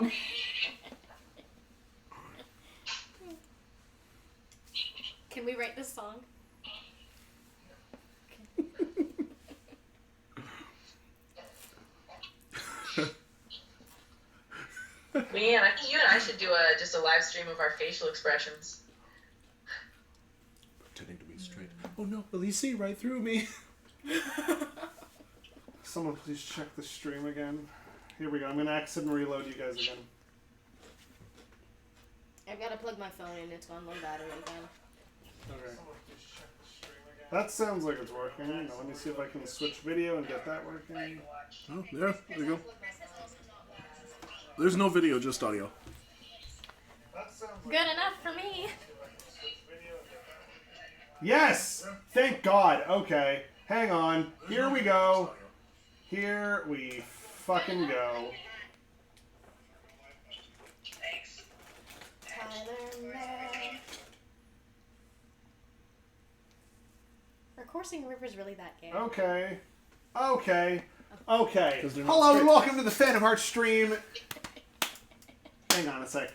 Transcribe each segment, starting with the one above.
job. Can we write this song? Man, I think you and I should do just a live stream of our facial expressions. Pretending to be straight. Oh no, Elise, right through me. Someone please check the stream again. Here we go. I'm going to exit and reload you guys again. I've got to plug my phone in. It's gone low battery again. Okay. That sounds like it's working. Now, let me see if I can switch video and get that working. Oh, there we go. There's no video, just audio. Good enough for me. Yes! Thank God. Okay. Hang on. Here we go. Here we fucking go. Are coursing rivers really that gay? Okay. Okay. Okay. Hello and welcome to the Phantom Hearts stream. Hang on a sec.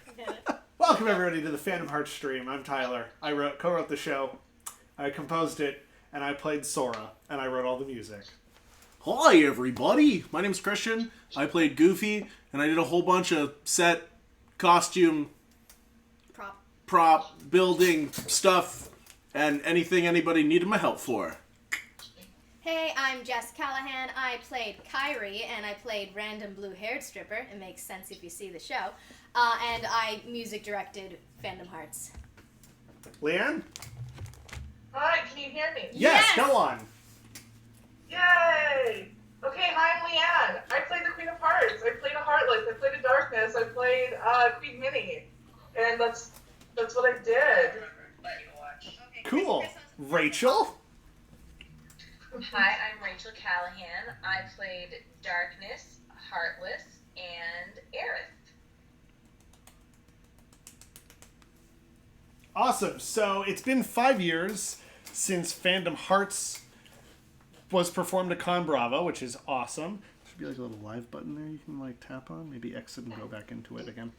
Welcome everybody to the Phantom Hearts stream. I'm Tyler. I co-wrote the show. I composed it, and I played Sora, and I wrote all the music. Hi everybody, my name's Christian. I played Goofy, and I did a whole bunch of set, costume, prop, building stuff, and anything anybody needed my help for. Hey, I'm Jess Callahan. I played Kyrie, and I played Random Blue-Haired Stripper. It makes sense if you see the show. And I music directed Fandom Hearts. Leanne? Hi, can you hear me? Yes, go on. Yay! Okay, hi, I'm Leanne. I played the Queen of Hearts. I played a Heartless. I played a Darkness. I played Queen Minnie. And that's what I did. Cool. Rachel? Hi, I'm Rachel Callahan. I played Darkness, Heartless, and Aerith. Awesome. So it's been 5 years since Fandom Hearts was performed at Con Bravo, which is awesome. There should be like a little live button there you can like tap on. Maybe exit and go back into it again.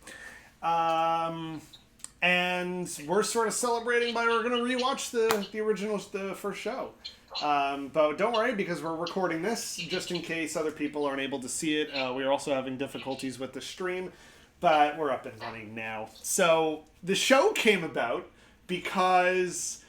And we're sort of celebrating by we're going to rewatch the first show. But don't worry, because we're recording this just in case other people aren't able to see it. We are also having difficulties with the stream, but we're up and running now. So the show came about because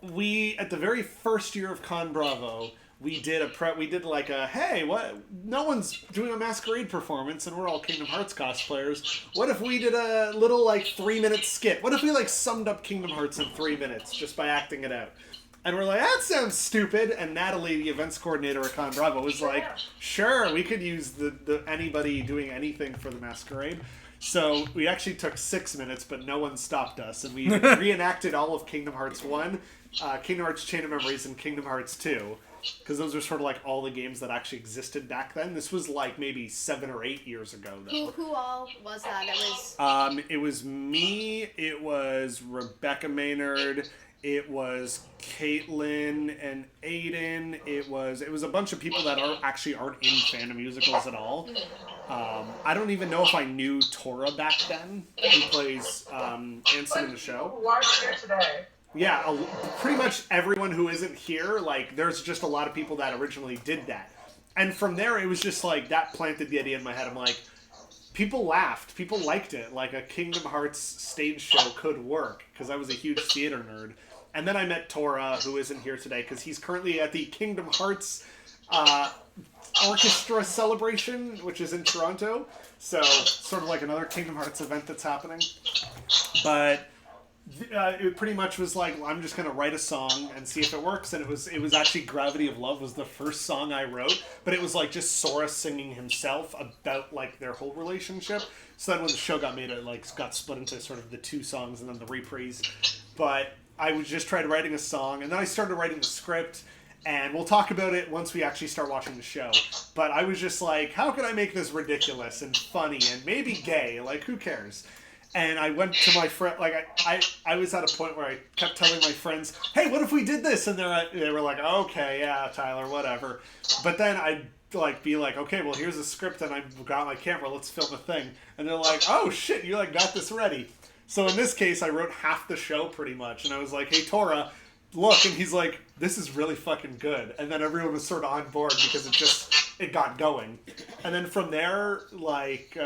we, at the very first year of Con Bravo, we did hey, what? No one's doing a masquerade performance, and we're all Kingdom Hearts cosplayers. What if we did a little 3-minute skit? What if we summed up Kingdom Hearts in 3 minutes just by acting it out? And we're like, that sounds stupid. And Natalie, the events coordinator at Con Bravo, was like, sure, we could use the anybody doing anything for the masquerade. So we actually took 6 minutes, but no one stopped us. And we reenacted all of Kingdom Hearts 1, Kingdom Hearts Chain of Memories, and Kingdom Hearts 2. Because those are sort of all the games that actually existed back then. This was maybe 7 or 8 years ago, though. Who all was that? It was me, it was Rebecca Maynard, it was Caitlin and Aiden. It was a bunch of people that aren't in Phantom musicals at all. I don't even know if I knew Tora back then, who plays Anson in the show. Who are here today? Yeah, pretty much everyone who isn't here. There's just a lot of people that originally did that, and from there it was just that planted the idea in my head. I'm like, people laughed, people liked it. A Kingdom Hearts stage show could work because I was a huge theater nerd. And then I met Tora, who isn't here today, because he's currently at the Kingdom Hearts Orchestra Celebration, which is in Toronto. So, sort of another Kingdom Hearts event that's happening. But it pretty much was I'm just going to write a song and see if it works. And it was actually Gravity of Love was the first song I wrote. But it was just Sora singing himself about their whole relationship. So then when the show got made, it got split into sort of the 2 songs and then the reprise. But I was just tried writing a song, and then I started writing the script, and we'll talk about it once we actually start watching the show. But I was just how can I make this ridiculous and funny and maybe gay? Who cares? And I went to my friend, I was at a point where I kept telling my friends, hey, what if we did this? And they were like, okay, yeah, Tyler, whatever. But then I like be like, okay, well here's a script and I've got my camera, let's film a thing. And they're like, oh shit, you like got this ready. So in this case, I wrote half the show pretty much, and I was like, hey Tora, look, and he's like, this is really fucking good. And then everyone was sort of on board because it got going. And then from there, like,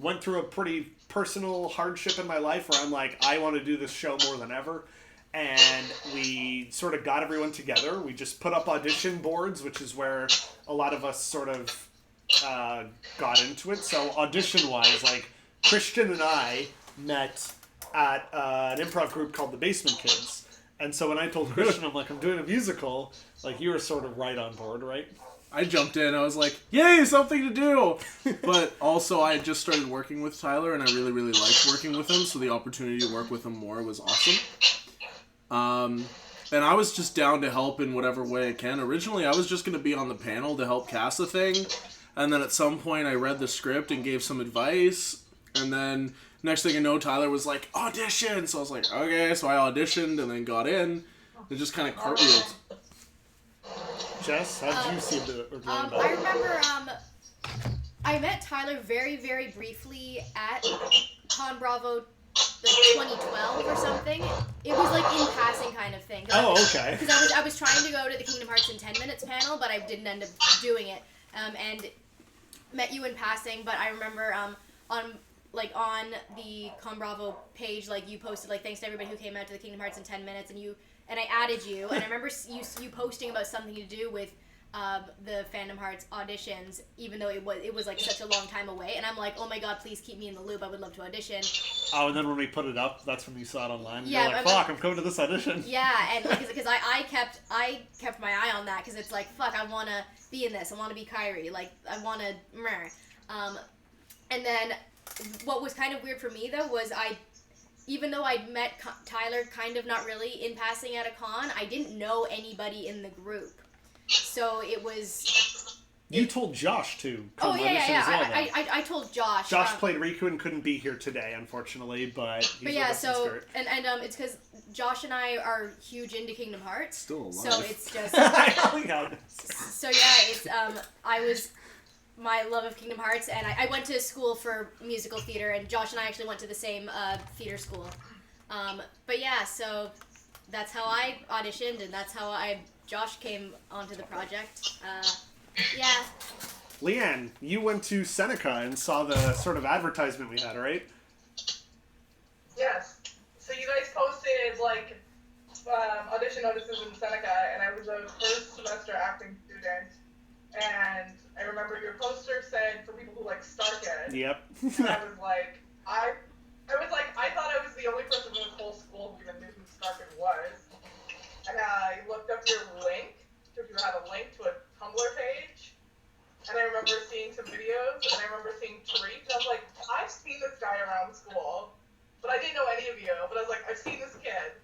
went through a pretty personal hardship in my life where I'm like, I want to do this show more than ever. And we sort of got everyone together. We just put up audition boards, which is where a lot of us sort of got into it. So audition-wise, like, Christian and I met at an improv group called the Basement Kids. And so when I told Christian, I'm like, I'm doing a musical, like, you were sort of right on board, right? I jumped in. I was like, yay, something to do. But also, I had just started working with Tyler, and I really, really liked working with him, so the opportunity to work with him more was awesome. And I was just down to help in whatever way I can. Originally, I was just going to be on the panel to help cast the thing. And then at some point, I read the script and gave some advice. And then next thing I know, Tyler was like, audition! So I was like, okay. So I auditioned and then got in. And just kind of cartwheeled. Jess, how did you see the I remember I met Tyler very, very briefly at Con Bravo like 2012 or something. It was like in passing kind of thing. Oh, okay. Because I was trying to go to the Kingdom Hearts in 10 Minutes panel, but I didn't end up doing it. And met you in passing, but I remember on the Con Bravo page, like, you posted like, thanks to everybody who came out to the Kingdom Hearts in 10 minutes, and I added you, and I remember you posting about something to do with the Fandom Hearts auditions, even though it was like such a long time away, and I'm like, oh my god, please keep me in the loop, I would love to audition. Oh, and then when we put it up, that's when you saw it online. Yeah, you're like, fuck, I'm coming to this audition. Yeah, and because I kept my eye on that, because it's like, fuck, I want to be in this, I want to be Kairi, like, I want to, and then what was kind of weird for me though was even though I'd met Tyler kind of not really in passing at a con, I didn't know anybody in the group. So it was... You told Josh to come audition as well. I told Josh. Josh played Riku and couldn't be here today, unfortunately, but he's with us in spirit. And it's because Josh and I are huge into Kingdom Hearts. Still alive. So it's just... So yeah, it's... my love of Kingdom Hearts, and I went to school for musical theater, and Josh and I actually went to the same theater school. But yeah, so that's how I auditioned, and that's how Josh came onto the project. Yeah. Leanne, you went to Seneca and saw the sort of advertisement we had, right? Yes. So you guys posted, like, audition notices in Seneca, and I was a first semester acting student, and I remember your poster said for people who like Starkid. Yep. And I was like, I thought I was the only person in the whole school who even knew who Starkid was. And I looked up your link, if you had a link to a Tumblr page. And I remember seeing some videos, and I remember seeing Tariq, and I was like, I've seen this guy around school, but I didn't know any of you. But I was like, I've seen this kid.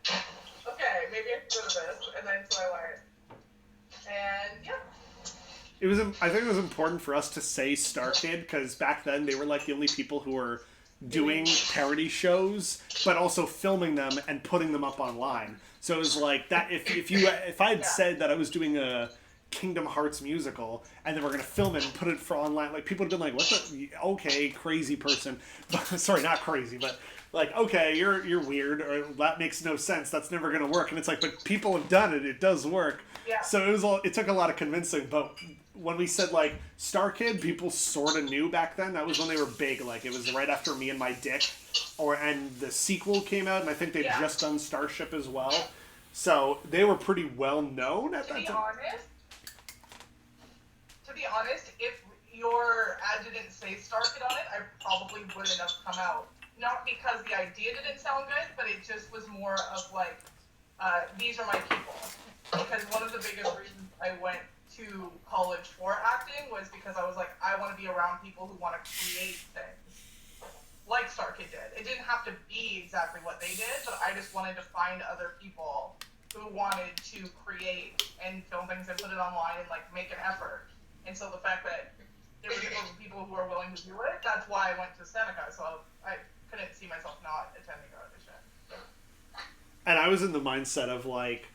Okay, maybe I can go to this. And then so I learned. And yeah. I think it was important for us to say Starkid, because back then they were like the only people who were doing parody shows, but also filming them and putting them up online. So it was like that. If I had said that I was doing a Kingdom Hearts musical and then we're gonna film it and put it for online, like, people would have been like, "What the? Okay, crazy person." Sorry, not crazy, but like, okay, you're weird, or that makes no sense. That's never gonna work. And it's like, but people have done it. It does work. Yeah. So it took a lot of convincing, but when we said, like, Star Kid, people sort of knew back then. That was when they were big. Like, it was right after Me and My Dick, and the sequel came out, and I think they'd just done Starship as well. So they were pretty well known at that time. To be honest, if your ad didn't say Star Kid on it, I probably wouldn't have come out. Not because the idea didn't sound good, but it just was more of like, these are my people. Because one of the biggest reasons I went to college for acting was because I was like, I want to be around people who want to create things, like Star Kid did. It didn't have to be exactly what they did, but I just wanted to find other people who wanted to create and film things and put it online and like make an effort. And so the fact that there were people who are willing to do it, that's why I went to Seneca. So I couldn't see myself not attending the audition. So. And I was in the mindset of like,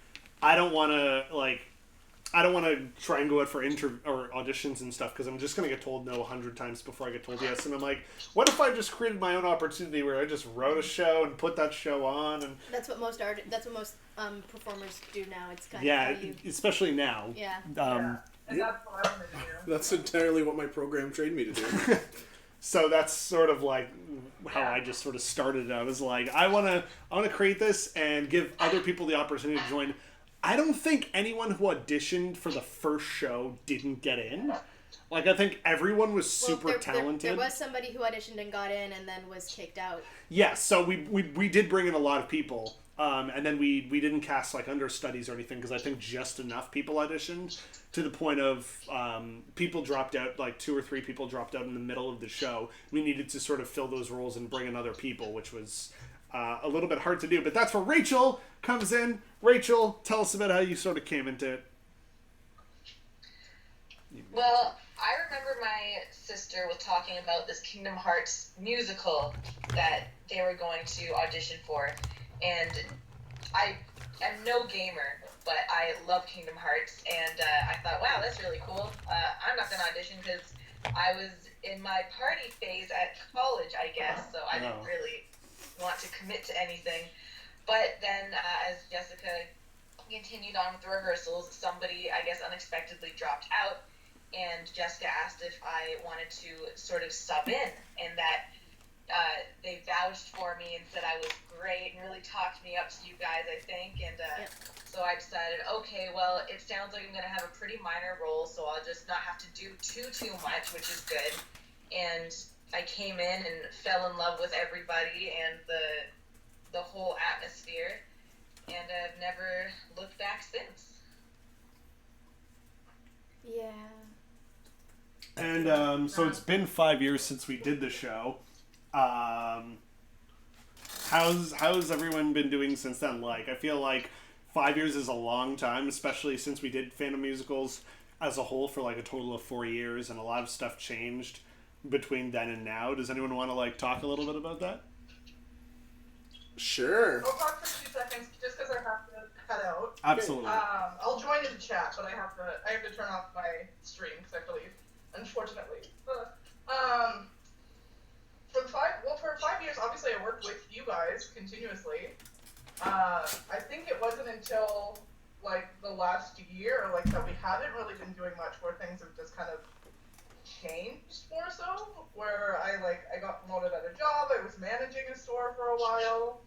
I don't want to like. I don't want to try and go out for or auditions and stuff because I'm just going to get told no 100 times before I get told yes. And I'm like, what if I just created my own opportunity where I just wrote a show and put that show on? And That's what most performers do now. It's kind yeah, of how you... especially now. Yeah. And that's what I wanted to do. That's entirely what my program trained me to do. So that's sort of like how I just sort of started. I was like, I want to create this and give other people the opportunity to join. I don't think anyone who auditioned for the first show didn't get in. Like, I think everyone was super talented. There was somebody who auditioned and got in and then was kicked out. Yes, so we did bring in a lot of people. And then we didn't cast like understudies or anything because I think just enough people auditioned to the point of people dropped out, like 2 or 3 people dropped out in the middle of the show. We needed to sort of fill those roles and bring in other people, which was a little bit hard to do. But that's where Rachel comes in. Rachel, tell us about how you sort of came into it. Well, I remember my sister was talking about this Kingdom Hearts musical that they were going to audition for. And I am no gamer, but I love Kingdom Hearts, and I thought, wow, that's really cool. I'm not going to audition because I was in my party phase at college, I guess, so I didn't really want to commit to anything. But then as Jessica continued on with the rehearsals, somebody, I guess, unexpectedly dropped out, and Jessica asked if I wanted to sort of sub in, and that they vouched for me and said I was great and really talked me up to you guys, I think. And so I decided, okay, well, it sounds like I'm going to have a pretty minor role, so I'll just not have to do too much, which is good. And I came in and fell in love with everybody and the whole atmosphere, and I've never looked back since. Yeah. And so it's been 5 years since we did the show. How's everyone been doing since then? Like, I feel like 5 years is a long time, especially since we did Fandom musicals as a whole for like a total of 4 years, and a lot of stuff changed between then and now. Does anyone want to like talk a little bit about that? Sure. I'll talk for 2 seconds just because I have to cut out. Absolutely. I'll join in the chat, but I have to turn off my stream because I have to leave, unfortunately. For 5 years, obviously I worked with you guys continuously. I think it wasn't until like the last year, like that we haven't really been doing much, where things have just kind of changed more so. Where I got promoted at a job. I was managing a store for a while.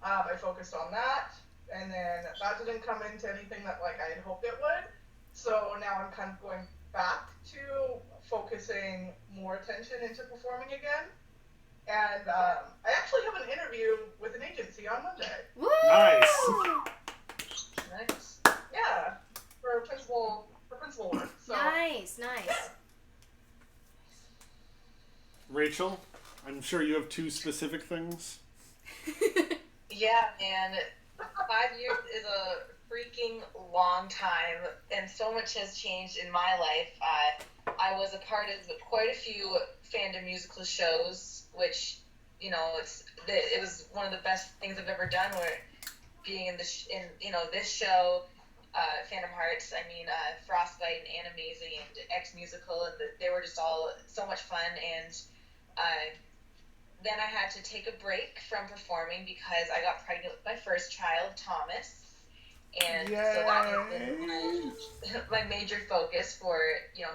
I focused on that, and then that didn't come into anything that like I had hoped it would. So now I'm kind of going back to focusing more attention into performing again. And I actually have an interview with an agency on Monday. Woo! Nice. Yeah, for principal work. So. Nice. Rachel, I'm sure you have 2 specific things. Yeah, man. 5 years is a freaking long time, and so much has changed in my life. I was a part of quite a few Fandom musical shows, which, you know, it was one of the best things I've ever done. Where being in this show, Fandom Hearts. I mean, Frostbite and Animazing and X Musical, and they were just all so much fun. And then I had to take a break from performing because I got pregnant with my first child, Thomas. And so that has been my major focus for,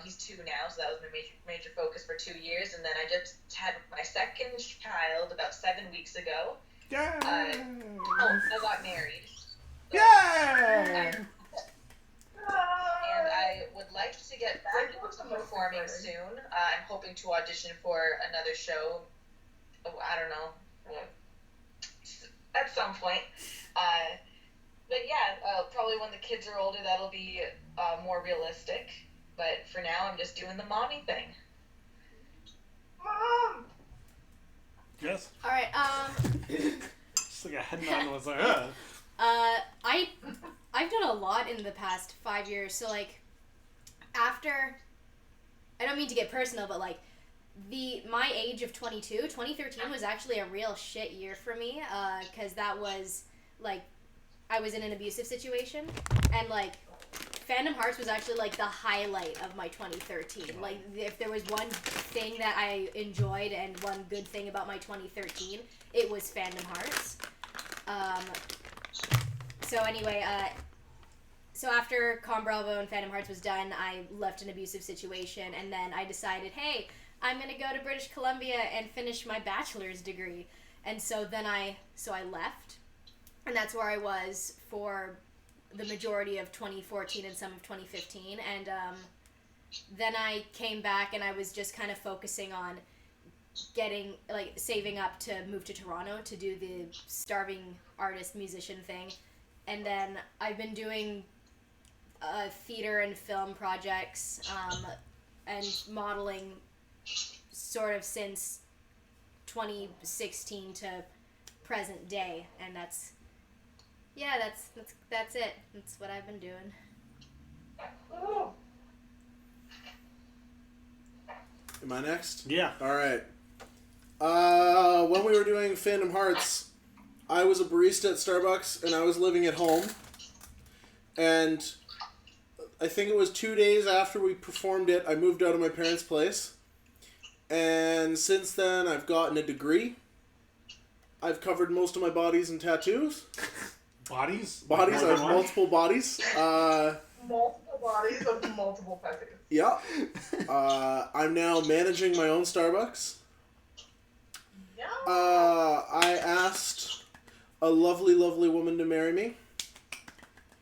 he's 2 now, so that was my major focus for 2 years. And then I just had my second child about 7 weeks ago. Yeah. I got married. So, Yay! and I would like to get back into performing soon. I'm hoping to audition for another show. I don't know, at some point. But yeah, probably when the kids are older, that'll be more realistic. But for now, I'm just doing the mommy thing. Mom! Yes? Alright, Just like a head nod was like, I've done a lot in the past 5 years, so like, after, I don't mean to get personal, but like, my age of 22, 2013 was actually a real shit year for me, because that was, like, I was in an abusive situation, and like, Fandom Hearts was actually like the highlight of my 2013. Like if there was one thing that I enjoyed and one good thing about my 2013, it was Fandom Hearts. So anyway, so after Con Bravo and Fandom Hearts was done, I left an abusive situation, and then I decided, hey, I'm gonna go to British Columbia and finish my bachelor's degree. And so then I left, and that's where I was for the majority of 2014 and some of 2015. And then I came back, and I was just kind of focusing on saving up to move to Toronto to do the starving artist musician thing. And then I've been doing theater and film projects and modeling sort of since 2016 to present day, and that's it. That's what I've been doing. Am I next? Yeah. All right. When we were doing Fandom Hearts, I was a barista at Starbucks, and I was living at home. And I think it was 2 days after we performed it, I moved out of my parents' place. And since then, I've gotten a degree. I've covered most of my bodies in tattoos. Bodies? I have multiple bodies. Multiple bodies of multiple tattoos. Yeah. I'm now managing my own Starbucks. Yeah. I asked a lovely, lovely woman to marry me.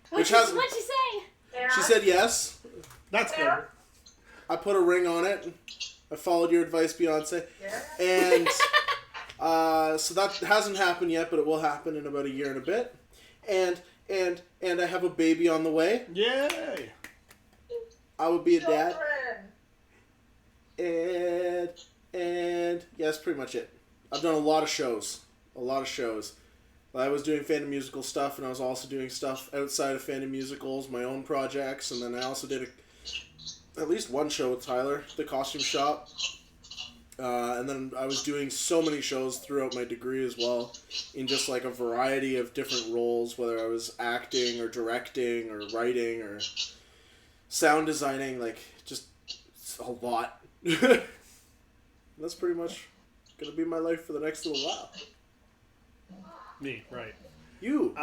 What'd she say? Yeah. She said yes. That's good. Yeah. I put a ring on it. I followed your advice, Beyonce. Yeah. And so that hasn't happened yet, but it will happen in about a year and a bit. And I have a baby on the way. Yay! I would be a dad. Children. And yeah, that's pretty much it. I've done a lot of shows. I was doing Fandom musical stuff, and I was also doing stuff outside of Fandom musicals, my own projects, and then I also did at least one show with Tyler, the costume shop. And then I was doing so many shows throughout my degree as well, in just like a variety of different roles, whether I was acting or directing or writing or sound designing, like just it's a lot. That's pretty much gonna be my life for the next little while. Me, right. You.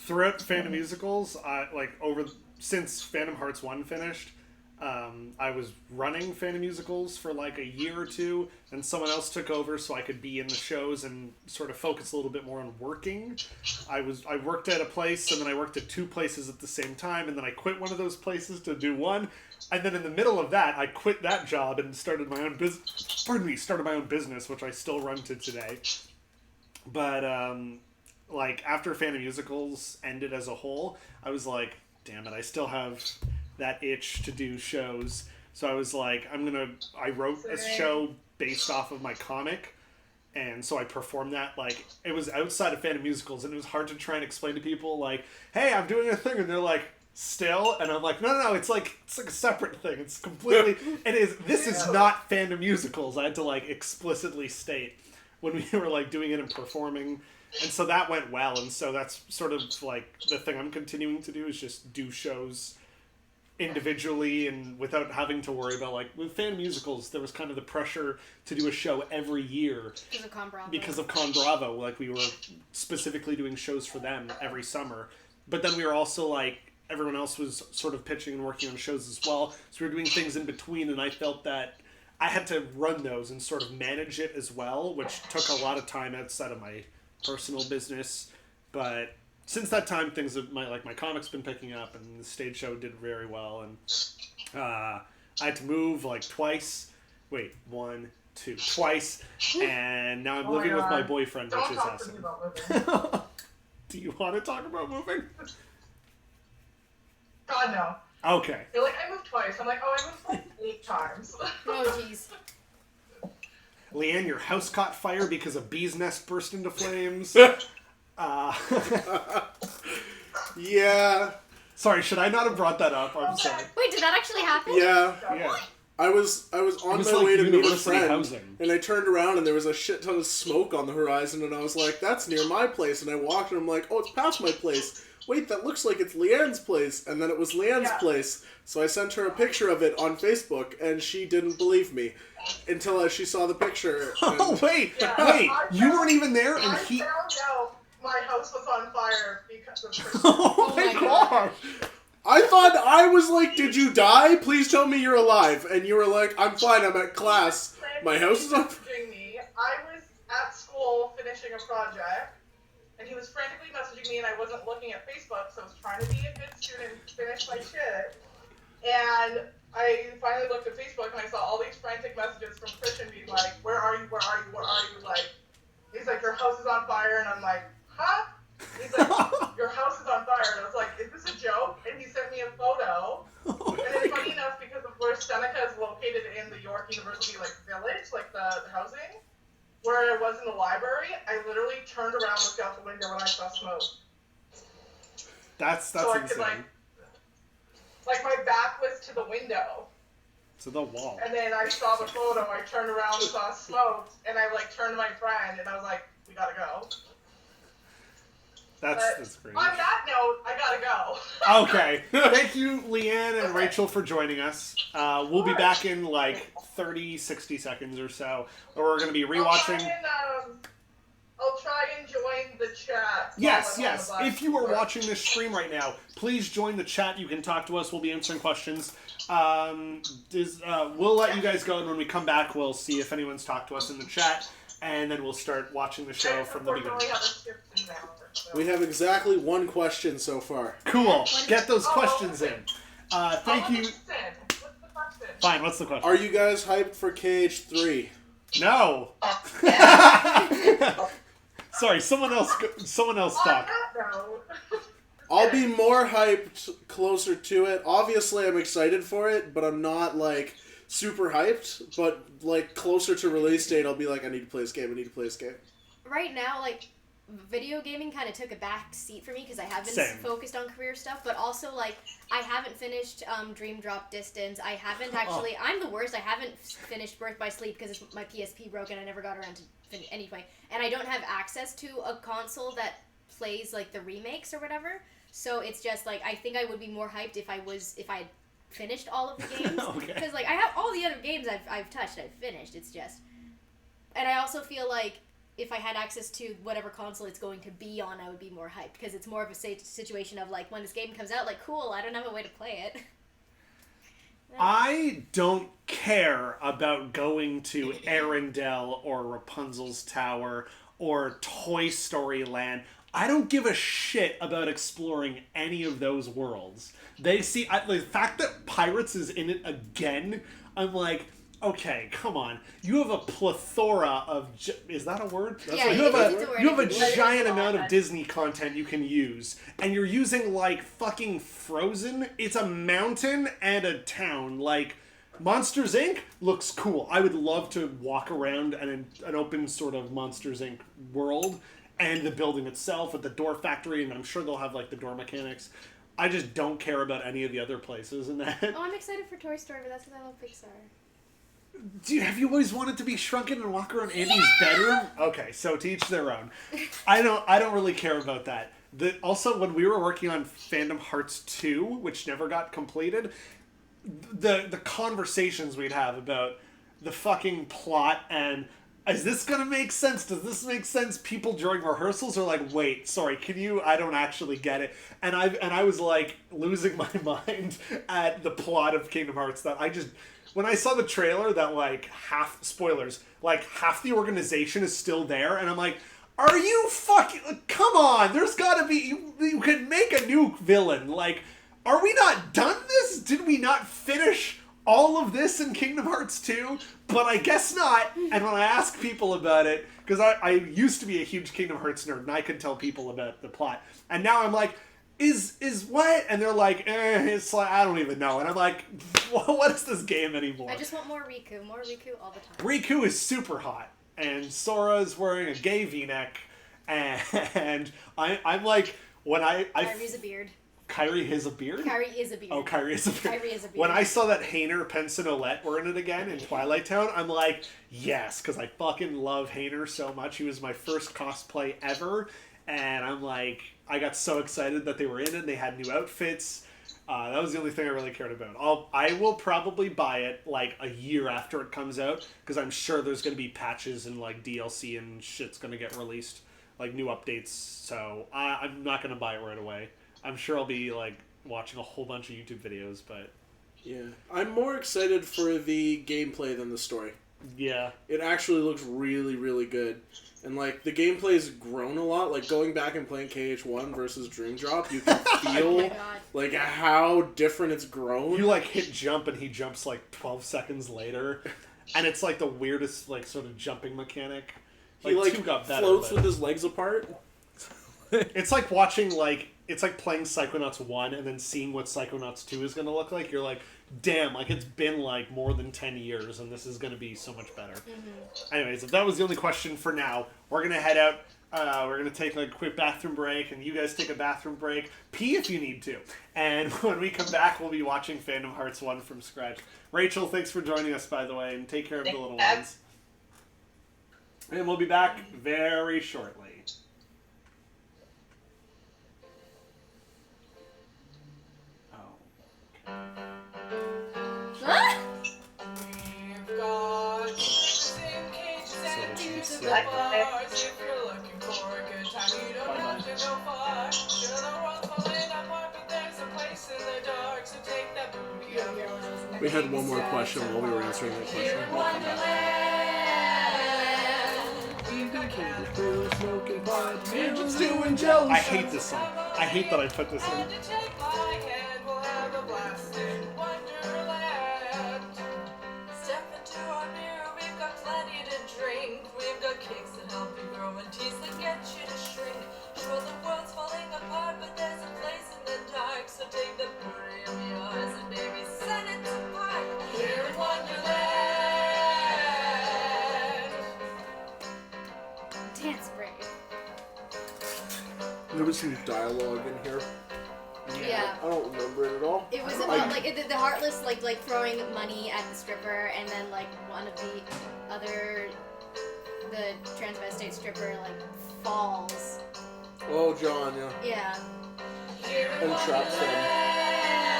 Throughout Fandom musicals, since Fandom Hearts 1 finished, I was running Fandom musicals for like a year or two, and someone else took over so I could be in the shows and sort of focus a little bit more on working. I worked at a place, and then I worked at two places at the same time, and then I quit one of those places to do one, and then in the middle of that, I quit that job and started my own business. Started my own business, which I still run to today. But after Fandom musicals ended as a whole, I was like, damn it, I still have that itch to do shows. So I was like, I wrote a show based off of my comic, and so I performed that. Like, it was outside of Fandom musicals, and it was hard to try and explain to people, like, hey, I'm doing a thing, and they're like, still? And I'm like, no, it's like a separate thing. It's completely, this is not Fandom musicals. I had to like explicitly state when we were like doing it and performing. And so that went well, and so that's sort of like the thing I'm continuing to do, is just do shows individually and without having to worry about, like, with Fandom musicals, there was kind of the pressure to do a show every year because of Con Bravo. Like, we were specifically doing shows for them every summer, but then we were also like, everyone else was sort of pitching and working on shows as well, so we were doing things in between, and I felt that I had to run those and sort of manage it as well, which took a lot of time outside of my personal business. But since that time, things have, my comic's been picking up, and the stage show did very well, and I had to move like twice, and now I'm living with my boyfriend, which is awesome. Don't talk to me about moving. Do you want to talk about moving? God, no. Okay. You're like, I moved twice. I'm like, I moved like 8 times. Oh, jeez. Leanne, your house caught fire because a bee's nest burst into flames. Yeah. Sorry, should I not have brought that up? I'm sorry. Wait, did that actually happen? Yeah. Yeah. I was on It was my like way to meet a university friend, housing. and I turned around and there was a shit ton of smoke on the horizon, and I was like, that's near my place, and I walked and I'm like, oh, it's past my place. Wait, that looks like it's Leanne's place, and then it was Leanne's place, so I sent her a picture of it on Facebook, and she didn't believe me until she saw the picture. Oh, wait, Yeah. you weren't even there, and I he... found out my house was on fire because of Christmas. Oh my god! I thought, I was like, did you die? Please tell me you're alive. And you were like, I'm fine, I'm at class. My house is on fire. Me. I was at school finishing a project, and he was frantically messaging me, and I wasn't looking at Facebook, so I was trying to be a good student and finish my shit. And I finally looked at Facebook, and I saw all these frantic messages from Christian being like, where are you, where are you, where are you? Like, he's like, your house is on fire, and I'm like, huh? He's like, your house is on fire. And I was like, is this a joke? And he sent me a photo. And it's funny enough because of where Seneca is located in the York University village, the housing, where it was in the library, I literally turned around, looked out the window, and I saw smoke. That's so I insane. Could, my back was to the window. To the wall. And then I saw the photo, I turned around, saw smoke, and I turned to my friend, and I was like, we gotta go. That's great. On that note, I gotta go. Okay. Thank you, Leanne and Rachel, for joining us. We'll be back in 30, 60 seconds or so. We're going to be rewatching. I'll try and join the chat. Yes. If you are watching this stream right now, please join the chat. You can talk to us. We'll be answering questions. We'll let you guys go, and when we come back, we'll see if anyone's talked to us in the chat, and then we'll start watching the show from the beginning. We have exactly one question so far. Cool. Get those questions in. Thank you. What's the question? Fine, what's the question? Are you guys hyped for KH3? No. Sorry, someone else talk. I'll be more hyped closer to it. Obviously, I'm excited for it, but I'm not, super hyped. But, closer to release date, I'll be like, I need to play this game. Right now, video gaming kind of took a back seat for me because I have been focused on career stuff, but also I haven't finished Dream Drop Distance. I haven't actually. I'm the worst. I haven't finished Birth by Sleep because my PSP broke and I never got around to anyway. And I don't have access to a console that plays the remakes or whatever. So it's just I think I would be more hyped if I had finished all of the games because I have all the other games I've touched. I've finished. It's just, and I also feel if I had access to whatever console it's going to be on, I would be more hyped because it's more of a situation of when this game comes out, cool, I don't have a way to play it. I don't care about going to Arendelle or Rapunzel's Tower or Toy Story Land. I don't give a shit about exploring any of those worlds. The fact that Pirates is in it again, I'm like, okay, come on. You have a plethora of... is that a word? Yeah, you have a giant amount of Disney content you can use. And you're using, fucking Frozen? It's a mountain and a town. Monsters, Inc. looks cool. I would love to walk around an open sort of Monsters, Inc. world. And the building itself with the door factory. And I'm sure they'll have, the door mechanics. I just don't care about any of the other places in that. Oh, I'm excited for Toy Story, but that's because I love Pixar. Have you always wanted to be shrunken and walk around Andy's bedroom? Okay, so to each their own. I don't really care about that. Also, when we were working on Fandom Hearts 2, which never got completed, the conversations we'd have about the fucking plot and is this gonna make sense? Does this make sense? People during rehearsals are like, wait, sorry, can you? I don't actually get it. And I was losing my mind at the plot of Kingdom Hearts that I just. When I saw the trailer that half the organization is still there, and I'm like, are you fucking, come on, there's gotta be, you can make a new villain, are we not done this? Did we not finish all of this in Kingdom Hearts 2? But I guess not, and when I ask people about it, because I used to be a huge Kingdom Hearts nerd, and I could tell people about the plot, and now I'm like, is what? And they're like, it's I don't even know. And I'm like, what is this game anymore? I just want more Riku all the time. Riku is super hot, and Sora's wearing a gay V-neck, and I'm like, when I use a beard. Kyrie has a beard? Kyrie is a beard. Oh, Kyrie is a beard. Kyrie is a beard. When I saw that Hayner, Pence, and Olette were in it again in Twilight Town, I'm like, yes, because I fucking love Hayner so much. He was my first cosplay ever, and I'm like, I got so excited that they were in it, and they had new outfits. That was the only thing I really cared about. I will probably buy it like a year after it comes out, because I'm sure there's going to be patches and like DLC and shit's going to get released, like new updates. So I'm not going to buy it right away. I'm sure I'll be like watching a whole bunch of YouTube videos, but Yeah, I'm more excited for the gameplay than the story. yeah, It actually looks really, really good. And, like, the gameplay's grown a lot. Like, going back and playing KH1 versus Dream Drop, you can Oh feel, my God. like, how different it's grown. you like hit jump and he jumps like 12 seconds later, and it's like the weirdest like sort of jumping mechanic. He, like, 2 got better, floats but with his legs apart. it's like watching like it's like playing Psychonauts 1 and then seeing what Psychonauts 2 is going to look like. You're like, damn, like it's been like more than 10 years and this is going to be so much better. Anyways, if that was the only question for now, we're going to head out. We're going to take like a quick bathroom break, and you guys take a bathroom break. Pee if you need to. And when we come back, we'll be watching Fandom Hearts 1 from scratch. Rachel, thanks for joining us, by the way, and take care of the little ones. And we'll be back very shortly. Huh? We've got same cages and dudes in the Bye. bars. If you're looking for a good time, you don't have to go far. Sure, the world's falling apart, but there's a place in the dark. So take that booty out your nose. We had one more question while we were answering that question. Here in Wonderland, we've got candles, smoking pot, midgets doing jello I hate this song. I hate that I put this in. And to take my hand, we'll have a blast in Wonderland. Step into our mirror, we've got plenty to drink. We've got cakes that help you grow and teas that get you to shrink. Sure, the world's falling apart, but there's a place in the dark. So take the booty of yours and baby, send it to park. Here in Wonderland. Dance break. There was some dialogue in here. Yeah. I don't remember it at all. It was about like the heartless like throwing money at the stripper, and then like one of the transvestite stripper like falls. Oh, John, yeah. Yeah. Here in And traps them.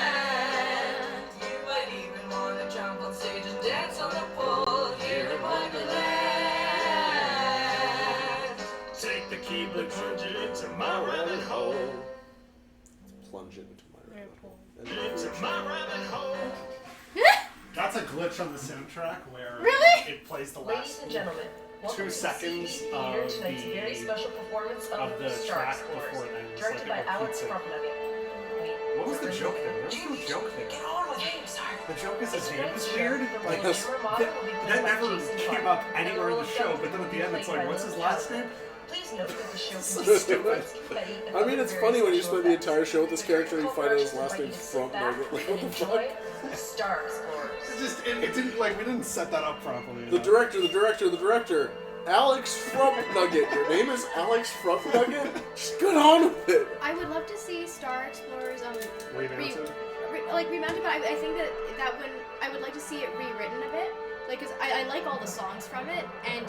Wonderland. You might even want to jump on stage and dance on the pole. Here in Wonderland. Take the key, but plunge it into my rabbit hole. Plunge it into my rabbit hole. Into my rabbit hole. That's a glitch on the soundtrack where Really? it plays the Ladies last and gentlemen, welcome 2 to seconds CBC of Theater, tonight's very the special performance of the Star track Explorers, before it ends. directed Like by it Alex repeats it. Frumnugget. Wait, What was the where's joke the- there? There was no joke there. Get on with it, sorry. The joke is his This name is tonight's weird. show, the Like camera model will be played that by never Jason came Clarke, up and anywhere in Earl the of show, Dudley but then at the will end be it's played like, by what's his Lily last Allen. name? Please note that the show So contains stupid. Betty and I mean, other it's very funny when you special spend the effects. entire show with this character and you find out his Call last Productions name's invite Frump you to Nugget. sit Like, back what the and fuck? enjoy Star Explorers. It just it didn't like we didn't set that up properly. The director. Alex Frump Nugget. Your name is Alex Frump Nugget? Just get on with it. I would love to see Star Explorers Remounted. remounted, but I think that when I would like to see it rewritten a bit, like, cause I like all the songs from it, and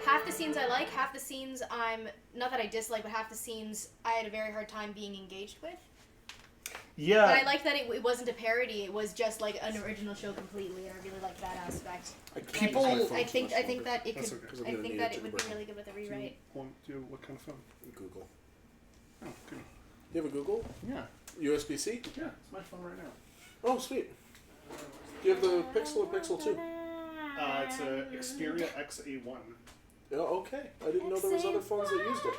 half the scenes I like, half the scenes I'm not that I dislike, but half the scenes I had a very hard time being engaged with. Yeah. But I like that it wasn't a parody; it was just like an original show completely, and I really like that aspect. People- I think that it That's could. okay. 'Cause I'm I gonna think need that it it would to be break. really good with a rewrite. What kind of phone? Google. Oh, good. You have a Google? Yeah. USB-C? Yeah, it's my phone right now. Oh, sweet. Do you have the Pixel or Pixel 2? It's a Xperia XA1. Yeah, okay. I didn't know there was other phones that used it.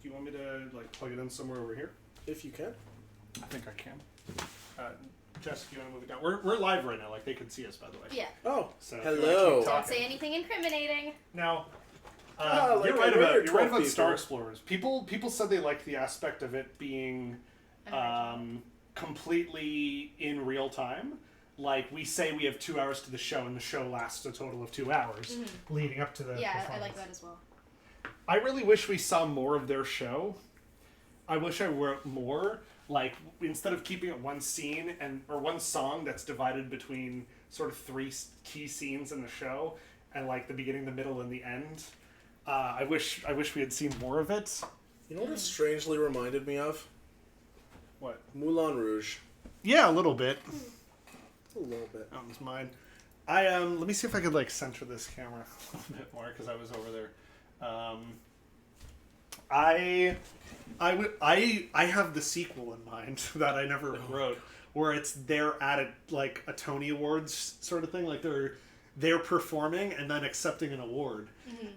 Do you want me to like plug it in somewhere over here? If you can. I think I can. Jess, do you want to move it down? We're live right now. Like they can see us, by the way. Yeah. Oh, So if you hello. wanna keep Don't talking. say anything incriminating. Now, like you're right I heard about 12 Star people. Explorers. People said they liked the aspect of it being completely in real time. Like we say, we have 2 hours to the show, and the show lasts a total of 2 hours leading up to the. Yeah, I performance. like that as well. I really wish we saw more of their show. I wish I wrote more. Like, instead of keeping it one scene or one song that's divided between sort of three key scenes in the show, and like the beginning, the middle, and the end. I wish we had seen more of it. You know what it strangely reminded me of? What? Moulin Rouge. Yeah, a little bit. A little bit. That was mine. Let me see if I could like center this camera a little bit more because I was over there. I have the sequel in mind that I never wrote, where they're at a Tony Awards sort of thing, like they're performing and then accepting an award.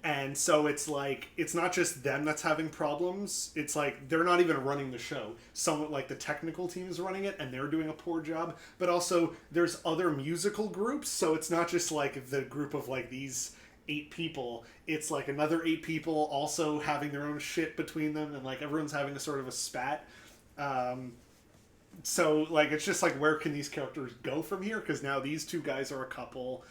And so it's like, it's not just them that's having problems. It's like, they're not even running the show. Someone like the technical team is running it and they're doing a poor job. But also there's other musical groups. So it's not just like the group of like these 8 people. It's like another 8 people also having their own shit between them. And like everyone's having a sort of a spat. So like, it's just like, where can these characters go from here? Because now these 2 guys are a couple.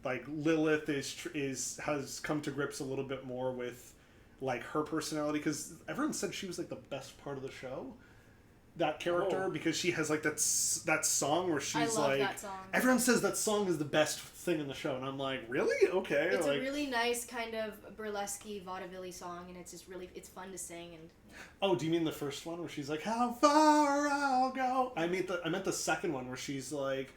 Like Lilith has come to grips a little bit more with like her personality, because everyone said she was like the best part of the show, that character, because she has like that song where she's I love like, that song. everyone says that song is the best thing in the show, and I'm like, really? Okay. It's like, a really nice kind of burlesque vaudeville song, and it's just really, it's fun to sing. And oh, do you mean the first one where she's like, how far I'll go? I meant the second one where she's like,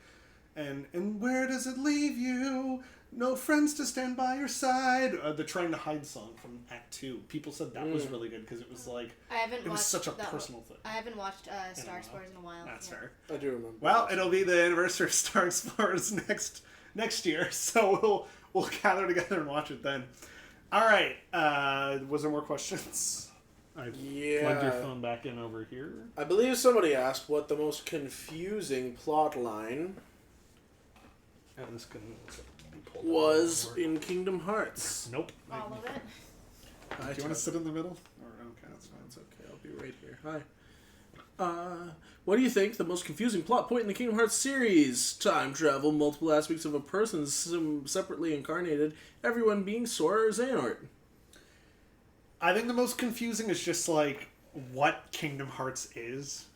and where does it leave you? No friends to stand by your side. The Trying to Hide song from Act 2. People said that was really good because it was like, it was such a personal thing. I haven't watched Star Explorers in a while. That's fair. I do remember. Well, it'll be the anniversary of Star Explorers next year, so we'll gather together and watch it then. All right. Was there more questions? I plugged your phone back in over here. I believe somebody asked what the most confusing plot line And this can be pulled was out. in Kingdom Hearts. Nope. All of it. Do you want to sit in the middle? Or, okay, that's fine. It's okay. I'll be right here. Hi. What do you think the most confusing plot point in the Kingdom Hearts series? Time travel, multiple aspects of a person separately incarnated, everyone being Sora or Xehanort. I think the most confusing is just like what Kingdom Hearts is.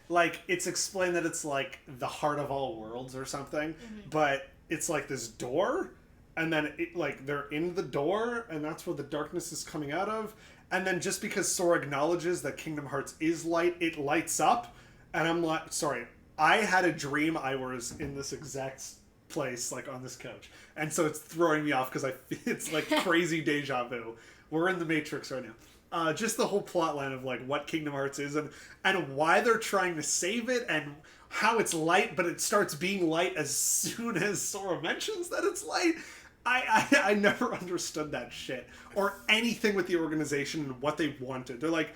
Like, it's explained that it's like the heart of all worlds or something, but it's like this door, and then they're in the door, and that's where the darkness is coming out of. And then just because Sora acknowledges that Kingdom Hearts is light, it lights up, and I'm like, sorry, I had a dream I was in this exact place, like on this couch, and so it's throwing me off because it's like crazy deja vu. We're in the Matrix right now. Just the whole plot line of like what Kingdom Hearts is and why they're trying to save it and how it's light, but it starts being light as soon as Sora mentions that it's light. I never understood that shit or anything with the organization and what they wanted. They're like,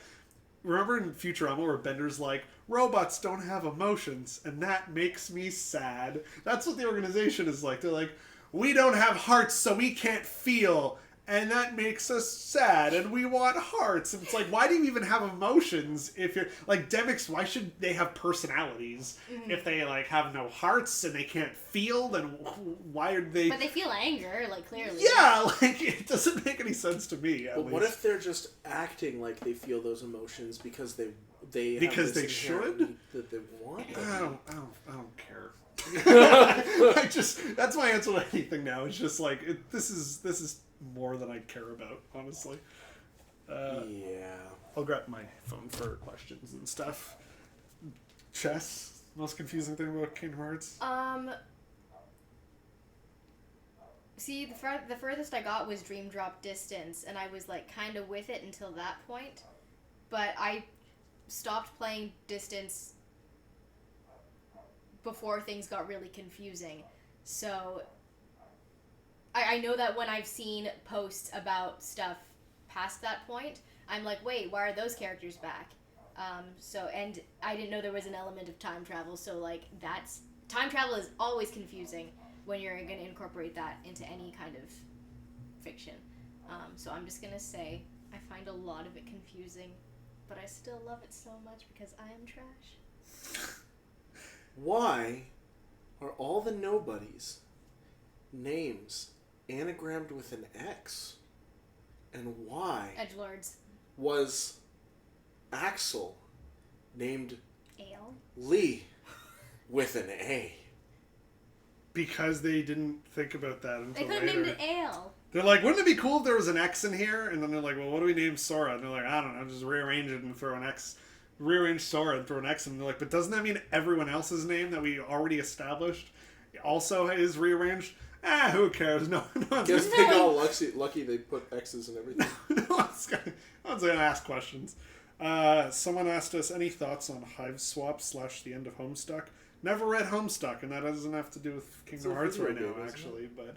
remember in Futurama where Bender's like, robots don't have emotions and that makes me sad. That's what the organization is like. They're like, we don't have hearts so we can't feel. And that makes us sad, and we want hearts. And it's like, why do you even have emotions if you're... Like, Demix, why should they have personalities if they, like, have no hearts and they can't feel? Then why are they... But they feel anger, like, clearly. Yeah, like, it doesn't make any sense to me, at But least. what if they're just acting like they feel those emotions because they Because have they this should? inherent need that they want them? I don't care. That's my answer to anything now. It's just like, this is more than I care about, honestly. Yeah. I'll grab my phone for questions and stuff. Chess? Most confusing thing about Kingdom Hearts? See, the furthest I got was Dream Drop Distance, and I was like kind of with it until that point. But I stopped playing Distance before things got really confusing. So I know that when I've seen posts about stuff past that point, I'm like, wait, why are those characters back? And I didn't know there was an element of time travel, so like time travel is always confusing when you're going to incorporate that into any kind of fiction. So I'm just going to say I find a lot of it confusing, but I still love it so much because I am trash. Why are all the nobodies names anagrammed with an X? And why Edgelords. was Axel named Ale. Lee with an A? Because they didn't think about that They until could have later. named it Ale. They're like, wouldn't it be cool if there was an X in here? And then they're like, well, what do we name Sora? And they're like, I don't know, just rearrange it and throw an X. Rearrange Sora and throw an X in. And they're like, but doesn't that mean everyone else's name that we already established also is rearranged? Who cares? No one's Guess Isn't they that got lucky they put X's and everything. no one's gonna ask questions. Someone asked us any thoughts on Hive Swap / the end of Homestuck. Never read Homestuck, and that doesn't have to do with Kingdom a Hearts video right now, game, isn't actually. But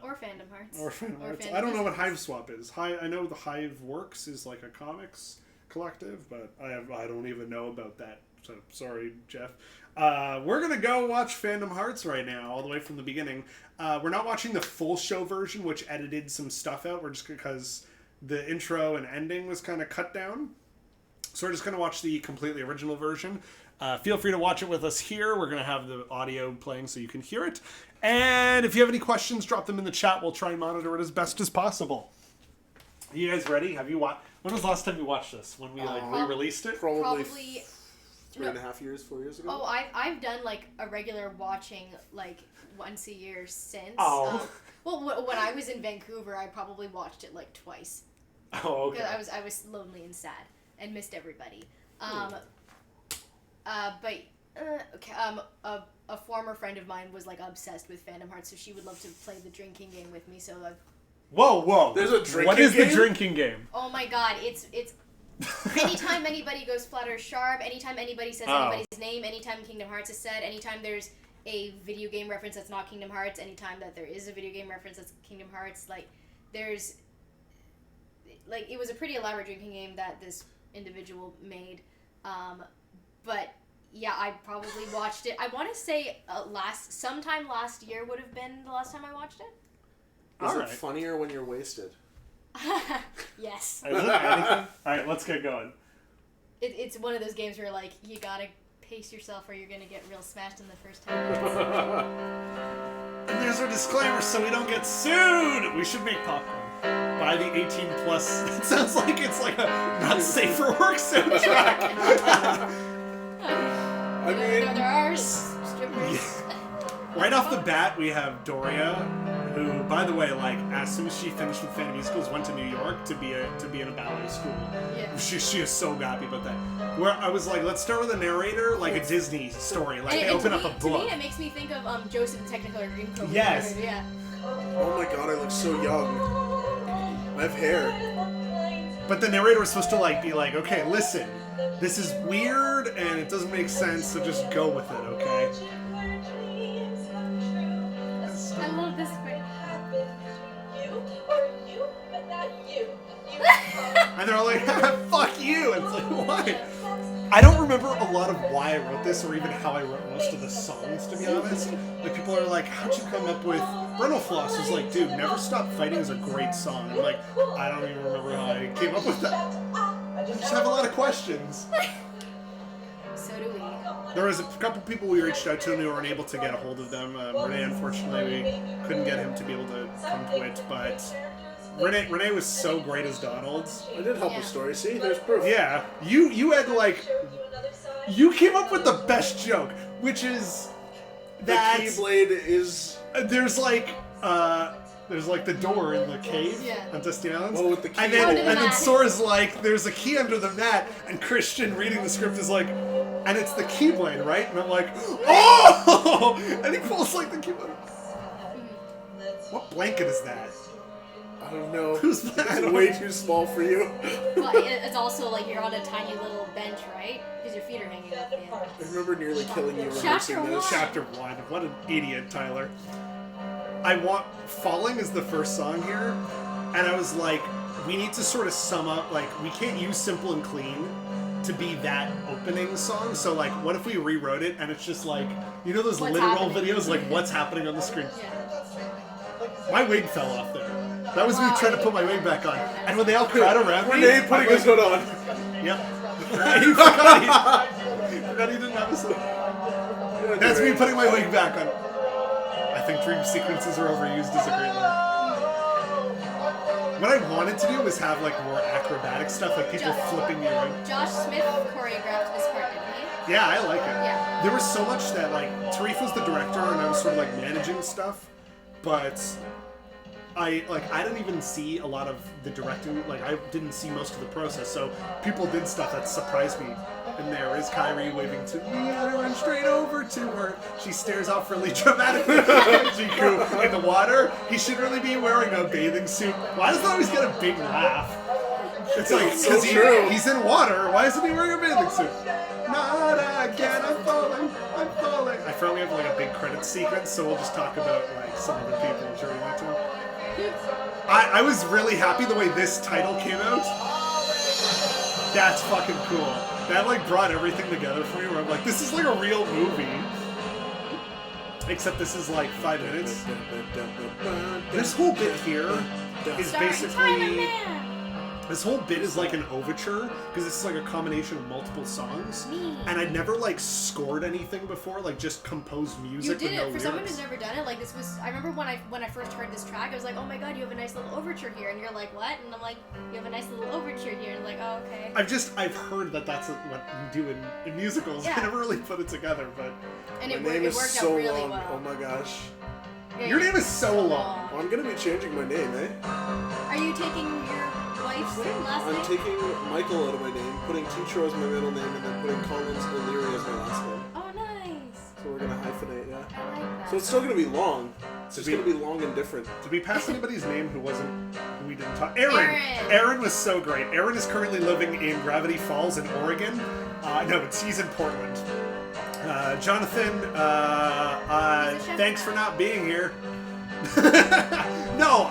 Or Fandom Hearts. or Fandom Hearts. Fandom I don't know what Hearts. Hive Swap is. I know the Hive Works is like a comics collective, but I don't even know about that. So sorry, Jeff. We're gonna go watch Fandom Hearts right now, all the way from the beginning. We're not watching the full show version, which edited some stuff out. We're just because the intro and ending was kind of cut down. So we're just gonna watch the completely original version. Feel free to watch it with us here. We're gonna have the audio playing so you can hear it. And if you have any questions, drop them in the chat. We'll try and monitor it as best as possible. Are you guys ready? Have you watched? When was the last time you watched this? When we re-released it? Probably Probably. 3.5 years, 4 years ago. Oh, I've done like a regular watching like once a year since. Oh. Well, when I was in Vancouver, I probably watched it like twice. Oh, okay. Because I was lonely and sad and missed everybody. A former friend of mine was like obsessed with Fandom Hearts, so she would love to play the drinking game with me. So I've. Whoa! There's a drinking What is game? the drinking game? Oh my God! It's anytime anybody goes Flutter Sharp, anytime anybody says anybody's name, anytime Kingdom Hearts is said, anytime there's a video game reference that's not Kingdom Hearts, anytime that there is a video game reference that's Kingdom Hearts, it was a pretty elaborate drinking game that this individual made. But yeah, I probably watched it. I want to say sometime last year would have been the last time I watched it. Is All it right. funnier when you're wasted? Yes. Is it anything? All right, let's get going. It's one of those games where like you gotta pace yourself or you're gonna get real smashed in the first 10 minutes. And there's our disclaimer so we don't get sued. We should make popcorn. Buy the 18 plus. It sounds like it's like a not safe for work soundtrack. I mean, there are strippers. Right off the bat, we have Doria, who, by the way, like as soon as she finished with Phantom Musicals, went to New York to be in a ballet school. Yeah. She is so happy about that. Where I was like, let's start with a narrator, like a Disney story, like they open up a To book. me, it makes me think of Joseph the Technicolor Dreamcoat. Yes. Yeah. oh my god, I look so young. I have hair. But the narrator was supposed to like be like, okay, listen, this is weird and it doesn't make sense, so just go with it, okay? I love this bit. And they're all like, fuck you! And it's like, why? I don't remember a lot of why I wrote this or even how I wrote most of the songs, to be honest. Like, people are like, how'd you come up with... Brental Floss was like, dude, Never Stop Fighting is a great song. I'm like, I don't even remember how I came up with that. I just have a lot of questions. So do we. There was a couple people we reached out to and we weren't able to get a hold of them. Renee, unfortunately, we couldn't get him to be able to come to it, but... Renee was so great as Donald. I did help the story. See, there's proof. Yeah, you had like... You came up with the best joke, which is that... The Keyblade is... There's like the door in the cave Yeah. on Dusty Islands. Oh, with the key. And then, Under the and then mat. Sora's like, there's a key under the mat, and Christian reading the script is like, and it's the Keyblade, right? And I'm like, oh! And he pulls like the Keyblade. What blanket is that? I don't know. Who's that? It's way too small for you. But it's also like you're on a tiny little bench, right? Because your feet are hanging out the end. I remember nearly killing you Chapter rehearsing this. one. Chapter 1. What an idiot, Tyler. Falling is the first song here, and I was like, we need to sort of sum up, like, we can't use Simple and Clean to be that opening song, so like, what if we rewrote it and it's just like, you know those What's literal happening? videos, like what's happening on the screen? Yeah. My wig fell off there. That was me Wow. trying to put my wig back on. And when they all crowd around me, Renee putting his hood on. Yep. he forgot he didn't have his hood. That's me putting my wig back on. I think dream sequences are overused as a great line. What I wanted to do was have like more acrobatic stuff, like people flipping me around. Josh Smith choreographed this part, didn't he? Yeah, I like it. Yeah. There was so much that like Tarif was the director and I was sort of like managing stuff, but I didn't even see a lot of the directing. Like I didn't see most of the process, so people did stuff that surprised me. And there is Kyrie waving to me, and I run straight over to her. She stares off really dramatically. Jiku in the water. He should really be wearing a bathing suit. Why does he always get a big laugh? It's like because he's in water. Why isn't he wearing a bathing suit? Not again. I'm falling. I'm falling. I finally have like a big credit sequence, so we'll just talk about like some of the people during that time. I was really happy the way this title came out. That's fucking cool. That like brought everything together for me where I'm like, this is like a real movie. Except this is like 5 minutes. This whole bit here is basically... This whole bit is like an overture, because this is like a combination of multiple songs. And I'd never like scored anything before, like just composed music You did with no it for someone lyrics. who's never done it. Like this was. I remember when I first heard this track, I was like, oh my god, you have a nice little overture here, and you're like, what? And I'm like, you have a nice little overture here, and I'm like, oh okay. I've heard that that's what you do in musicals. Yeah. I never really put it together, but And My it name is worked so out really long. well. Oh my gosh. Yeah, your name is so long. Well, I'm gonna be changing my name, eh? Are you taking your wife's last I'm name? taking Michael out of my name, putting Teacher as my middle name, and then putting Collins O'Leary as my last name. Oh nice. So we're gonna hyphenate, yeah. I like that. So it's still gonna be long. It's just Did gonna be long and different. Did we pass anybody's name who we didn't talk? Aaron! Aaron was so great. Aaron is currently living in Gravity Falls in Oregon. No, he's in Portland. Jonathan, thanks for not being here. No,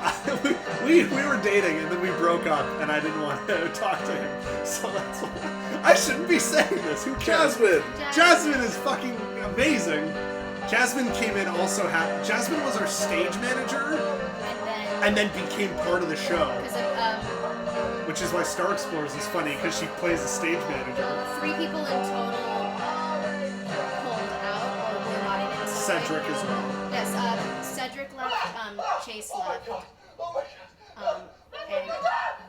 we were dating and then we broke up and I didn't want to talk to him. So that's why I shouldn't be saying this. Who cares? Jasmine! Jasmine is fucking amazing. Jasmine came in also Jasmine was our stage manager and then became part of the show. Which is why Star Explorers is funny because she plays a stage manager. 3 people in total pulled out or were not in it. Cedric as well. Yes, Cedric left, Chase left, and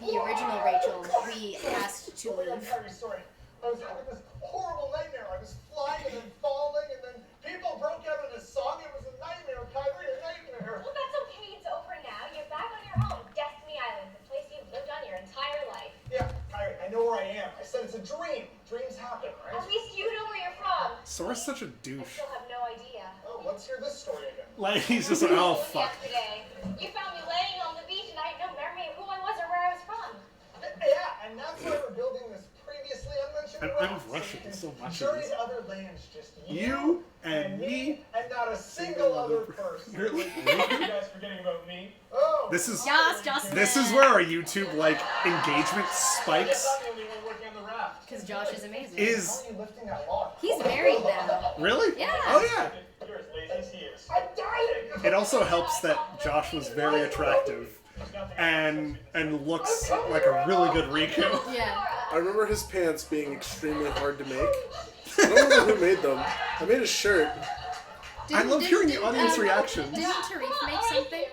the original Rachel we asked to leave. Sorry. I was having this horrible nightmare. I was flying and then falling and then people broke out in a song. It was a nightmare, Kyrie, a nightmare. Well, that's okay. It's over now. You're back on your own. Destiny Island, the place you've lived on your entire life. Yeah, Kyrie, I know where I am. I said it's a dream. Dreams happen, right? At least you know where you're from. Sora's such a I douche. still have no idea. Oh, let's hear this story again. Like, he's just like, oh, fuck. Yesterday, you found me laying on the beach and I had no memory of who I was or where I was from. Yeah, and that's why we're building this previously unmentioned I'm raft, rushing so so much of journey this. to other lands, just You and me. and not a single other person. You're like, you guys forgetting about me? Oh, this is Josh where our YouTube like engagement spikes. I'm the only one working on the raft. Because Josh is amazing. Is How are you lifting that log? He's married now. really? Yeah. Oh yeah. You're as lazy as he is. I'm dying. It also helps that Josh was very attractive and looks like a really good Riku. Yeah. I remember his pants being extremely hard to make. I don't remember who made them. I made a shirt. I love hearing the audience reactions. Didn't Tarif make something?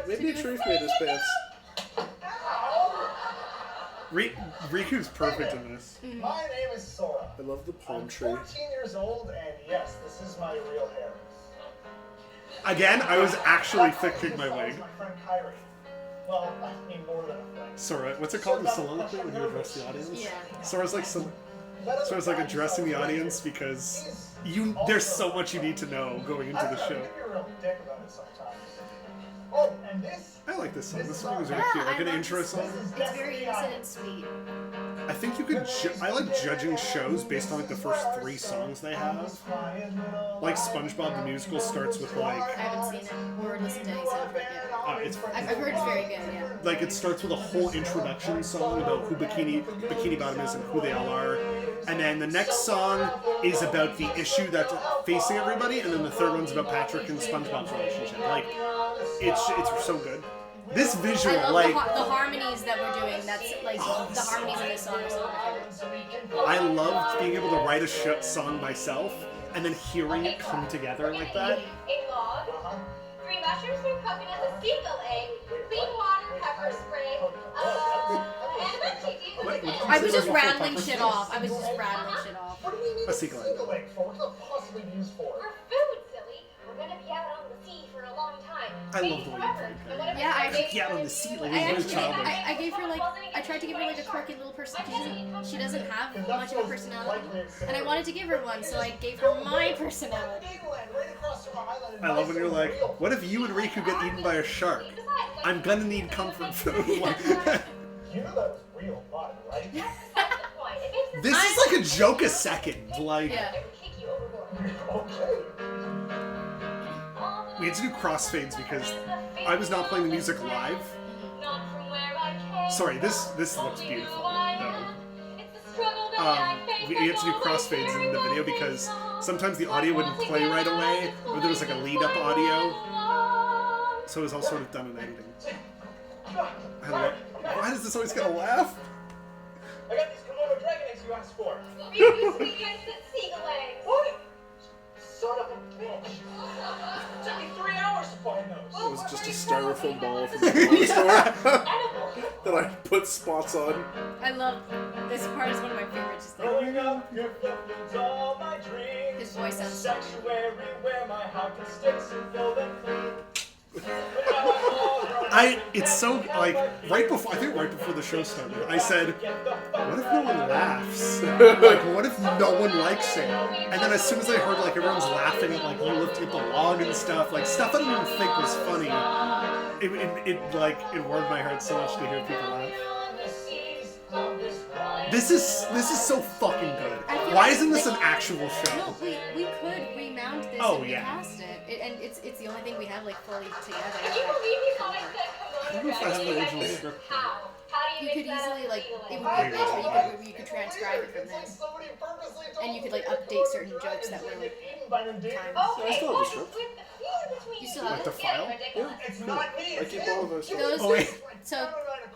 Maybe Treef made his pants. Riku's perfect in this. My name is Sora. I love the palm I'm tree. 14 years old, and yes, this is my real hair. Again, I was actually fixing my wig. My friend Kyrie. Well, I mean more than a friend. Sora, what's it called? The soliloquy when you address the audience? Yeah. Sora's like addressing the audience because there's so much you need to know going into the show. I can be a real dick about it sometimes. Oh, and this. I like this song. This song is really Yeah, cute. Like I an love intro this. song. It's very innocent and sweet. I think you could. I like judging shows based on like the first 3 songs they have. Like SpongeBob the musical starts with like. I haven't seen it or listened to any soundtrack yet. It's I've heard it's very good, yeah. like it starts with a whole introduction song about who Bikini Bottom is and who they all are, and then the next song is about the issue that's facing everybody, and then the third one's about Patrick and SpongeBob's relationship. Like, it's so good. This visual, I love like, the harmonies that we're doing. That's like the harmonies in this song are some of my favorites. I loved being able to write a song myself and then hearing it come together like that. A log, 3 mushrooms, 3 coconuts, a seagull egg, clean water, pepper spray, I was just Consider a full rattling pepper shit steak? off. I was just rattling shit off. What do we need A seagull egg. seagull egg for? What could it possibly be used for? For food, silly. We're gonna be out on the sea for a long time. I Maybe love the way you forever. think And that. what if Yeah, it's Yeah, on the sea, like, I very actually, childish. I gave her like, I tried to give her like a quirky little personality. She doesn't have much of a personality, and I wanted to give her one, so I gave her my personality. I love when you're like, what if you and Riku get eaten by a shark? I'm gonna need comfort food. You know that was real mud, right? This is like a joke a second. Like, Yeah. Okay. we had to do crossfades because I was not playing the music live. Sorry, this looks beautiful. No. We had to do crossfades in the video because sometimes the audio wouldn't play right away, or there was like a lead-up audio, so it was all sort of done in editing. I love, why does this always get a laugh? I got these Komodo dragon eggs you asked for. What? Son of a bitch. It took me 3 hours to find those. It was just a styrofoam ball from the dollar store that I put spots on. I love this part. Is one of my favorites. Just like Growing up, your fulfilled all my dreams. his voice sounds so Sanctuary where my heart can stick and fill them clean. It's so, like, right before the show started, I said, what if no one laughs? Like, what if no one likes it? And then as soon as I heard, like, everyone's laughing at, like, you lifting up the log and stuff, like, stuff I didn't even think was funny, it warmed my heart so much to hear people laugh. This is so fucking good. I feel Why like- isn't this an actual No, show? we could remount this Oh, and yeah. recast it. And it's the only thing we have like fully together. Can you believe you comics said I don't know if I have the original script. How? How do You you could mix that easily up like with it feeling? would be a glitch where you could transcribe it from then, and you could like update certain jokes that were like timed. Okay, I still have the what's script. with the feud between You still you? have Like the it? file? It's not me. I keep all of those. Those Oh, wait. so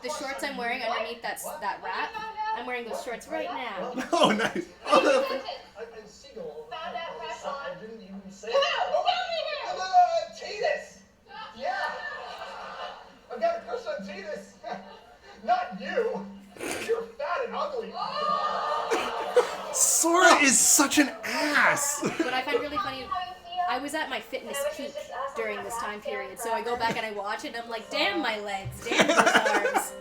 the shorts I'm wearing underneath that wrap. I'm wearing those shorts right now. Oh, nice. What Oh, is it? Found that press on. I didn't even say Come it. out! Get me Titus! Yeah! I've got a crush on Titus. Not you. You're fat and ugly. Sora is such an ass. What I find really funny, I was at my fitness peak during this time period, so I go back and I watch it and I'm like, damn my legs, damn those arms.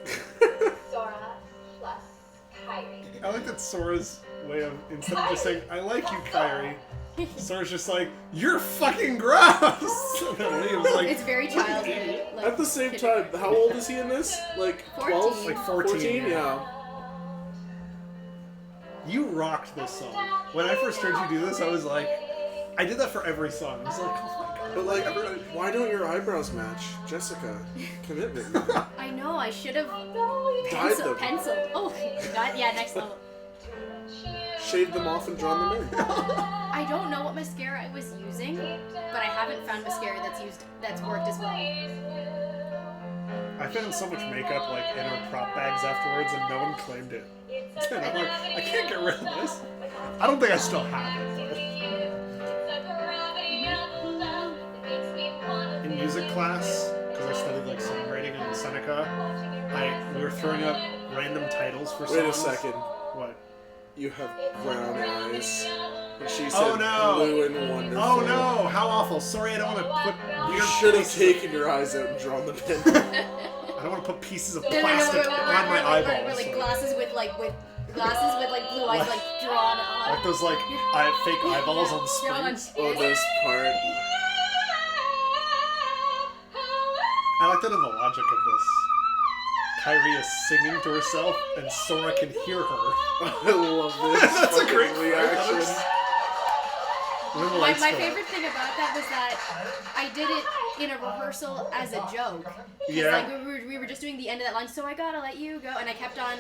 Sora plus Kyrie. I like that Sora's way of, instead of just saying, I like you, Kyrie, Sora's just like, you're fucking gross. It was like, It's very childhood. Like, At the same time, how old is he in this? Like 12? 14. like 14. Yeah. You rocked this song. When I first heard you do this, I was like, I did that for every song. I was like, oh my god. But like, why don't your eyebrows match? Jessica, commitment. I know, I should have Dyed them. penciled. Oh, God, yeah, next level. Shaved them off and drawn them in. I don't know what mascara I was using, but I haven't found mascara that's worked as well. I found so much makeup like in our prop bags afterwards, and no one claimed it. And I'm like, I can't get rid of this. I don't think I still have it. In music class, because I studied like songwriting in Seneca, we were throwing up random titles for songs. Wait a second. What? You have brown eyes. And she said Oh, no. blue and wonderful. Oh no! How awful! Sorry, I don't want to put You weird. should have pieces- taken your eyes out and drawn them in. I don't want to put pieces of No, plastic on my eyeballs. We're like glasses with glasses with like blue eyes like drawn on. Like those like fake eyeballs on Drawn on. springs. Oh, this part. I like that in the logic of this. Kyrie is singing to herself, and Sora can hear her. I love this. That's a great fucking reaction. reaction. My favorite thing about that was that I did it in a rehearsal as a joke. 'Cause, Yeah. like we were just doing the end of that line, so I gotta let you go, and I kept on.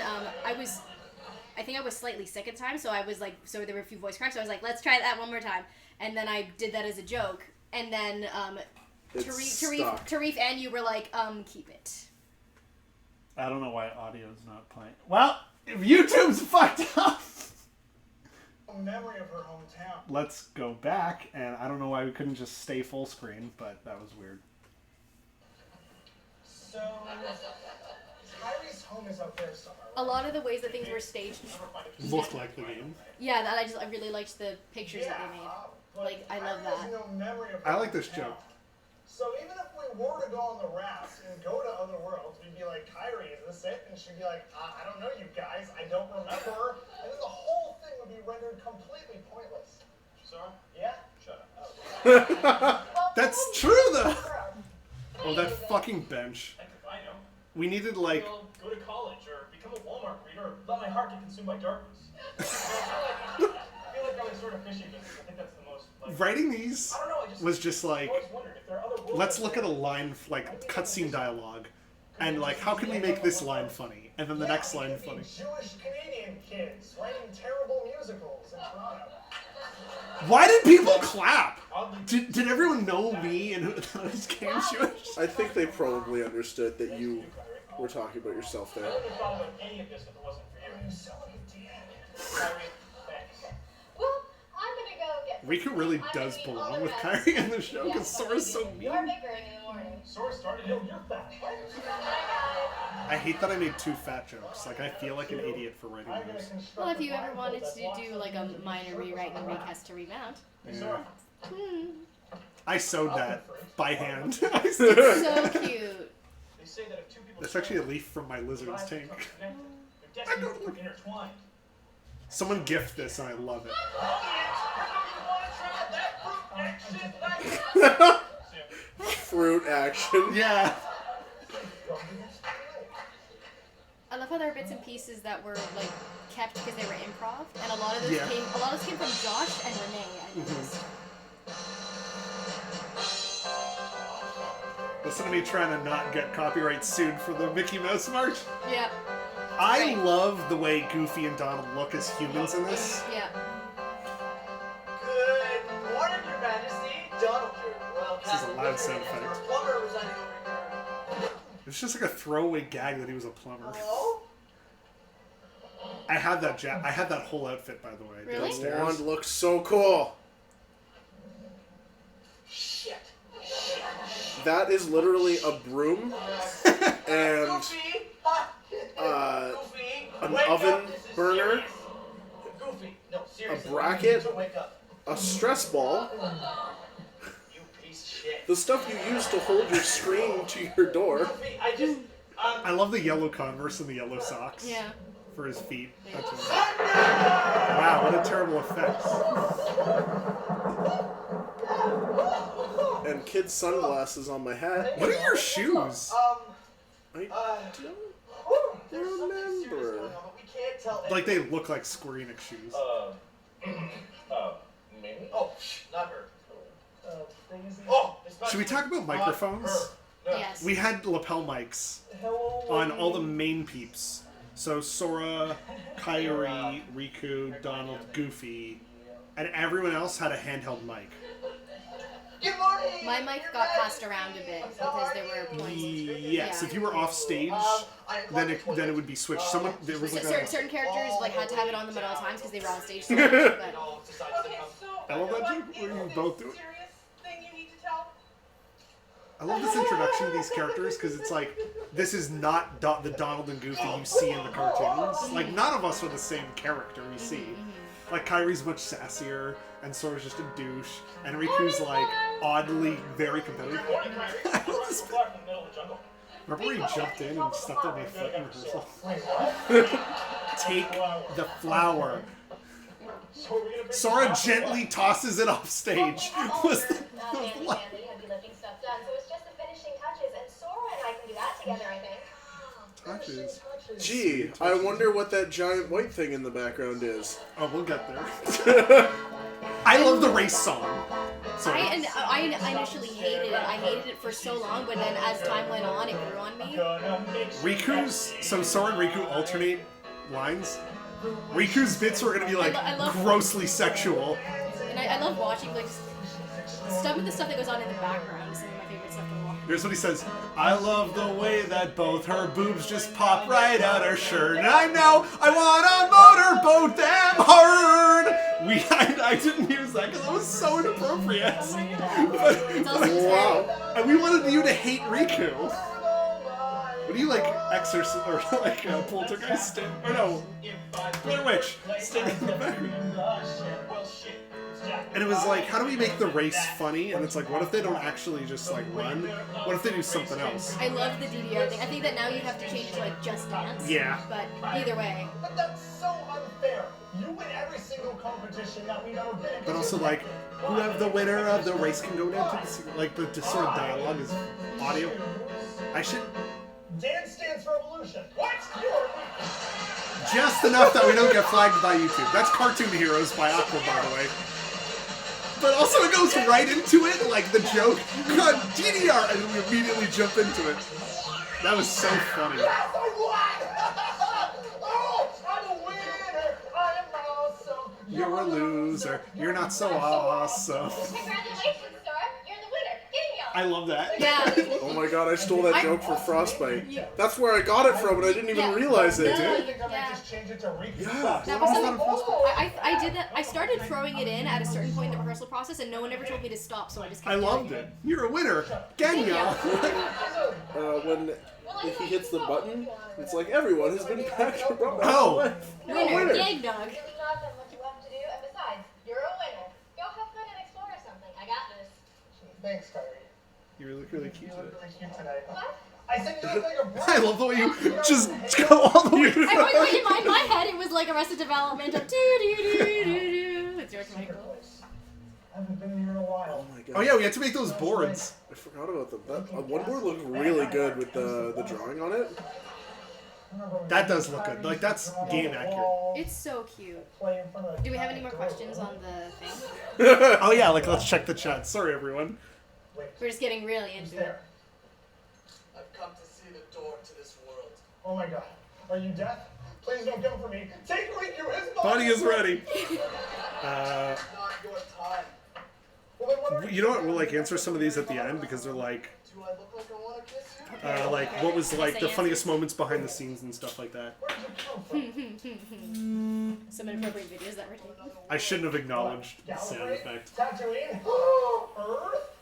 I think I was slightly sick at the time, so I was like, so there were a few voice cracks. So I was like, let's try that one more time, and then I did that as a joke, and then Tarif and you were like, keep it. I don't know why audio's not playing. Well, if YouTube's fucked up. Memory of her hometown. Let's go back, and I don't know why we couldn't just stay full screen, but that was weird. So, Kyrie's hometown is out there somewhere. A lot of the ways that things were staged. Looked like the game. Yeah, that I really liked the pictures that they made. Like, I love Kyrie has that. no memory of I like her this joke. So even if we were to go on the raft and go to other worlds, we'd be like, Kyrie, is this it? And she'd be like, I don't know, you guys, I don't remember. And then the whole thing would be rendered completely pointless. Sorry? Yeah? Shut up. That's true though. Oh, that fucking bench. Heck if I know. We needed like. Well, go to college or become a Walmart reader or let my heart get consumed by darkness. I feel like that was sort of fishy, but I think that's the most. Like, Writing these I don't know, I just was just like, always wondered if there are other worlds let's out look at there. a line, like cutscene dialogue, and like, how can we make this line funny? And then the next line we could funny. be Jewish Canadian kids writing terrible musicals in Toronto. Why did people clap? Did everyone know me and who this game Jewish? I think they probably understood that you were talking about yourself I there. wouldn't have thought about any of this if it wasn't for you. You sound like a dick. Kyrie, thanks. Well, I'm gonna go get. Riku really does belong with Kyrie in the show because Sora's so mean. You're bickering in the morning. Sora started it. You're fat. What? I hate that I made two fat jokes. Like, I feel like an idiot for writing those. Well, if you ever wanted to do like a minor rewrite and recast to remount. Yeah. Hmm. I sewed that by hand. I It's sewed- so cute. They say that if two people That's actually a leaf from my lizard's tank. their destinies are intertwined. Someone gift this and I love it. Fruit action. Yeah. I love how there are bits and pieces that were like kept because they were improv, and a lot of those Yeah. came from Josh and Renee. I noticed. Listen to me trying to not get copyright sued for the Mickey Mouse March. Yeah, I Right. love the way Goofy and Donald look as humans in this. yeah. Good morning, Your Majesty. Donald here. Well, This is a loud sound effect. plumber residing over here. It's just like a throwaway gag that he was a plumber. Hello? I had that I had that whole outfit, by the way, Really? downstairs. Wand looks so cool. Shit. That is literally a broom and Goofy! Goofy! an Wake oven up, this is burner, serious. Goofy, no, seriously. bracket. You need to wake up. a stress ball, You piece of shit. the stuff you use to hold your screen to your door. Goofy, I just. I love the yellow Converse and the yellow socks Yeah. for his feet. That's it. Wow, what a terrible effect. And kid sunglasses on my hat. What are your shoes? I There's something serious remember. going on, but we can't tell. Like they look like Square Enix shoes. Maybe? Oh, not her. Oh, it's not Should we talk about not microphones? her. No. Yes. We had lapel mics Hello, on all the main peeps. So Sora, Kairi, Riku, Donald, Goofy, and everyone else had a handheld mic. Good morning. My mic got passed around a bit because there were points. Yes, Yeah. if you were off stage, then it would be switched. Someone there was like Certain a. characters like had to have it on them at all times because they were on stage so much. But Okay, so I love that what joke where is you this both do it. serious thing you need to tell? I love this introduction of these characters because it's like this is not the Donald and Goofy you see in the cartoons. Like none of us are the same character we see. Like Kyrie's much sassier, and Sora's just a douche, and Riku's like oddly very competitive. Good morning, Kyrie. I love this We're back in the middle of the jungle. Remember when he jumped in and stepped on my foot in rehearsal? Take the flower. So are we gonna bring Sora some gently tosses it off stage. Was the, Mandy and Mandy have the lifting stuff done, so it's just the finishing touches, and Sora and I can do that together, I think. touches? Gee, I wonder what that giant white thing in the background is. Oh, we'll get there. I love the race song. Sorry. I initially hated it. I hated it for so long, but then as time went on, it grew on me. Riku's, so Sora and Riku alternate lines. Riku's bits were gonna be like I love- grossly sexual. And I love watching like some of the stuff that goes on in the background. Is some of my favorite stuff to watch. Here's what he says. I love the way that both her boobs just pop right out her shirt. And I know I want a motorboat damn hard. I didn't use that because it was so inappropriate. It's But, also Wow. and we wanted you to hate Riku. What be like Exorcist or like Poltergeist, or no, Blair Witch, standing in the background. And it was like, how do we make the race funny? And it's like, what if they don't actually just like run? What if they do something else? I love the DDR thing. I think that now you have to change it to like Just Dance. Yeah. But either way. But that's so unfair. You win every single competition that we've ever been in. But also like, who have the winner of the race can go down to the secret. Like the sort of dialogue is audio. I should Dance Dance Revolution. What? You're just enough that we don't get flagged by YouTube. That's Cartoon Heroes by Aqua, by the way. But also it goes right into it, like the joke, God, DDR, and we immediately jump into it. That was so funny. Yes, I won! Oh, I'm a winner. I am awesome. You're a loser. You're not so awesome. Congratulations, Star. You're the winner. Getting y'all. I love that. Yeah. Oh my god, I stole that joke for Frostbite. That's where I got it from, and I didn't even realize it. I think I might just change it to Riku. Yeah. That was something. I did that. I started throwing it in at a certain point in the rehearsal process, and no one ever told me to stop, so I just kept I doing loved it. You're a winner. Genya. When if he hits the button, it's like everyone has been packed for Oh. Winner, Gang Dog. Really not that much left to do, and besides, you're a winner. Go have fun and explore something. I got this. Thanks, Kyrie. You look really cute You today. look really cute today. What? I said you look like a bride. I love the way you just go all the way. I was like, in my head, it was like Arrested Development of doo-doo-doo-doo-doo. It's George Michael. I haven't been here in a while. Oh my god. Oh yeah, we had to make those boards. I forgot about them. That one board looked really good with the drawing on it. That does look good. Like that's game accurate. It's so cute. Do we have any more questions on the thing? Oh yeah, like let's check the chat. Sorry everyone. We're just getting really into it. I've come to see the door to this world. Oh my god. Are you deaf? Please don't come for me. Take Riku, his Buddy is ready. It's not your time. Well, then what are You know what? We'll like answer some of these at the end because they're like, Do I look like I want to kiss you? like what was like the funniest moments behind the scenes and stuff like that. Where did you come from? Some inappropriate videos that were taken. I shouldn't have acknowledged the sound effect. Tatooine? Earth?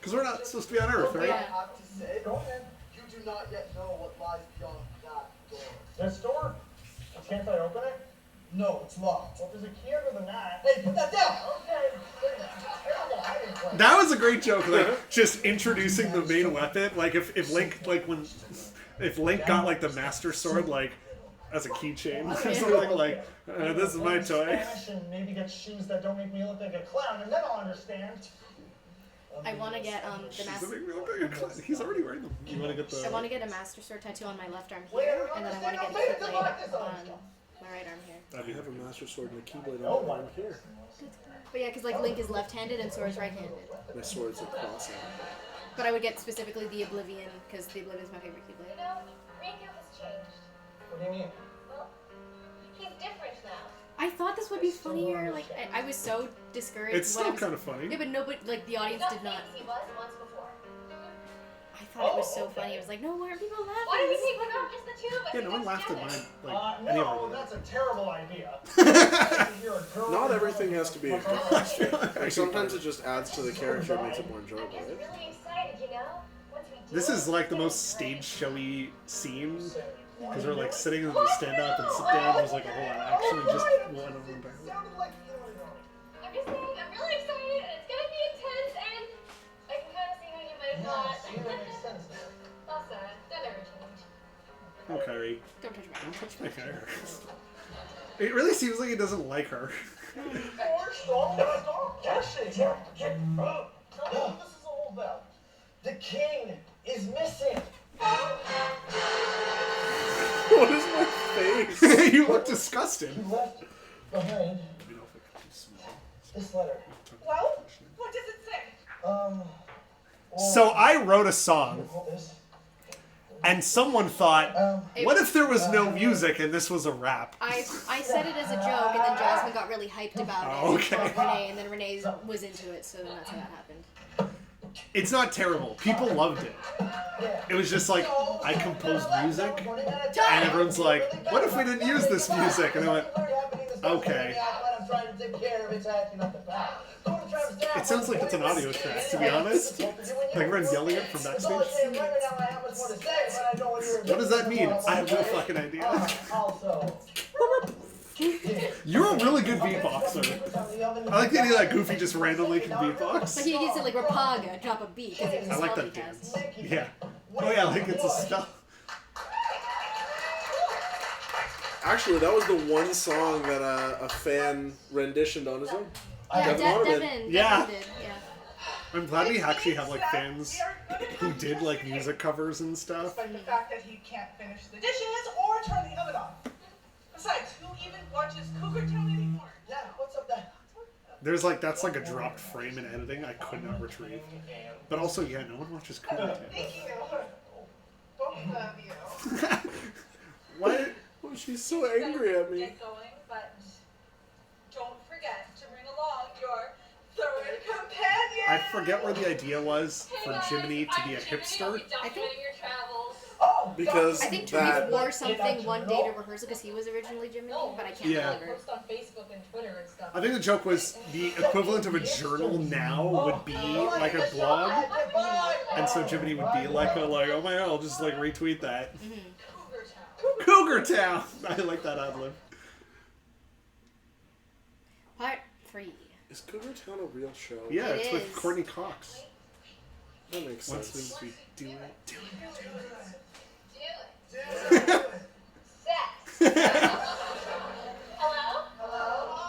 Because we're not supposed to be on Earth, right? I have to say, Go ahead. you do not yet know what lies beyond that door. This door? Can't I open it? No, it's locked. Well, there's a key under the mat. Hey, put that down! Okay. Terrible hiding place. That was a great joke, like just introducing the main weapon. Like if Link if Link got like the Master Sword like as a keychain or something like this is my toy. Spanish and maybe get shoes that don't make me look like a clown, and then I'll understand. I want to get the She's master. making me look like a clown. He's already wearing them. You want to get I the? want to get a Master Sword tattoo on my left arm here, and then I want to get a Keyblade on my right arm here. I have a Master Sword and a Keyblade on my arm here. But yeah, because like Link is left-handed and Sora's right-handed. My sword's a crossing. But I would get specifically the Oblivion because the Oblivion is my favorite You Keyblade. know, Riku has changed. What do you mean? Well, he's different now. I thought this would be funnier. Like I was so discouraged. It's when I still was- kind of funny. Yeah, but nobody, like the audience did not. He was once before. I thought it was so funny. I was like, no, why are people laughing? Why do we think we're not just the two of us? Yeah, no one laughed at together? mine. Like any of No, them. that's a terrible idea. Not everything has to be a contrast. Like, sometimes it just adds to the character and makes it more I'm enjoyable, just right? really excited, you know? Once we do This it, is like the most it's stage showy scene because we're like Oh, sitting and we stand up and sit down. There's like a whole lot of action and just one of them. Sounded like I'm just saying, I'm really excited, and it's gonna be intense, and I can kind of see how you might have thought. see, that makes sense now. Also, that never changed. Oh, Kyrie. Don't touch my Don't touch my hair. It really seems like he doesn't like her. Stop pushing. This is a whole bell. The king is missing. What is my face? You look disgusted. He left behind this letter. Well, what does it say? So I wrote a song, Hold this. and someone thought, what if there was no music and this was a rap? I said it as a joke, and then Jasmine got really hyped about it. Oh, okay. And told Renee, and then Renee was into it, so then that's how that happened. It's not terrible. People loved it. It was just like, I composed music, and everyone's like, what if we didn't use this music? And I went, okay. It sounds like it's an audio track, to be honest. Like everyone yelling it from backstage. What does that mean? I have no fucking idea. You're a really good beatboxer. I like the idea that Goofy just randomly can beatbox. Like he gets it like Rapaga, drop a beat. I like that dance. Yeah. Oh yeah, like it's a spell. Actually, that was the one song that a fan renditioned on his own. Yeah, Devin Devin Yeah. did. Yeah. I'm glad we actually have like fans who did like music covers and stuff. Despite the fact that he can't finish the dishes or turn the oven on. Besides, who even watches Cougar Town anymore? Yeah, what's up there? There's like that's like a dropped frame in editing I could not retrieve. But also, yeah, no one watches Cougar Town. Thank you. Both of you. What? Oh, she's so angry at me. Get going, but don't forget to bring along your third companion. I forget where the idea was for Jiminy to be a I'm Jiminy, I'll hipster. be documenting your travels. Because I think that Tony wore something one day to rehearsal because he was originally Jiminy, but I can't Yeah. remember. Post on Facebook and Twitter and stuff. I think the joke was the equivalent of a journal now would be like a blog, and so Jiminy would be like, oh my god, I'll just like retweet that. Cougar Town! I like that ad lib. Part 3. is Cougar Town a real show? Yeah, It it's with is. Courtney Cox. That makes Once sense. we do it. Hello?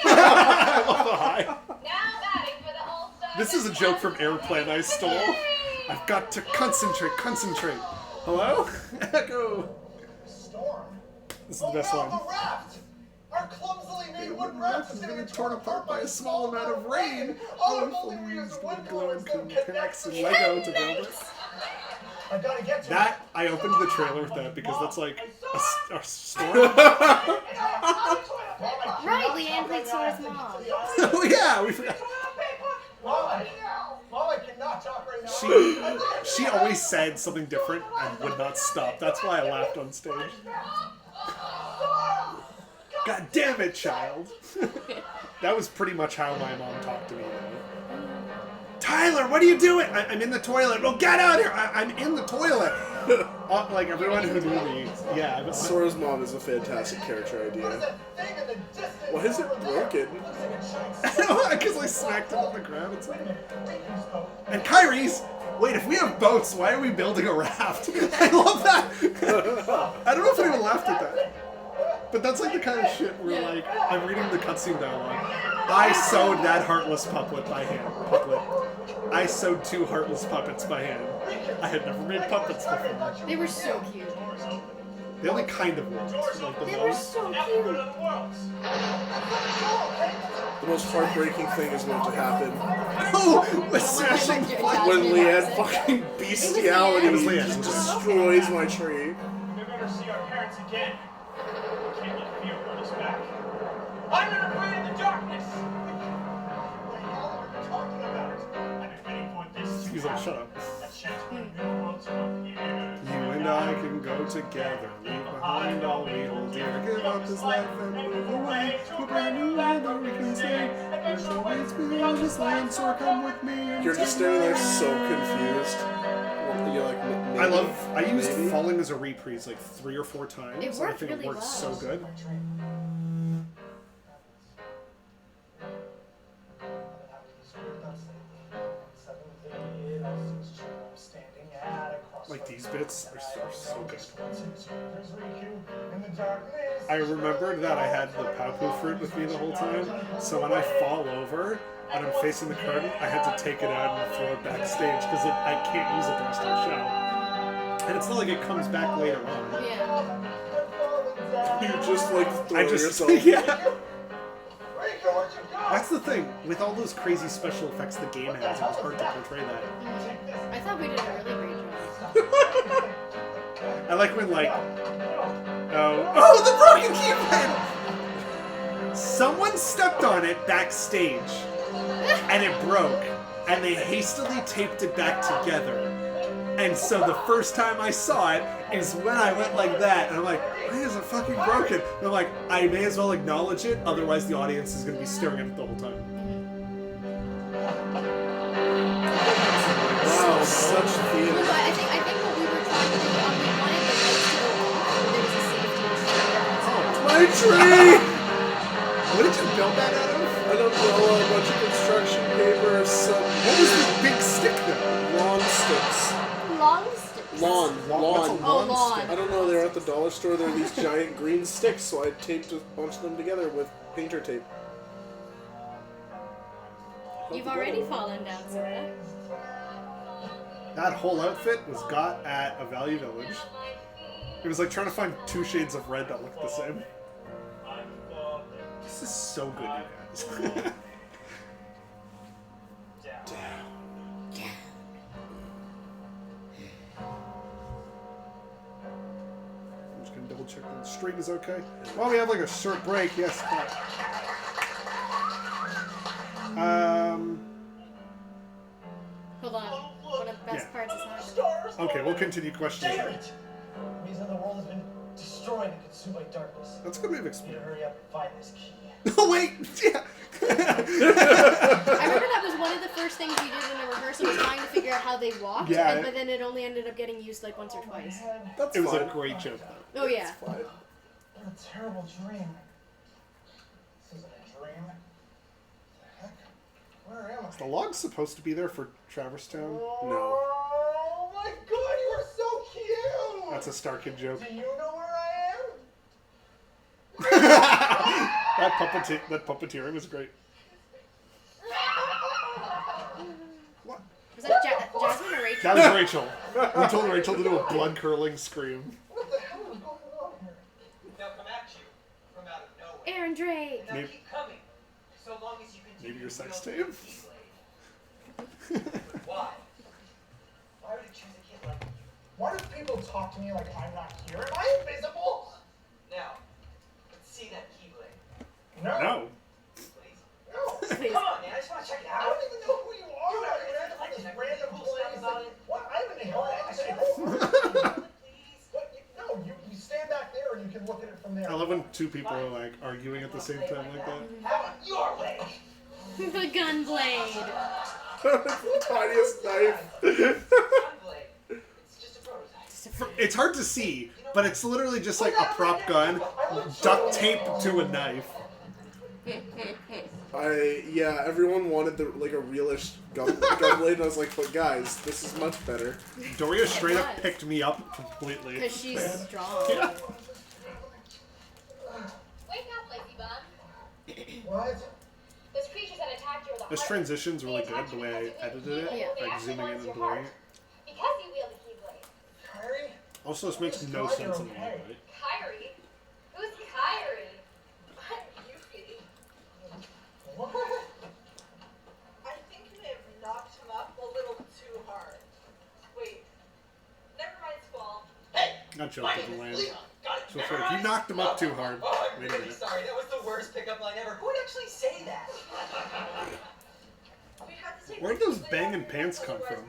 I love the high. Now batting for the All-Star. This is a joke from Airplane I stole. I've got to concentrate. Hello? Echo. Storm. This is the best one. The raft! Our clumsily made wooden raft raft is is gonna getting be torn apart by a small amount of rain. Oh, Oh, if only we use wood glue and instead of connects and connects. Lego to build it. I gotta get to That, I opened the trailer with that because that's like a storm. Right, Leanne played Sora's mom. Oh yeah, we forgot. Mom, I cannot talk right now. She always said something different and would not stop. That's why I laughed on stage. God damn it, child. That was pretty much how my mom talked to me. Tyler, what are you doing? I'm in the toilet. Well, get out here. I'm in the toilet. Like everyone who knew me. Yeah. But Sora's mom is a fantastic character idea. Why is it broken? Because I smacked it on the ground. And Kyrie's, wait, if we have boats, why are we building a raft? I love that. I don't know if anyone laughed at that. But that's like the kind of shit where like, I'm reading the cutscene dialogue. I sewed that heartless puppet by hand. I sewed 2 heartless puppets by hand. I had never made puppets before. They were so cute. They only kind of worked. Like the They were most. so cute. The most heartbreaking thing is going to happen Oh, the smashing when Leanne fucking bestiality It was Leanne. just destroys my tree. We'll never see our parents again. Can't let fear hold us back. I'm not afraid of the darkness. What the hell are you talking about? I've been waiting for this. He's like, shut up. That chance for a new world to appear. You and I can go together, leave behind all we hold dear. Give up this life and move away to a brand new land where we can stay. There's no ways beyond this land, so come with me. And You're just standing there so confused. You're like, maybe, I used maybe? Falling as a reprise like 3 or 4 times. It and I worked think really it worked well. so good. Like these bits are so good. I remembered that I had the Papu fruit with me the whole time, so when I fall over and I'm facing the curtain, I had to take it out and throw it backstage because I can't use it the rest of the show. And it's not like it comes back later on. Yeah. You just like throw I just yourself. yeah. That's the thing with all those crazy special effects the game has. It was hard to portray that. I thought we did a really great job. I like when like oh the broken keypad. Someone stepped on it backstage and it broke, and they hastily taped it back together. And so the first time I saw it is when I went like that, and I'm like, why is it fucking broken? And I'm like, I may as well acknowledge it, otherwise the audience is going to be staring at it the whole time. my tree! What did you build that out of? I don't know, a bunch of construction paper, some... What was the big stick though? lawn sticks. Long sticks. Lawn. What's a Oh, lawn lawn. stick? I don't know, they're at the dollar store, they're these giant green sticks, so I taped a bunch of them together with painter tape. You've already fallen down, Sarah. That whole outfit was got at a Value Village. It was like trying to find 2 shades of red that looked the same. This is so good, you guys. I'm just gonna double check that the stream is okay. Well, we have like a short break, yes. Hold on. One of the best Yeah. parts is happening. Stars! Okay, we'll continue questioning. Damn it! Reason the world has been destroyed and consumed by darkness. That's a good way of We need to explaining. hurry up and find this key. Oh wait, yeah. I remember that was one of the first things we did in the rehearsal, was trying to figure out how they walked, Yeah. but then it only ended up getting used like once or twice. That's It was fine. a great joke. Oh yeah. Fine. What a terrible dream. This isn't a dream. What the heck? Where am I? Is the log supposed to be there for Traverstown? No. Oh my god, you are so cute! That's a Star Kid joke. Do you know where I am? That puppeteering was great. What? Was that Jasmine or Rachel? That was Rachel. We told Rachel to do a blood curling scream. What the hell is going on here? They'll come at you from out of nowhere. Aaron Drake. And they'll Maybe- keep coming. So long as you continue Maybe your to sex wield tape? the Keyblade. But why? Why would it choose a kid like you? Why do people talk to me like I'm not here? Am I invisible? Now, let's see that Keyblade. No. Please. No. Please. Come on, man. I just want to check it I out. don't even know who you are. You know, I it's ran like from this that random cool stuff place. about it. What? I haven't held anything. Please. What? No, you stand back there and you can look at it from there. I love when 2 people are like arguing at the same time like that. Have it your way. The gun blade. the tiniest knife. Gunblade. It's just a prototype. It's hard to see, but it's literally just like a prop gun duct taped to a knife. Yeah, everyone wanted like a realish gunblade, and I was like, but guys, this is much better. Doria straight up picked me up completely. Because she's strong. Yeah. Wake up, lazy bum. What? Those creatures that attacked you are the This heart. transition's really good, the way I edited it, Yeah. like zooming in and blurring it. Because you wield the Keyblade. Kyrie? Also, this makes no sense in the end, right? Kyrie? Who's Kyrie? I'm Yuffie. What? I think you may have knocked him up a little too hard. Wait. Never mind, Squall. Hey! That joke My doesn't name land. is Leon. Got it. So Never if you mind. knocked him up too hard, Oh, I'm wait a really minute. sorry. That was the worst pickup line ever. Who would actually say that? We had to take Where'd those banging pants come from?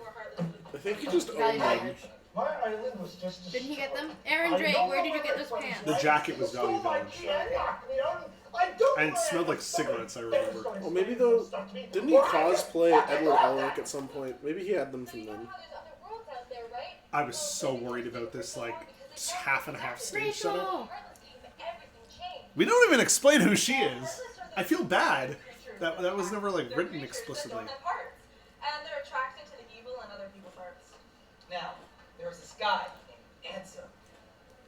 I think he just Value owned them. Village. My island was just Didn't he get them? Aaron Drake, where did you get those pants? The jacket was Value Village. And it And smelled like cigarettes, I remember. Well, maybe though, didn't he cosplay Edward Elric at some point? Maybe he had them So from you know then. how there's other worlds out there, right? I was so worried about this, like, half and half stage setup. Rachel! Heartless came, but everything changed. We don't even explain who she is. I feel bad. That was never, like, They're written creatures that explicitly. don't have hearts, and they're attracted to the evil and other people's hearts. Now, there was this guy named Ansem.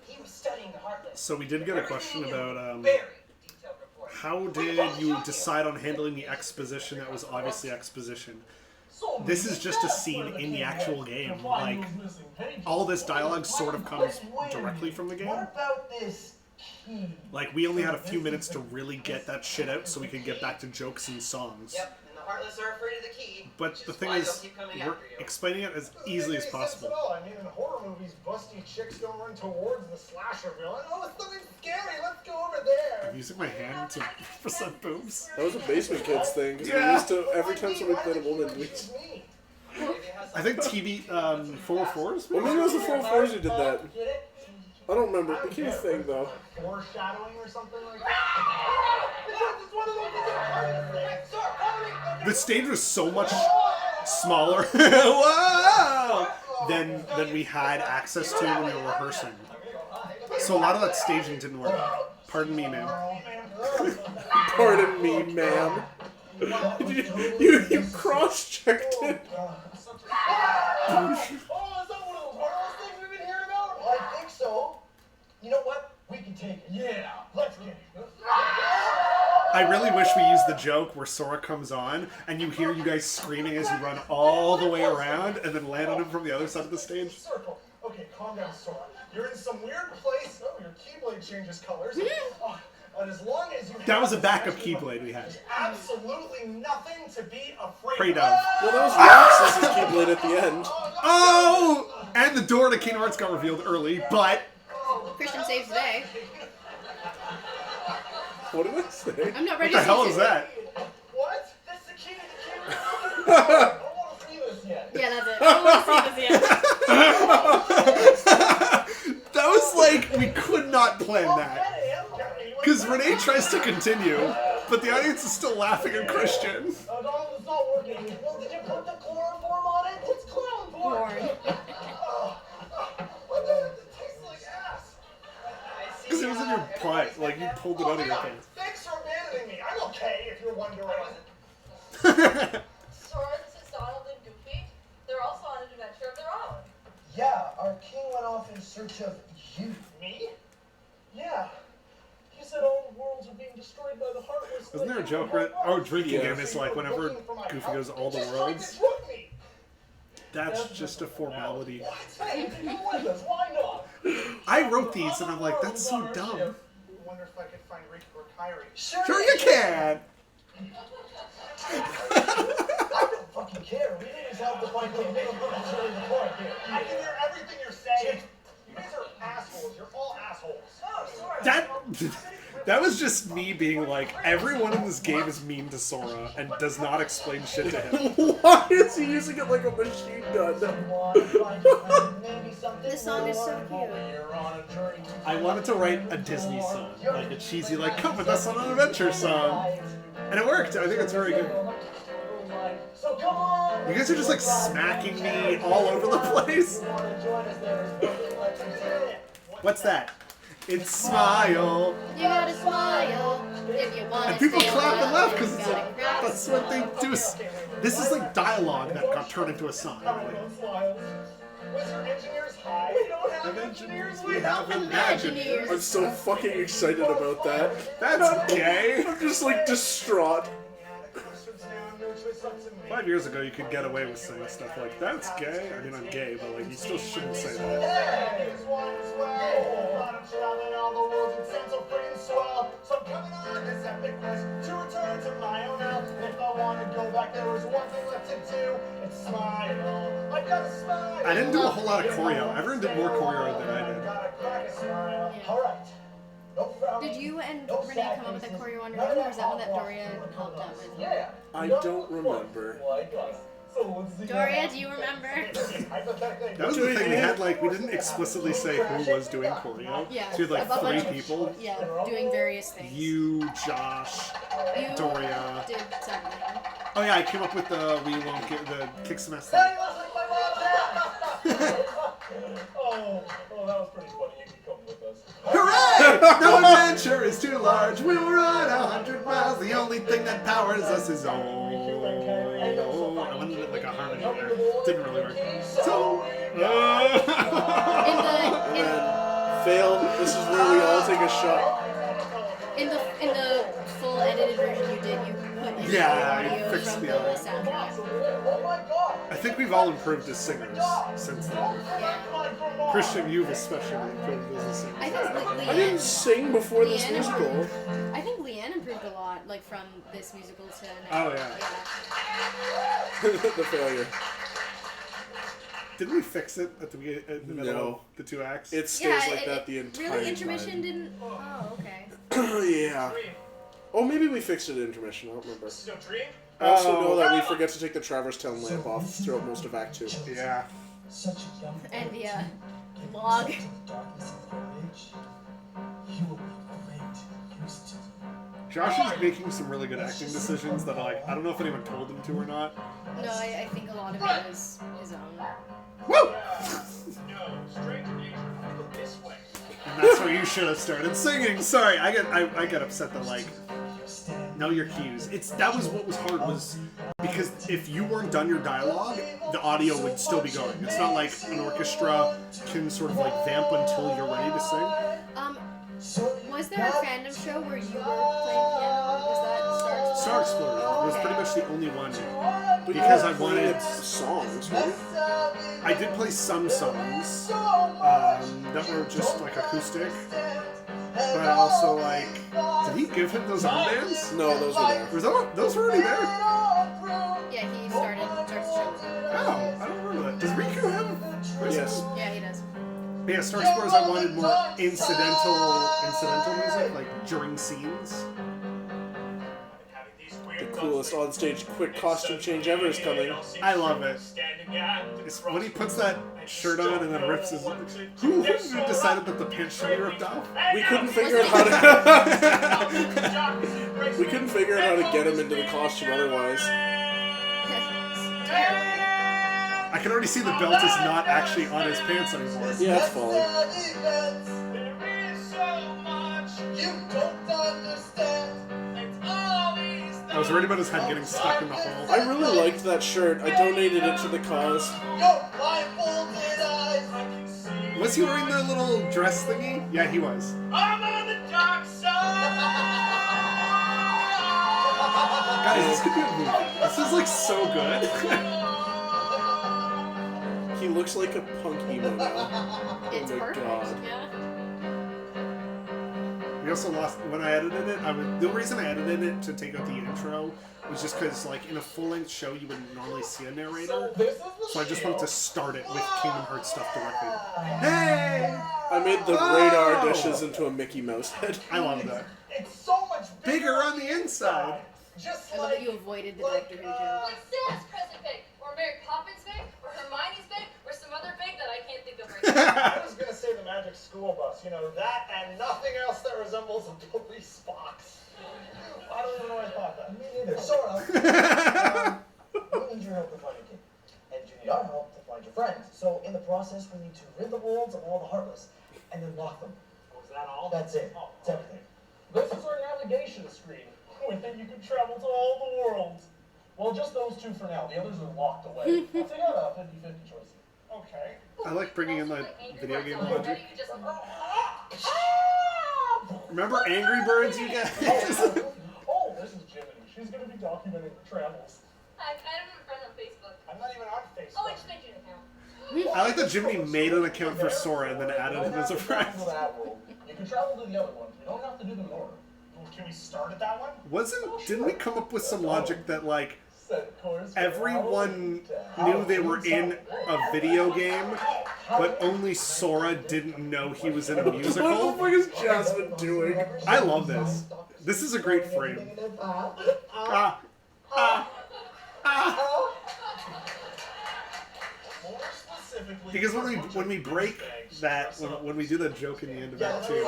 He was studying the Heartless. So we did get a question about, Very detailed report. how did you decide on handling the exposition that was obviously exposition? This is just a scene in the actual game. Like, all this dialogue sort of comes directly from the game. What about this key? Like, we only had a few minutes to really get that shit out so we could get back to jokes and songs. Yep, and the Heartless are afraid of the key. But which the is thing why is, they'll keep coming we're after you. explaining it as Doesn't easily make as any sense possible. at all. I mean, in horror movies, busty chicks don't run towards the slasher villain. Oh, it's something scary. Let's go over there. I'm using my hand to present boobs. That was a Basement Kids thing. 'Cause we Yeah. used to every time somebody played a woman, we. Maybe it has I think TV 404s. Well, maybe it was the 404s who did that. Get it? I don't remember. It became a thing though. Foreshadowing or something like that. It's one of those The stage was so much smaller Whoa! than we had access to when we were rehearsing. So a lot of that staging didn't work. Pardon me, ma'am. Pardon me, ma'am. You cross-checked it. Oh, is that one of those horror things we've been hearing about? Well, I think so. You know what? We can take it. Yeah, let's get it. I really wish we used the joke where Sora comes on and you hear you guys screaming as you run all the way around and then land on him from the other side of the stage. Circle. Okay, calm down, Sora. You're in some weird place. Oh, your Keyblade changes colors. And as long as you That was a backup Keyblade we had. there's absolutely nothing to be Afraid afraid of. Well, that was Roxas's Keyblade at the end. Oh! And the door to Kingdom Hearts got revealed early, but... Christian saves the day. What did I say? I'm not What ready the to hell see is it. that? What? That's the key to the key. I don't want to see this yet. Yeah, that's it. I don't want to see this yet. That was like, we could not plan that. Because Renee tries to continue, but the audience is still laughing at Christian. It's not working. Well, did you put the chloroform on it? It's clown porn. What the? It tastes like ass. Because it was in your butt, like you pulled it out of your pants. Thanks for abandoning me. I'm okay if you're wondering. Sora, this is Donald and Goofy. They're also on an adventure of their own. Yeah, our king went off in search of you. Me? Yeah. He said all the worlds are being destroyed by the heartless. Wasn't there a joke where, drinking game is like whenever Goofy goes all the worlds? That's just a formality. I wrote these and I'm like, that's so dumb. Wonder if I could find Rick or Kyrie. Sure you can! I don't fucking care. We need his help to find the video. That's really the point here. I can hear everything you're saying. You guys are assholes. You're all assholes. That was just me being like, everyone in this game is mean to Sora and does not explain shit to him. Why is he using it like a machine gun? This song is so cute. I wanted to write a Disney song, like a cheesy, like, come with us on an adventure song. And it worked. I think it's very good. You guys are just like smacking me all over the place. What's that? It's Smile. You gotta smile if you want to. And people stay clap and alive. laugh because You it's gotta like, crack that's what they do. This is like dialogue that got turned into a song. Like, Wizard engineers high. We don't have engineers. We have Imagineers. I'm so fucking excited about that. That's gay. I'm just like distraught. 5 years ago, you could get away with saying stuff like, that's gay. I mean, I'm gay, but like, you still shouldn't say that. I didn't do a whole lot of choreo. Everyone did more choreo than I did. Did you and Renee come up with that choreo on your own, or is that one that Doria helped out with? I don't remember. Doria, do you remember? That was the thing, we had like, we didn't explicitly say who was doing choreo. Yeah. So we had like A bunch 3 of- people. Yeah, doing various things. You, Josh, You Doria. did something. Oh yeah, I came up with the We Won't Get the Kick Semester. Oh, that was pretty funny. You can come with us. Hooray! No adventure is too large. We'll run 100 miles. The only thing that powers us is I wanted it like a harmony there. Didn't really work. So. Fail. This is where we all take a shot. In the full edited version you did, you put in Yeah, the I audio fixed from the the audio. soundtrack. I think we've all improved as singers since then. Yeah. Christian, you've especially improved as a singer. I think I didn't sing before this Leanne musical. improved. I think Leanne improved a lot, like from this musical to now. Oh, yeah. The failure. Didn't we fix it at the beginning, in the middle No. of the 2 acts? It stays like it- that the entire Really, intermission time. didn't. Oh, okay. Yeah. Oh, maybe we fixed it at intermission. I don't remember. This is no dream. I also know that we forget to take the Traverse Town lamp off throughout most of Act 2. Yeah. Such a young And the log. darkness of your age. You will be great used to. Josh is making some really good acting decisions that I don't know if anyone told him to or not. No, I think a lot of it was his own. Woo! No, stranger danger. Go this way. That's where you should have started singing. Sorry, I get upset that like know your cues. That was what was hard was because if you weren't done your dialogue, the audio would still be going. It's not like an orchestra can sort of like vamp until you're ready to sing. Was there a fandom show where you were playing piano? Was that Star Explorer was pretty much the only one But because you I wanted. songs, right? I did play some songs that were just like acoustic, but I also like. Did he give him those armbands? No, those were there. Those were already there? Yeah, he starts the show. Oh, I don't remember that. Does Riku have? Yes. Yeah, he does. But yeah, Star Explorers. I wanted more incidental music, like during scenes. The coolest on-stage quick costume change ever is coming. I love it. It's when he puts that shirt on and then rips his. Who decided that the pants should be ripped off? We couldn't figure out how to. We couldn't figure out how to get him into the costume otherwise. I can already see the belt is not actually on his pants anymore. Yeah, it's falling. I was worried about his head getting stuck in the hole. I really liked that shirt. I donated it to the cause. Was he wearing the little dress thingy? Yeah, he was. I'm on the dark side. Guys, this could be a movie. This is like so good. He looks like a punk emo now. It's oh my perfect. god. Yeah. We also lost when I edited it. The reason I edited it to take out the intro was just because, like, in a full-length show, you wouldn't normally see a narrator. So I just wanted to start it with Kingdom Hearts stuff directly. Hey! I made the radar dishes into a Mickey Mouse head. I love that. It's so much Bigger on the inside. Just I love that you avoided the Doctor Who joke. Like Santa's present big, or Mary Poppins big, or Hermione's big, or some other big that I can't think of right now. I was gonna say the magic school bus, that and nothing else that resembles a police box. I don't even know why I thought that. Me neither. Sora, we need your help to find a king, and you need our help to find your friends. So in the process, we need to rid the worlds of all the Heartless, and then lock them. Was that all? That's it. It's everything. This is our navigation screen. We think you can travel to all the worlds. Well, just those two for now. The others are locked away. I'll take out a 50-50 choice. Okay. I like bringing in the video game logic. You just Remember Angry Birds, you guys? Oh, this is Jiminy. She's gonna be documenting her travels. I don't have a friend on Facebook. I'm not even on Facebook. Oh, I just made you an account. I like that Jiminy made an account for Sora and then added him as a friend. You can travel to the other ones. You don't have to do them in order. Can we start at that one? Didn't we come up with some logic that, like, everyone knew they were in a video game, but only Sora didn't know he was in a What musical? the fuck is Jasmine doing? I love this. This is a great frame. Because when we break that, when we do the joke in the end of Act 2,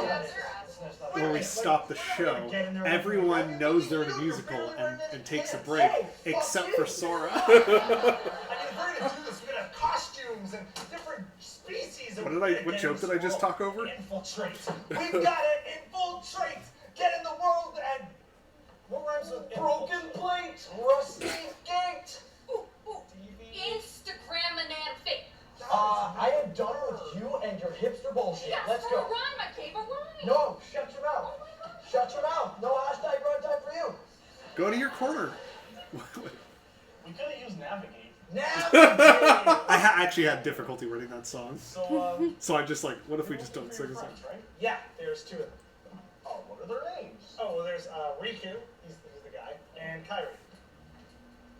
where we stop the show, everyone knows they're in a musical and takes a break, except for Sora. I mean, if we're gonna do this, we're gonna have costumes and different species of What joke did I just talk over? Infiltrate. We've gotta infiltrate. Get in the world and what rhymes with broken plate, rusty gate. Instagram and fake. I am done with you and your hipster bullshit. Yeah, Let's for a go. rhyme, I gave a rhyme. No, shut your mouth. Shut your mouth. No hashtag run time for you. Go to your corner. We could have used navigate. Navigate. I actually had difficulty writing that song. So I just like, what if we just don't sing a song? Right? Yeah, there's two of them. Oh, what are their names? Oh, well, there's Riku. He's the guy, and Kairi.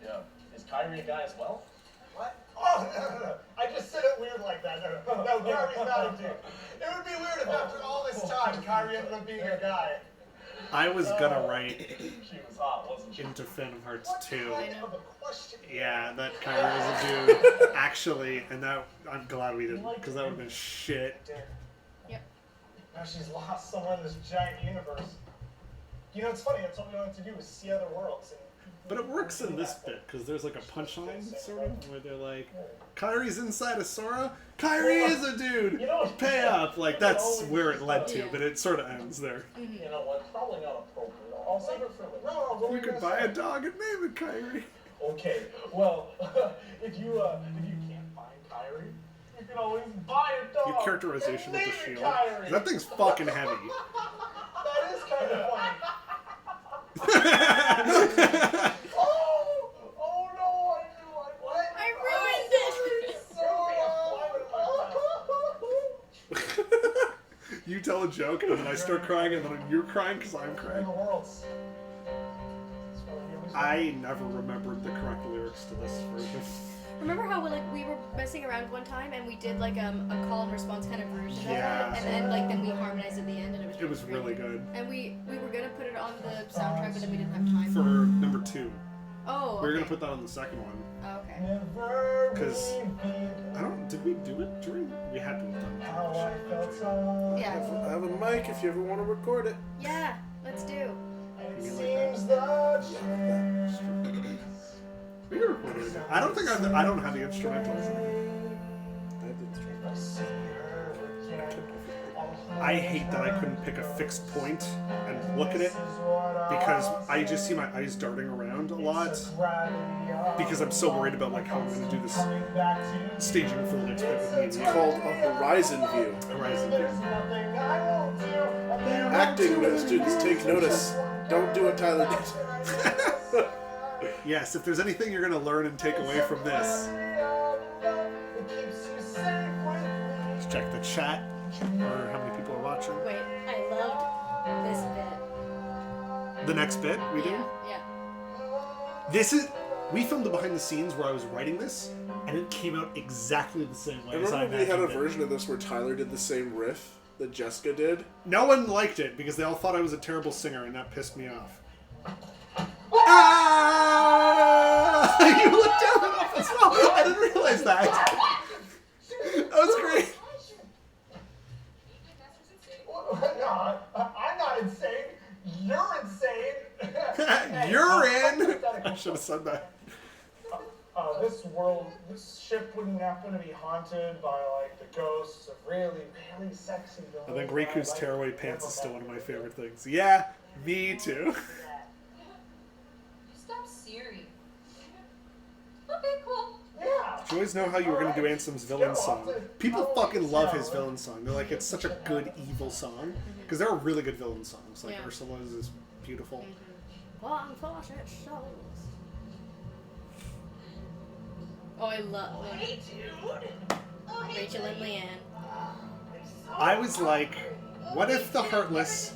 Yeah. Is Kyrie a guy as well? What? Oh, no. I just said it weird like that. No, Kairi's not a dude. It would be weird if after all this time, Kairi ended up being a guy. I was gonna write She was hot, wasn't she? into Phantom Hearts 2. Of a question. Yeah, that Kyrie was a dude, actually, and that I'm glad we didn't, because that would have been shit. Yep. Now she's lost somewhere in this giant universe. It's funny. That's what we wanted to do was see other worlds, and But it works in this bit because there's like a punchline sort of where they're like, Kyrie's inside of Sora. Kyrie is a dude. Pay up. Like that's where it led to, but it sort of ends there. You know what? Probably not appropriate. I'll save it for later. No, You could buy a dog and name it Kyrie. Okay. Well, if you can't find Kyrie, you can always buy a dog. Your characterization of and the name it shield. Kyrie. That thing's fucking heavy. That is kind of funny. Oh no! I ruined it. You tell a joke and then I start crying and then you're crying because I'm crying. I never remembered the correct lyrics to this version. Remember how we were messing around one time and we did like a call and response kind of version Yeah. of it, and then we harmonized at the end, and It was really good. And we were gonna put it on the soundtrack, but then we didn't have time. For number 2. Oh, okay. We were gonna put that on the second one. Oh, okay. Because did we do it during? We had to have done it. Yeah. I have a mic if you ever want to record it. Yeah, let's do. We can record it. I don't think I don't have the instrumentals. I hate that I couldn't pick a fixed point and look at it because I just see my eyes darting around a lot because I'm so worried about like how I'm going to do this staging for the next bit with me. It's called a horizon view. Horizon view. Acting students, take notice. Don't do what Tyler did. Yes, if there's anything you're going to learn and take away from this, let's check the chat or how many people are watching. Wait, I loved this bit. The next bit we do? Yeah. We filmed the behind the scenes where I was writing this, and it came out exactly the same way I as I remember we had a imagined it. version of this where Tyler did the same riff that Jessica did. No one liked it because they all thought I was a terrible singer, and that pissed me off. Ah! You looked down and up as well. I didn't realize that. That was great. No, I'm not insane. You're insane. You're in. I should have said that. This ship wouldn't happen to be haunted by like the ghosts of really, really sexy girls. I think Riku's tearaway pants is still one of my favorite things. Yeah, me too. Stop Siri. Okay, cool. Yeah. Did you always know how you were going to do Ansem's villain song? People fucking love his villain song. They're like, it's such a good evil song. Because there are really good villain songs. Like Ursula's is beautiful. One for it shows. Oh, I love Hey, dude. Oh, hey, Rachel and Leanne. I was like, what if the Heartless,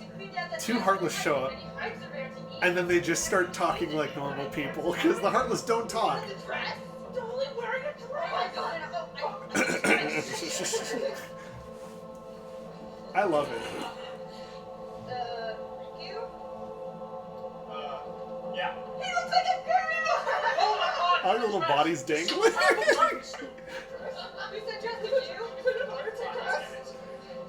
2 Heartless show up, and then they just start talking like normal people? Because the Heartless don't talk. Totally wearing a dress. I love it. You? Yeah. He looks like a girl. Oh my god. Our little bodies dangling. We said dress with you.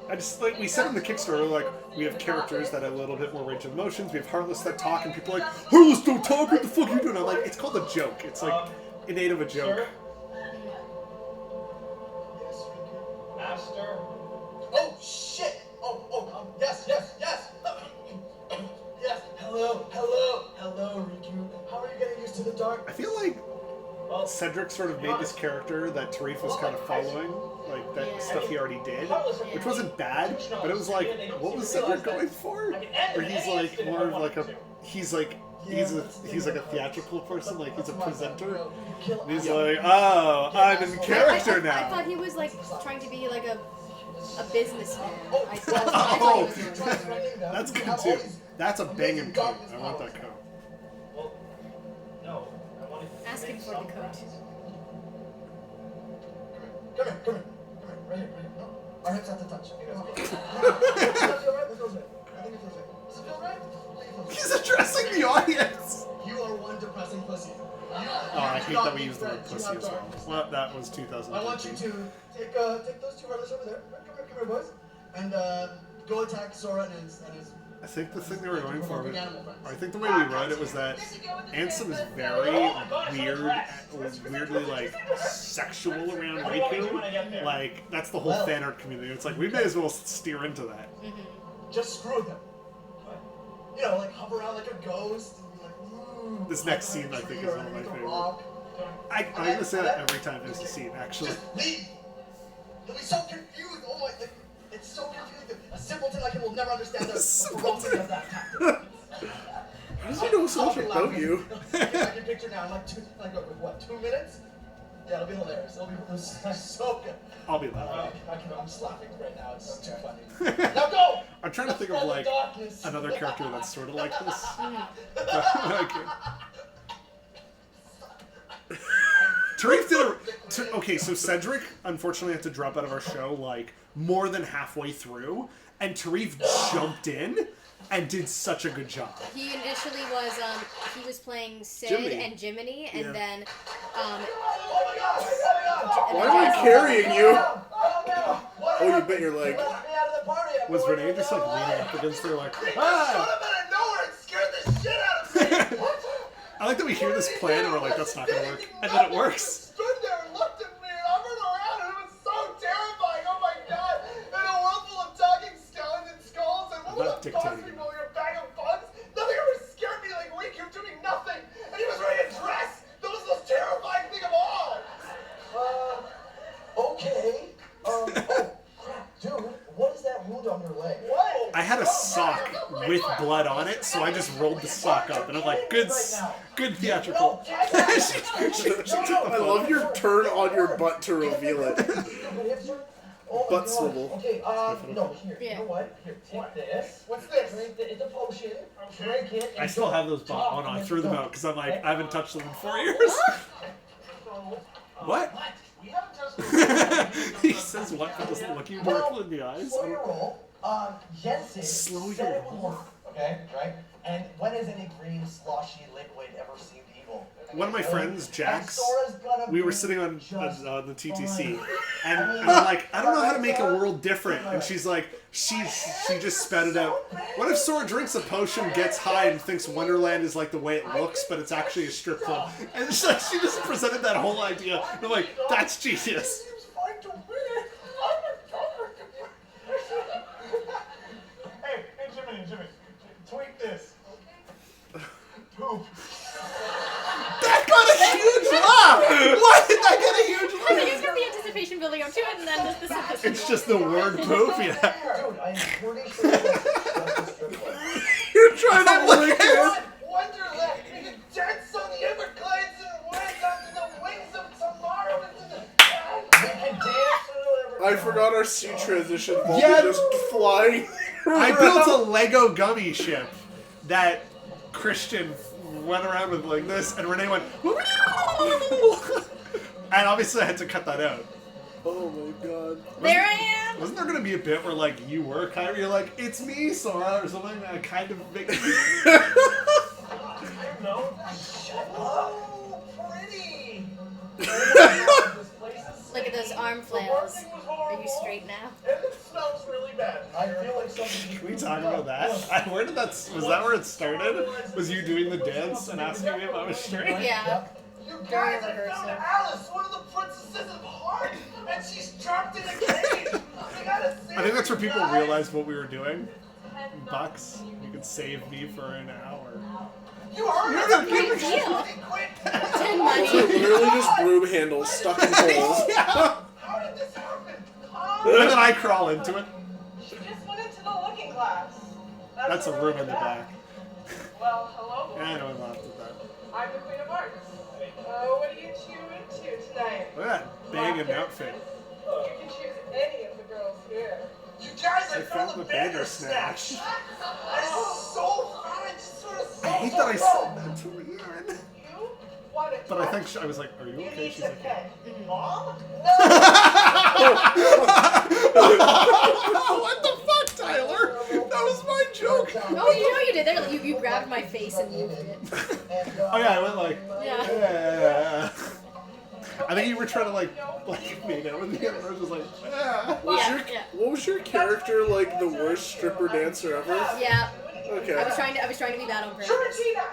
I just like we said in the Kickstarter, like we have characters that have a little bit more range of emotions. We have Heartless that talk, and people are like, Heartless don't talk. What the fuck are you doing? I'm like, it's called a joke. It's like innate of a joke. Master. Oh shit! Yes. Yes. Hello, Riku. How are you getting used to the dark? I feel like Cedric sort of made this character that Tariq was kind of following, like that stuff he already did, which wasn't bad, but it was like, what was Cedric going for? Or he's like more of like he's like a theatrical person, like he's a presenter, and he's like, oh, I'm in character I now. thought he was like trying to be like a businessman. I Oh, thought he was going for. that's good too. That's a banging coat. I want that coat. Well, no. I wanted to Ask him for the coat. Come here. Right here. No. Our hips have to touch. It feels right. I think it feels right. Does it feel right? He's addressing the audience. You are one depressing pussy. Oh, I hate that we used the word pussy as well. Well, that was 2013. I want you to take those 2 Heartless over there. Come here, boys. And go attack Sora and his I think the thing they were going for, or I think the way we wrote it was that Ansem is very weird, weirdly like sexual around Riku. Like that's the whole fan art community. It's like we may as well steer into that. Just screw them. You know, like hover around like a ghost. And be like, ooh, This next scene I think is one of my favorite. I'm gonna say that every time there's a scene actually. Just leave. He'll be so confused. Oh my, like, it's so confusing. A simpleton like him will never understand the ferocity of that tactic. How does he know so much about you? I can picture now, like 2 minutes? Yeah, it'll be hilarious. It'll be so good. I'll be laughing. I'm just laughing right now. It's too funny. Now go! I'm trying to think of like another character that's sort of like this. Tariq did okay, so Cedric unfortunately had to drop out of our show like more than halfway through, and Tariq jumped in and did such a good job. He initially was he was playing Sid Jiminy. and Jiminy, and Yeah. then Why am I carrying you? Oh, you bit your leg. Was Renee just like leaning up against her like, Showed ah! up out of nowhere and scared the shit out of me! I like that we hear this plan and we're like, that's not gonna work. And then it works. Stood there and looked at me and hovered around and it was so terrifying. Oh my god! In a world full of talking skeleton skulls and what not was that boss dictating. people like a bag of bugs? Nothing ever scared me like Riku doing nothing. And he was ready to dress. That was the most terrifying thing of all. Okay. Oh crap, dude! What is that wound on your leg? What? I had a sock with blood on it, so I just rolled the sock up, and I'm like, good theatrical. I love your turn on your butt to reveal it. Butt swivel. Okay, no, here. Yeah. You know what? Here, take this. What's this? It's a potion. Drink it. I still have those on. I threw them out because I'm like, I haven't touched them in 4 years. What? We haven't touched this. He says what, but doesn't look you directly in the eyes. Slow your roll. Jensen Slow said your it would work. Okay, right? And when has any green sloshy liquid ever seemed evil? One of my friends, Jax, And Sora's gonna we were be sitting on just the TTC, fine. and I'm like, I don't know how to make a world different. And she's like, she just spouted out, what if Sora drinks a potion, gets high, and thinks Wonderland is like the way it looks, but it's actually a strip club? And it's like, she just presented that whole idea. And I'm like, that's genius. It seems fine to me. Hey, Jimmy, tweet this. Poop. That got a huge laugh! Why did that get a huge I think laugh? it's got the anticipation building up to it, and then this is It's just the word poop, yeah. Dude, I'm pretty sure that's just a strip club. You're trying to lick it. Wonderland, we can dance on the Everglades and wake up to the wings of tomorrow into the we can dance or whatever. I forgot our sea transition. While Yeah. we're just flying. I built a Lego gummy ship that Christian went around with like this, and Renee went, and obviously I had to cut that out. Oh my god. there I am. Wasn't there gonna be a bit where like you were Kyrie, you're like, it's me, Sora, or something that kind of make No. Shut up. Pretty. Look at those arm flails. Are you straight now? And it smells really bad. I feel like something. Can we talk about that? Where did that? Was that where it started? Was you doing the dance and asking me if I was straight? Yeah. You During guys, I found rehearsal. Alice, one of the princesses of Heart, and she's trapped in a cage. We gotta save I think that's where people her, guys. realized what we were doing. Bucks, you could save me for an hour. You heard You're her. the big She's deal. fucking quick. 10 So money. literally just broom handles stuck in holes. Yeah. How did this happen? And then I crawl into it. She just went into the looking glass. That's a room in the back. Well, hello. Yeah, I know I laughed at that. I'm the Queen of Hearts. What are you two into tonight? Look at that banging outfit. You can choose any of the girls here. You guys, I I found found the the Bandersnatch. Bandersnatch. That is so fun. It's just sort of so I hate that I said that to Leanne. You want to But I think I was like, are you You okay? need She's to like, pay. Mom? what the fuck, Tyler? That was my joke. Oh, you know what you did there? Like, you grabbed my face and moved it. Oh yeah, I went like, Yeah. yeah. I think you were trying to like make out with me, and I was just like, yeah. Was Yeah, your, yeah. What was your character like the worst stripper dancer ever? Yeah. Okay. I was trying to be bad on purpose. Georgina,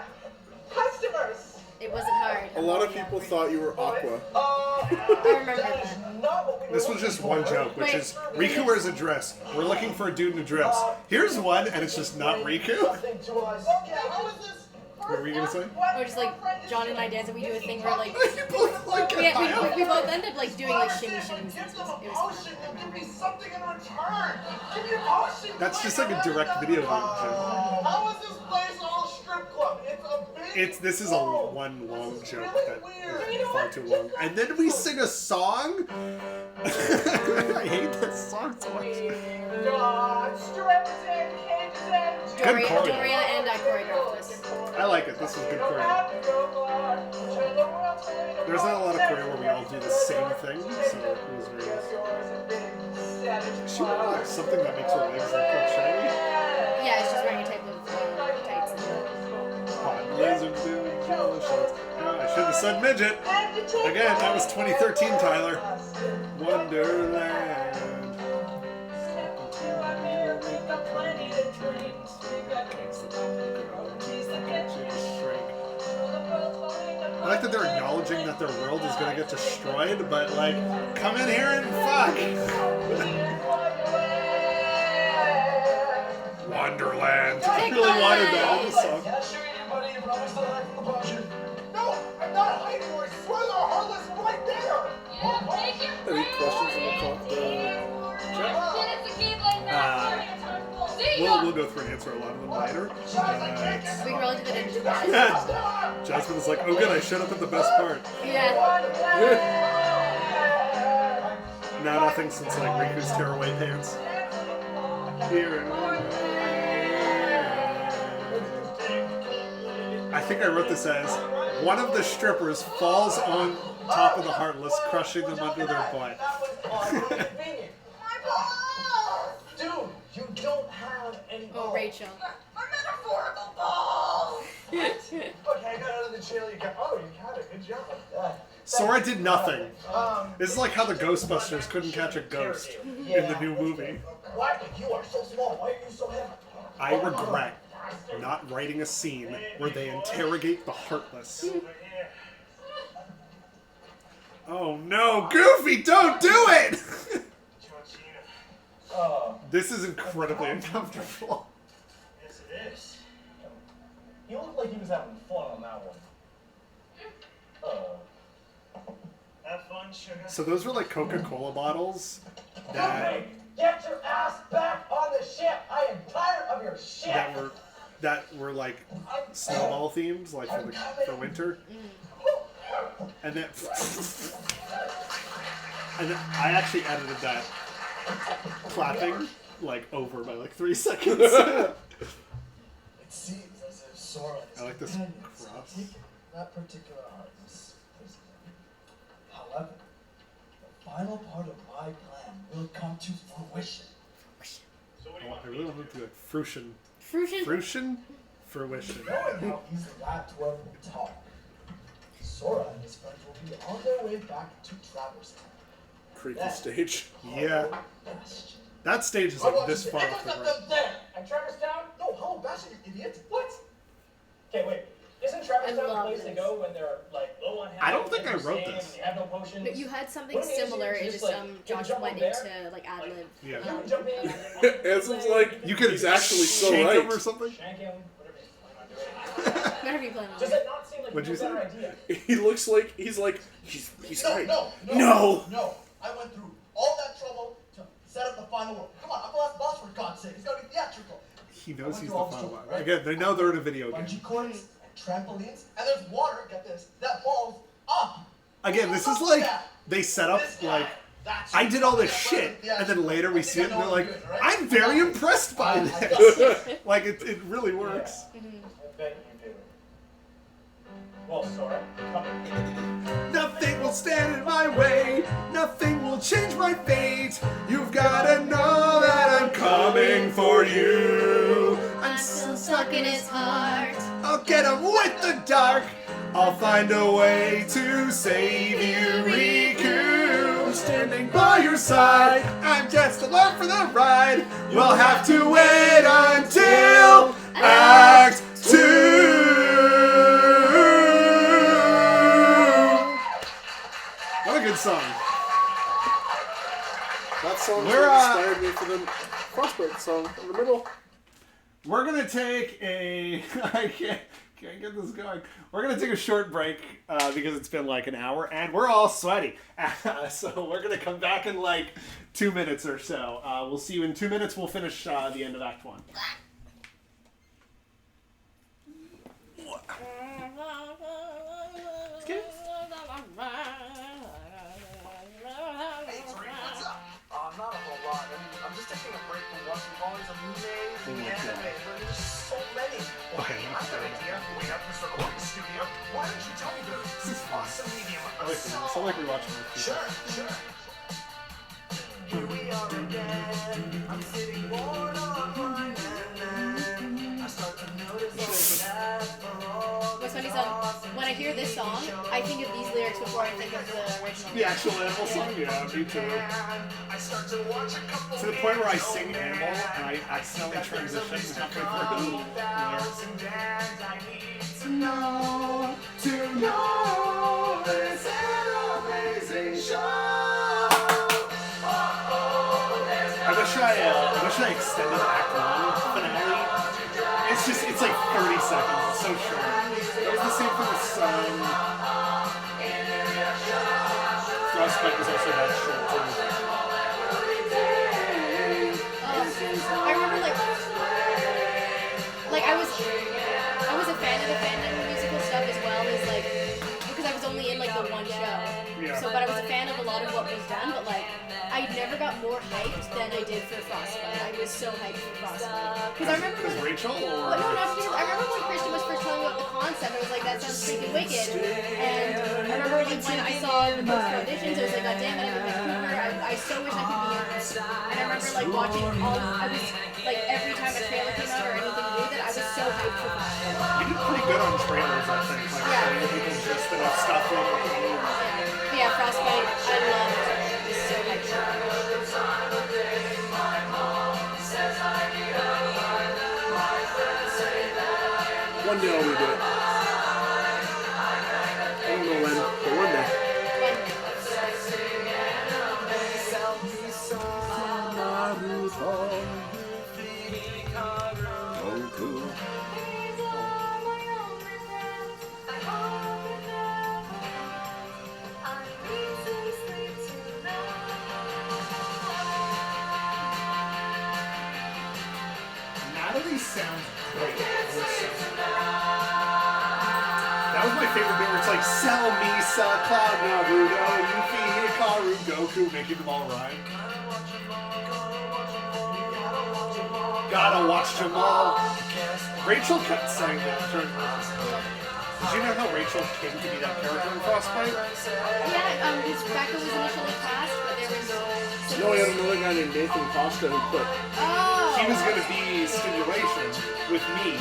customers. It wasn't hard. A lot of people thought you were Aqua. I remember that. This was just one joke, which is Riku wears a dress. We're looking for a dude in a dress. Here's one, and it's just not Riku. Nothing to us. Okay, how is this? What were you gonna say? Or just like John and I dance, and we do a thing where like You both like we both end up like doing like shimmy shimmies. Give them a It was potion, they'll give me something in return. Give me a potion. That's just like a direct video game. How is this place all strip club? It's a big. This is a one long joke that is far too long. And then we sing a song. I hate this song so much. God, strippers and cages and Good choreo. Doria and I choreographed this. I like it. This is good choreo. There's not a lot of choreo where we all do the same thing, so it was very nice. She wearing like something that makes her legs look quite shiny. Yeah, it's just wearing a type of tights. Hot lizard doing jello shots. Oh, I should have said midget. Again, that was 2013, Tyler. Wonderland. I like that they're acknowledging that their world is gonna get destroyed, but like, come in here and fuck. Wonderland. I really wanted that in the song. Can I show you, buddy? You probably still hiding the potion. No, I'm not hiding. I swear they're heartless right there. Any questions from the We'll go through and answer a lot of them later. We can really do that in Japan. Jasmine is like, oh good, I showed up at the best part. Yeah. Now nothing since like Riku's tearaway pants. Here. I think I wrote this as one of the strippers falls on top of the Heartless, crushing them under their butt. Dude, you don't have any balls. Oh, Rachel. My metaphorical balls! Okay, I got out of the jail. You got. Oh, you got it. Good job. Sora did nothing. This is like how the Ghostbusters couldn't catch a ghost in the new movie. Why? You are so small. Why are you so heavy? I regret not writing a scene where they interrogate the Heartless. Oh no, Goofy, don't do it! This is incredibly uncomfortable. Yes, it is. He looked like he was having fun on that one. Have fun, sugar. So those were like Coca-Cola bottles that Get your ass back on the ship! I am tired of your shit! that were like snowball themes, like for winter. And then I actually edited that clapping like over by like 3 seconds. It seems as if Sora is I like this intending cross. to take that particular artist's prisoner. However, the final part of my plan will come to fruition. So what do you I want? really want to do like fruition. Fruition? Fruition. Knowing how easily that dwarf will talk, Sora and his friends will be on their way back to Traverse Town. creepy stage. Yeah. That stage is like this far off the ground. There! At Traverse Town? No, Hollow Bastion, you idiot! What? Okay, wait. Isn't Traverse I Town the love place to this. go when they're like low on health? I don't think and I you're wrote staying this. and you have no potions? No, you had something Wouldn't it be similar. easier It to just just, like, Josh jump went over into like ad lib. Yeah. You can jump in. Anselm's like, You could he's actually so shake right. him or something. Shank him, whatever you plan on doing. Whatever you plan on. Does it not seem like What'd a you say? better idea? He looks like he's right. No. I went through all that trouble to set up the final world. Come on, I'm the last boss for God's sake. It's gotta be theatrical. He knows he's the all final this one. right? Again, they know they're in a video game. Bungee cords and trampolines, and there's water. Get this, that falls up. Again, this is like they set up like I did all this shit, and then later we see it and they're like, I'm very impressed by this. Like it really works. I bet you do. Well, Sora, come in. Nothing will stand in my way. Nothing will change my fate. You've gotta know that I'm coming for you. I'm still stuck in his heart. I'll get him with the dark. I'll find a way to save you, Riku. Standing by your side. I'm just along for the ride. We'll have to wait until song. That song We're, inspired me for the Frostbite song in the middle. We're gonna take a. I can't get this going. We're gonna take a short break because it's been like an hour and we're all sweaty. So we're gonna come back in like 2 minutes or so. We'll see you in 2 minutes. We'll finish the end of Act 1. Hey, Tariq, what's up? Not a whole lot. I'm just taking a break from watching all these amazing anime. There's so many. Well, hey, I've got an idea. We have this recording studio. Why don't you tell me this awesome medium of It's not like we're watching this. Sure. Here we are again. I'm sitting bored on my man. I start to notice that for all What's funny is when I hear this song, I think of these lyrics before I think of the original. The actual Animal song? Yeah, me too. I start to watch a couple To the point where I sing Animal and I accidentally transition halfway through the lyrics. To know it's an amazing show. I wish I extended Act 1 finale. It's like 30 seconds. It's so short. That was the same for the Sun. Frostbite was also that short too. I remember like I was a fan of the Fandom musical stuff as well as like because I was only in like the one show. Yeah. So but I was a fan of a lot of what was done, but like I never got more hyped than I did for Frostbite. I was so hyped for Frostbite. Because I remember Because Rachel or well, no, not because I remember when Christian was first telling me about the concept, I was like, that sounds freaking wicked. And I remember like when I saw the first auditions, I was like, God damn it, I'm in Vancouver. I so wish I could be in this. And I remember like watching I was like every time a trailer came out or anything new that I was so hyped for Frostbite. you did pretty good on trailers, I think. Like showing people just enough stuff in it. But yeah, Frostbite, I loved. I was so hyped for it. One day I'll redo it. I don't know when, but one day. Natalie sounds great. That was my favorite bit where it's like, Sell me, Cloud, Naruto, Yuffie, Hikaru, Goku, making them all rhyme. Gotta watch them all. Rachel kept saying that during Did you know how Rachel came to be that character in Frostbite? Yeah, Rebecca was initially cast, but there was No, we had another guy named Nathan Costa who quit. Oh! He was going to be Stimulation with me,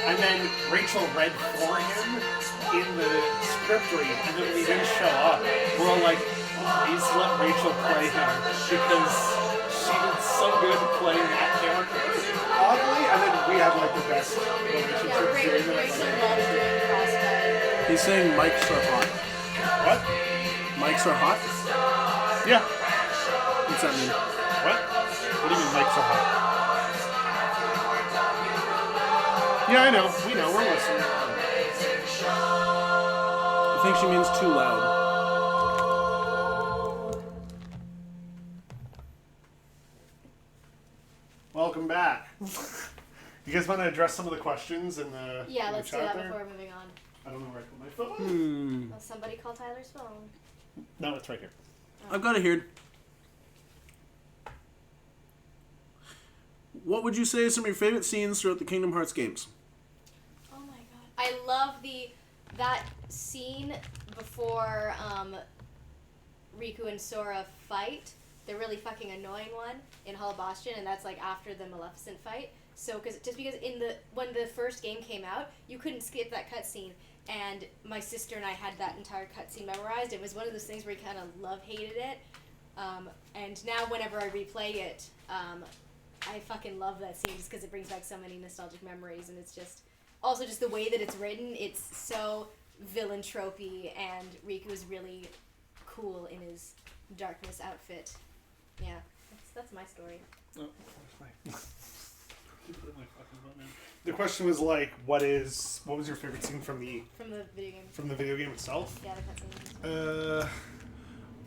and then Rachel read for him in the script read, and then when he didn't show up, we're all like, please let Rachel play him, because she did so good playing that character, oddly, and then we had like the best relationship doing it. Rachel loves doing Frostbite. He's saying mics are hot. What? Mics are hot? Yeah. What's that mean? What? What do you mean mics are hot? Yeah, I know. We know. We're listening. I think she means too loud. Welcome back. You guys want to address some of the questions in the Yeah, in the let's do chat that there? before we're moving on. I don't know where I put my phone. Well, somebody call Tyler's phone. No, it's right here. I've got it here. What would you say is some of your favorite scenes throughout the Kingdom Hearts games? Oh my god. I love that scene before Riku and Sora fight. The really fucking annoying one in Hall of Bastion, and that's like after the Maleficent fight. So, because when the first game came out, you couldn't skip that cutscene, and my sister and I had that entire cutscene memorized. It was one of those things where you kind of hated it, and now whenever I replay it, I fucking love that scene just because it brings back so many nostalgic memories, and it's just also just the way that it's written. It's so villain tropey, and Riku is really cool in his darkness outfit. Yeah, that's my story. Oh, keep putting my fucking button in. The question was like, what was your favorite scene from the video game? From the video game itself? Yeah, the cutscene.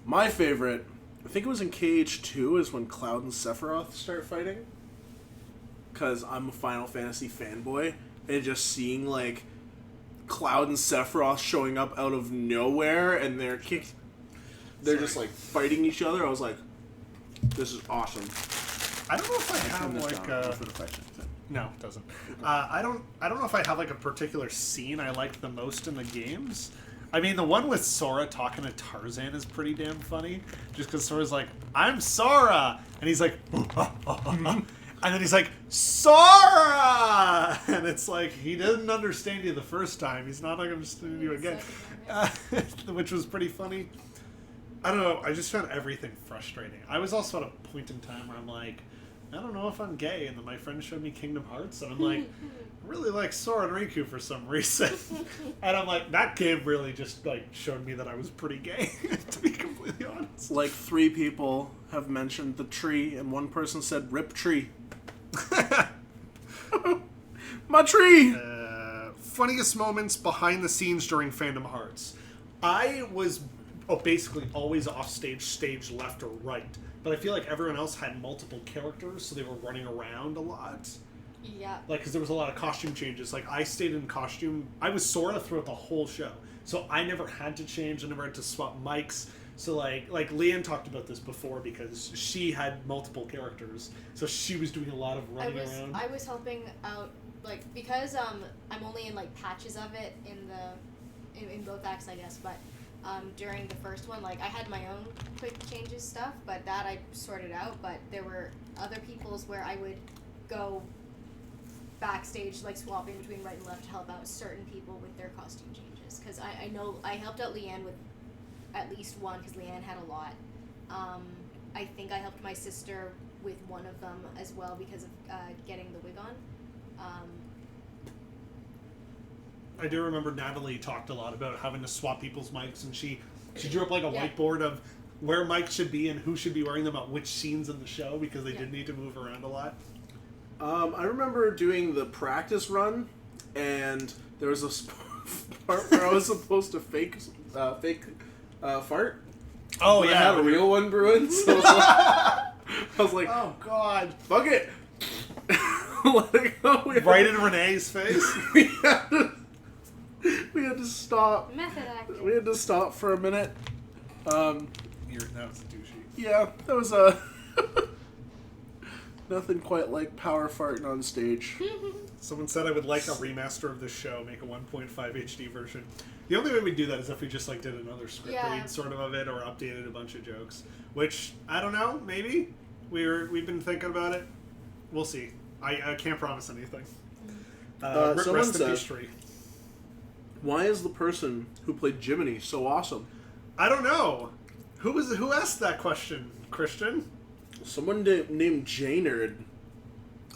My favorite, I think it was in KH2, is when Cloud and Sephiroth start fighting. Because I'm a Final Fantasy fanboy, and just seeing like Cloud and Sephiroth showing up out of nowhere, and they're just like fighting each other. I was like, this is awesome. I don't know if I have like no, it doesn't. I don't know if I have like a particular scene I like the most in the games. I mean, the one with Sora talking to Tarzan is pretty damn funny. Just because Sora's like, "I'm Sora," and he's like, and then he's like, "Sora!" And it's like he didn't understand you the first time. He's not going to understand you again, which was pretty funny. I don't know. I just found everything frustrating. I was also at a point in time where I'm like, I don't know if I'm gay, and then my friend showed me Kingdom Hearts, and I'm like, I really like Sora and Riku for some reason. And I'm like, that game really just like showed me that I was pretty gay, to be completely honest. Like 3 people have mentioned the tree, and 1 person said "rip tree." My tree. Funniest moments behind the scenes during Fandom Hearts. I was basically always off stage left or right. But I feel like everyone else had multiple characters, so they were running around a lot. Yeah. Like, because there was a lot of costume changes. Like, I stayed in costume. I was Sora throughout the whole show. So I never had to change. I never had to swap mics. So, like Leanne talked about this before because she had multiple characters. So she was doing a lot of running around. I was helping out, like, because I'm only in, like, patches of it in both acts, I guess, but... during the first one, like, I had my own quick changes stuff, but that I sorted out, but there were other people's where I would go backstage, like, swapping between right and left to help out certain people with their costume changes, because I know I helped out Leanne with at least one, because Leanne had a lot. I think I helped my sister with one of them as well because of getting the wig on. I do remember Natalie talked a lot about having to swap people's mics, and she drew up like a whiteboard of where mics should be and who should be wearing them at which scenes in the show because they did need to move around a lot. I remember doing the practice run, and there was a part where I was supposed to fake fart. Oh, but yeah. I had a real one brewing, so I was like, oh, God. Fuck it. Let it go. Right in Renee's face. We had to stop. Method acting. We had to stop for a minute. That was a douchey. Yeah, that was nothing quite like power farting on stage. Someone said I would like a remaster of this show, make a 1.5 HD version. The only way we'd do that is if we just like did another script read sort of it or updated a bunch of jokes. Which, I don't know, maybe. We've been thinking about it. We'll see. I can't promise anything. Someone said, history. Why is the person who played Jiminy so awesome? I don't know. Who asked that question, Christian? Someone named Janerd.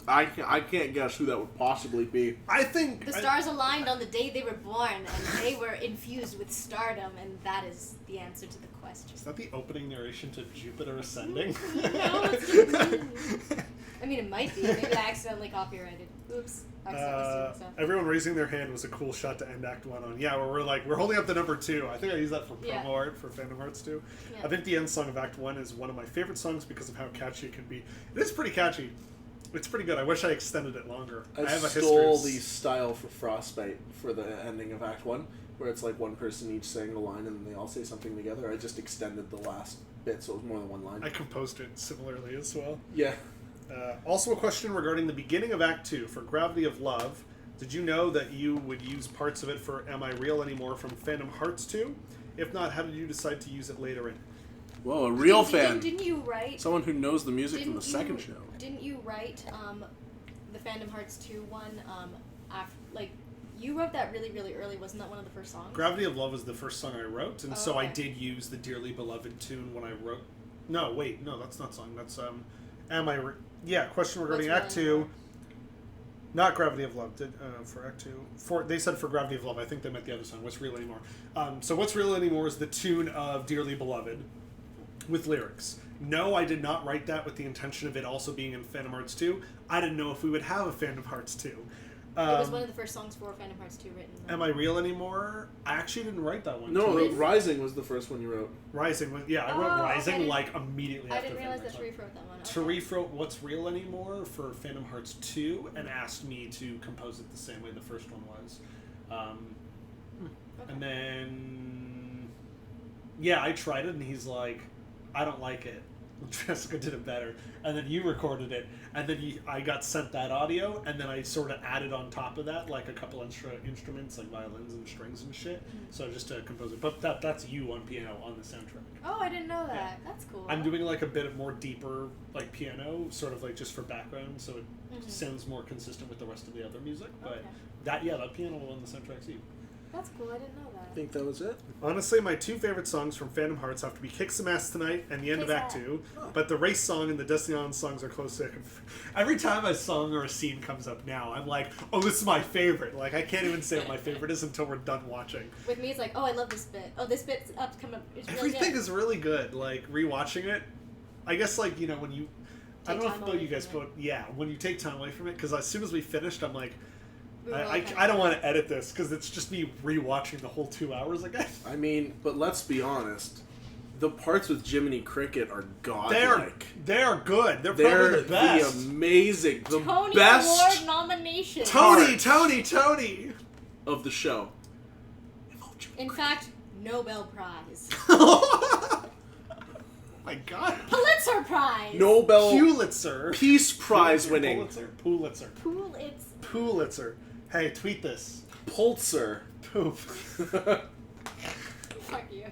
I can't guess who that would possibly be. I think... The stars aligned on the day they were born, and they were infused with stardom, and that is the answer to the question. Is that the opening narration to Jupiter Ascending? No, I mean, it might be. Maybe I accidentally copyrighted. Oops. Everyone raising their hand was a cool shot to end Act 1 on. Yeah, where we're holding up the number 2. I think I used that for promo art for Fandom Hearts 2. Yeah. I think the end song of Act 1 is one of my favorite songs because of how catchy it can be. It is pretty catchy. It's pretty good. I wish I extended it longer. I have a stole the style for Frostbite for the ending of Act 1, where it's like one person each saying a line and then they all say something together. I just extended the last bit so it was more than one line. I composed it similarly as well. Yeah. Also a question regarding the beginning of Act 2 for Gravity of Love. Did you know that you would use parts of it for Am I Real Anymore from Fandom Hearts 2? If not, how did you decide to use it later in? Whoa, a real fan. Didn't you write... Someone who knows the music from the second show. Didn't you write the Fandom Hearts 2 one after, like, you wrote that really, really early. Wasn't that one of the first songs? Gravity of Love was the first song I wrote, and so I did use the Dearly Beloved tune when I wrote... No, wait, no, that's not song. That's, Am I... Yeah, question regarding Act 2. Not Gravity of Love. For Act 2. They said for Gravity of Love. I think they meant the other song, What's Real Anymore. So What's Real Anymore is the tune of Dearly Beloved with lyrics. No, I did not write that with the intention of it also being in Fandom Hearts 2. I didn't know if we would have a Fandom Hearts 2. It was one of the first songs for Fandom Hearts 2 written. Am I Real Anymore? I actually didn't write that one. No, Rising was the first one you wrote. Rising was, yeah, I wrote Rising like immediately after. I didn't realize that Tarif wrote that one. Tarif wrote What's Real Anymore for Fandom Hearts 2 and asked me to compose it the same way the first one was. And then, yeah, I tried it and he's like, I don't like it. Jessica did it better. And then you recorded it, and then I got sent that audio, and then I sort of added on top of that like a couple instruments like violins and strings and shit. So just to compose it. But that's you on piano on the soundtrack. Oh, I didn't know that. Yeah. That's cool. I'm doing like a bit of more deeper like piano, sort of like just for background, so it sounds more consistent with the rest of the other music. But that piano on the soundtrack's you. That's cool. I didn't know that. I think that was it. Honestly, my two favorite songs from Fandom Hearts have to be Kick Some Ass Tonight and the end of Act 2. But the race song and the Destiny Island songs are close second. Every time a song or a scene comes up now, I'm like, oh, this is my favorite. Like, I can't even say what my favorite is until we're done watching. With me, it's like, oh, I love this bit. Oh, this bit's up to come up. It's really Everything good. is really good. Like, rewatching it, I guess, like, you know, when you... I don't know if you guys, but yeah, when you take time away from it, because as soon as we finished, I'm like... I don't want to edit this because it's just me rewatching the whole 2 hours again. I mean, but let's be honest. The parts with Jiminy Cricket are godlike. They are good. They're probably the best. The amazing, the Tony best Award nomination. Tony of the show. In fact, Nobel Prize. My God. Pulitzer Prize. Nobel Pulitzer. Peace Prize winning. Pulitzer. Hey, tweet this. Pulitzer. Poop. Fuck you.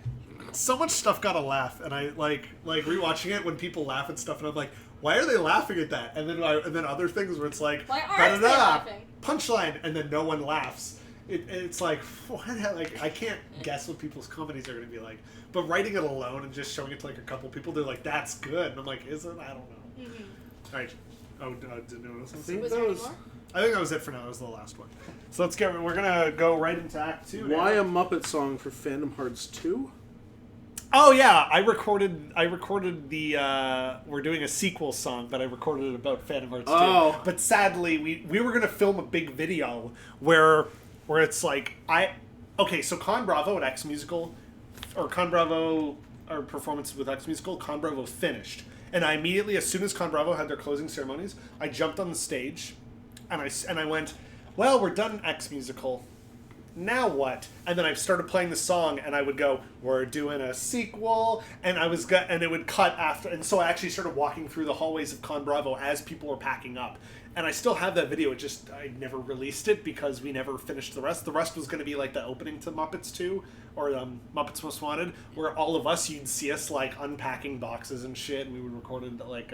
So much stuff got a laugh, and I like rewatching it when people laugh at stuff, and I'm like, why are they laughing at that? And then other things where it's like, why aren't they laughing? Punchline, and then no one laughs. It's like, what? Like I can't guess what people's comedies are going to be like. But writing it alone and just showing it to like a couple people, they're like, that's good. And I'm like, is it? I don't know. All right. Oh, did no one else say? Was there any more? I think that was it for now. That was the last one. So we're gonna go right into Act 2 now. Why a Muppet song for Fandom Hearts 2? Oh yeah, I recorded the we're doing a sequel song, but I recorded it about Fandom Hearts 2. But sadly we were gonna film a big video where it's like so Con Bravo at X Musical or Con Bravo our performance with X Musical, Con Bravo finished. And I immediately, as soon as Con Bravo had their closing ceremonies, I jumped on the stage and I went, well, we're done X Musical. Now what? And then I started playing the song, and I would go, we're doing a sequel, and and it would cut after, and so I actually started walking through the hallways of Con Bravo as people were packing up. And I still have that video, I never released it because we never finished the rest. The rest was going to be like the opening to Muppets 2, or Muppets Most Wanted, where all of us, you'd see us like unpacking boxes and shit, and we would record it at like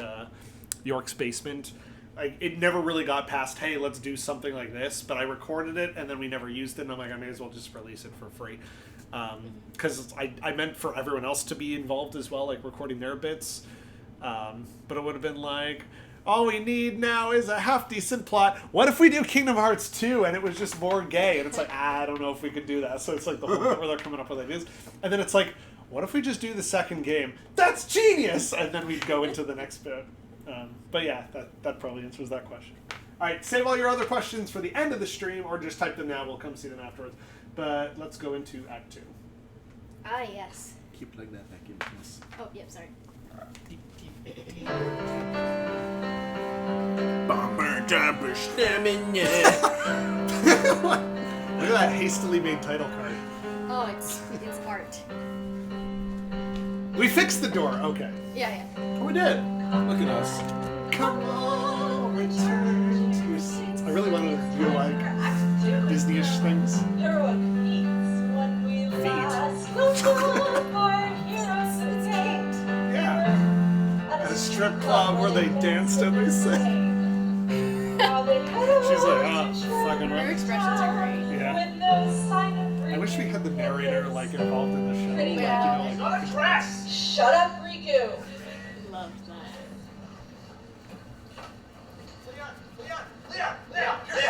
York's basement. Like, it never really got past, hey, let's do something like this, but I recorded it, and then we never used it, and I'm like, I may as well just release it for free. Because I meant for everyone else to be involved as well, like recording their bits. But it would have been like, all we need now is a half-decent plot. What if we do Kingdom Hearts 2, and it was just more gay? And it's like, I don't know if we could do that. So it's like the whole bit where they're coming up with ideas. And then it's like, what if we just do the second game? That's genius! And then we go into the next bit. But yeah, that probably answers that question. All right, save all your other questions for the end of the stream, or just type them now. We'll come see them afterwards. But let's go into Act 2. Ah, yes. Keep like that back in, please. Oh, yep, sorry. Look at that hastily made title card. Oh, it's art. We fixed the door. Okay. Yeah. Oh, we did. Look at us. Come on, return to your seats. I really wanted to do like Disney-ish things. Yeah. At a strip club where they danced and they sang. She's like, fucking right. Her expressions are great. Yeah. I wish we had the narrator like involved in the show. Yeah. Like, you know, like, Shut up, Riku. Love that. Leon, you're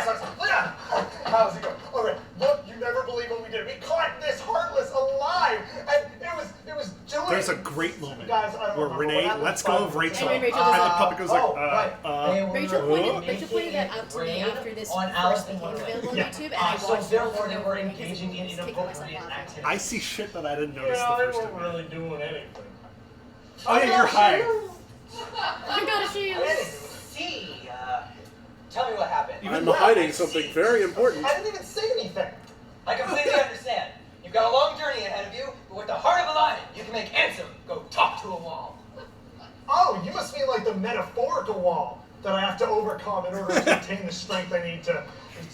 How's it going? Okay, look, you never believe what we did. We caught this Heartless alive, and it was doing. There's a great moment Guys, I don't where remember Renee what happened. lets go of Rachel, And and Rachel the does puppet goes like, Rachel pointed that out to me after this first became available on YouTube, and I So watched it therefore over they and were over again because engaging in it was kicking myself inappropriate laughing. activity. I see shit that I didn't notice Yeah, the they first weren't time. really doing anything. Oh yeah, you're high. I got a shield. See, tell me what happened. I'm hiding something very important. I didn't even say anything. I completely understand. You've got a long journey ahead of you, but with the heart of a lion, you can make Ansem go talk to a wall. Oh, you must mean like the metaphorical wall that I have to overcome in order to attain the strength I need to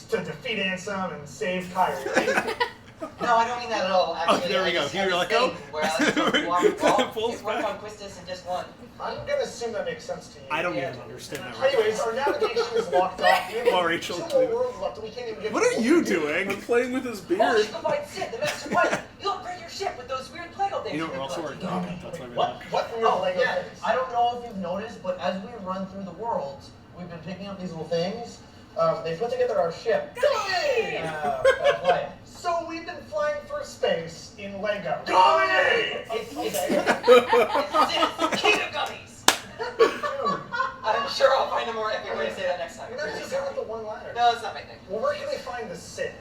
defeat Ansem and save Kyrie. Right? No, I don't mean that at all. Actually, there we go. Here, let go. Where I like to walk the wall. Pulls It's one back. conquistas and just one. I'm gonna assume that makes sense to you. I don't even understand that right Anyways, our navigation is locked off. We have Well, Rachel, two more worlds left, and we can't even get. What are you doing? I'm playing with his Oh, beard. you can find Sid, the master pilot. You'll upgrade your ship with those weird Lego things. You know, you've we're also been working collecting. on it. That's why we What weird Oh, Lego yeah. things? I don't know if you've noticed, but as we run through the worlds, we've been picking up these little things. They put together our ship. Play. So we've been flying through space in Lego. It's king of gummies. Dude, I'm sure I'll find a more epic way to say that next time. you're not just going with the one ladder. No, it's not my thing. Well, where can we find the Sid?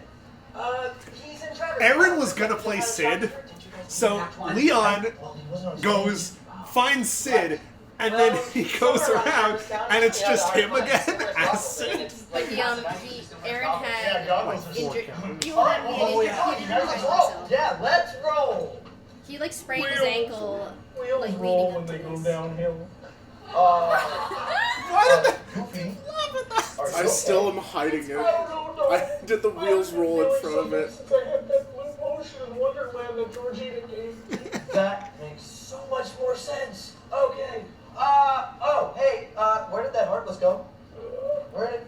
He's in Travis. Aaron was gonna play Sid, so Leon Well, he wasn't on goes, finds Sid, and then he goes around, and it's just him again as Sid. Aaron Yeah, had goggles are injured. sore. He Alright, had well, an well, injury. yeah, He you didn't guys, let's find roll. himself. Yeah, let's roll. He like sprained his ankle. Wheels Like, roll leading when up they to go this. downhill. Why did Goofy. I still am hiding it. I did the wheels roll in front of it. Since I had that blue potion in Wonderland that Georgina gave me. That makes so much more sense. Okay. Hey, where did that Heartless go? Where did?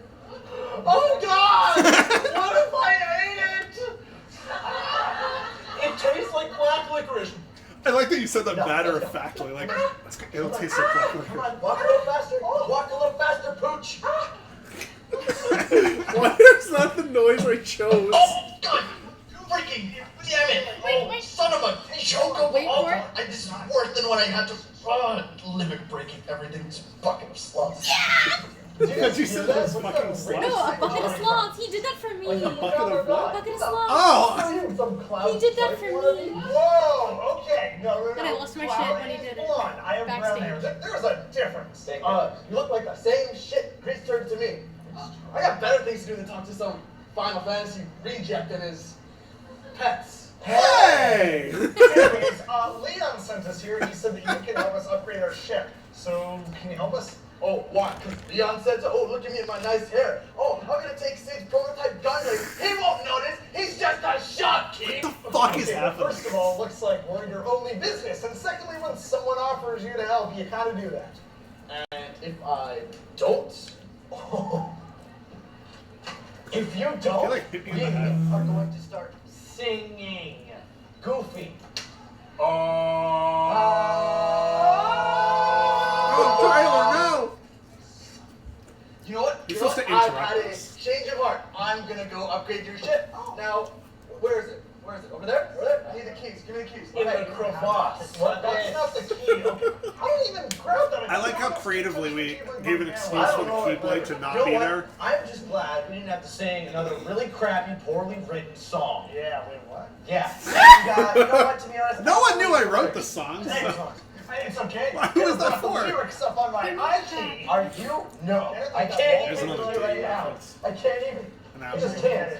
Oh God! What if I ate it? It tastes like black licorice. I like that you said that matter of factly, like, it'll taste like black Come liquor. on, walk a little faster. Walk a little faster, Pooch. Why is that the noise I chose? Oh God! Freaking damn it! Oh, son of a choke! Wait for it. This is worse than what I had to. Limit breaking everything's bucket of slugs. Because you said that was fucking No, sluts. a bucket of sloths. He did that for me. A bucket of A what? bucket of sloths. Oh! He did that for me. Whoa! Okay, no. And I lost my shit when he did it. Hold on, I have brown hair. There's a difference. You look like the same shit Chris turned to me. I got better things to do than talk to some Final Fantasy reject and his pets. Hey! Anyways, Leon sent us here. He said that you can help us upgrade our ship. So, can you help us? Oh, why? Because Leon said so. Oh, look at me and my nice hair. Oh, I'm gonna take Sid's prototype gun. He won't notice. He's just a shopkeep. What the fuck is Okay, well, happening? first of all, it looks like we're your only business. And secondly, when someone offers you to help, you kind of do that. And if I don't, If you I don't, feel like hitting we you in the head. are going to start singing. Goofy. Oh, Tyler, no! You know what? You're You know supposed what? to I've had interrupt an us. exchange of heart. I'm gonna go upgrade your ship. Now, where is it? Where is it? Over there? Over there? I need the keys. Give me the keys. in the crevasse. What? That's not the key. Okay. I don't even grab that. I like how creatively we gave an excuse I for don't the know Keyblade to you not know be what? there. I'm just glad we didn't have to sing another really crappy, poorly written song. Yeah, wait, what? Yeah. And, you know what? To be honest, No one knew I wrote the song. Thanks, So. Mark. It's okay. Who was that There's for? lyrics up on my IG. Are you? No. I can't There's even another do it right Dave now. reference. I can't even. An I hour. just can't.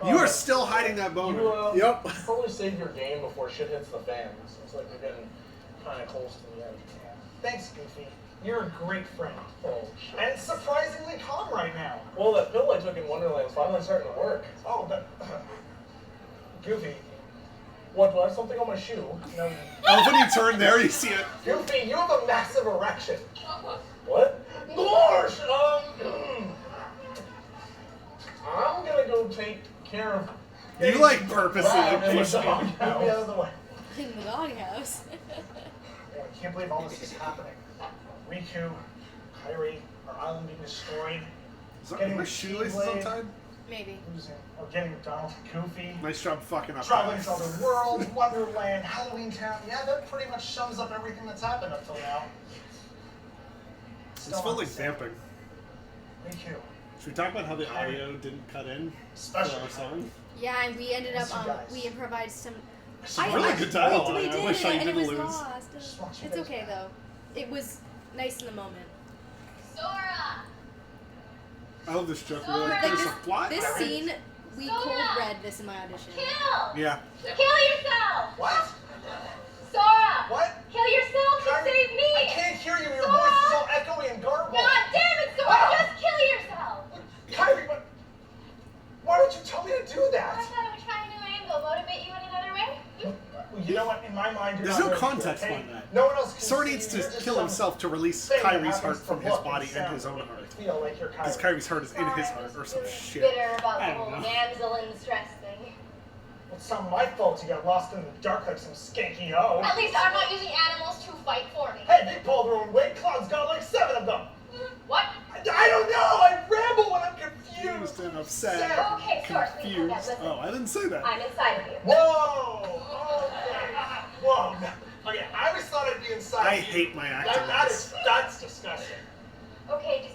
You are still hiding that boner. Yep. Probably save your game before shit hits the fan. It's like you're getting kind of close to the end. Thanks, Goofy. You're a great friend. Oh, shit. And surprisingly calm right now. Well, that pill I took in Wonderland's finally starting to work. Oh, but Goofy. What, do I have something on my shoe? No, Oh, when you turn there, you see it. Goofy, you have a massive erection. What? Gosh, I'm gonna go take care of... You like purposely push me. Move me out of the way. In the doghouse. Oh, I can't believe all this is happening. Riku, Kairi, our island being destroyed. Getting my the shoelaces Keyblade. untied? Maybe. Losing or getting McDonald's and Goofy. Nice job fucking up. Traveling to other worlds, Wonderland, Halloween Town. Yeah, that pretty much sums up everything that's happened up till now. It's felt like vamping. Me too. Should we talk about how the audio didn't cut in for Especially our song? Yeah, and we ended Miss you up, guys. we improvised some. Some really good dialogue. We I did, wish I and it didn't was lose. lost. Just want you It's guys okay back. though. It was nice in the moment. Sora! I love this joke. We're like, Like there's this, a plot. this scene, we cold read this in my audition. Kill! Yeah. Kill yourself! What? Sora! What? Kill yourself and Kyrie, save me! I can't hear you. Your Sora! voice is all echoey and garbled. God damn it, Sora! Ah! Just kill yourself! Kyrie, what? Why don't you tell me to do I that? thought I would try a new angle. Motivate you in another way? Well, you know what? In my mind, you're There's not no ready to do it, context okay? on that. No one else can Sora see needs you. to You're just kill some himself to release thing that Kyrie's happens heart to from his look body and sound his own heart. Feel like you're Because Kyrie. Kyrie's heart is in his heart or some shit. Bitter about I the don't whole know. damsel in distress thing. It's not my fault you got lost in the dark like some skanky hoe. At least I'm not using animals to fight for me. Hey, they pulled their own weight. Cloud's got like 7 of them. What? I don't know. I ramble when I'm confused. Confused and upset. Okay, Source, we come back. Confused. Listen. Oh, I didn't say that. I'm inside of you. Whoa. Okay. Whoa. Okay, I always thought I'd be inside. I you. hate my acting. That's disgusting. Okay, just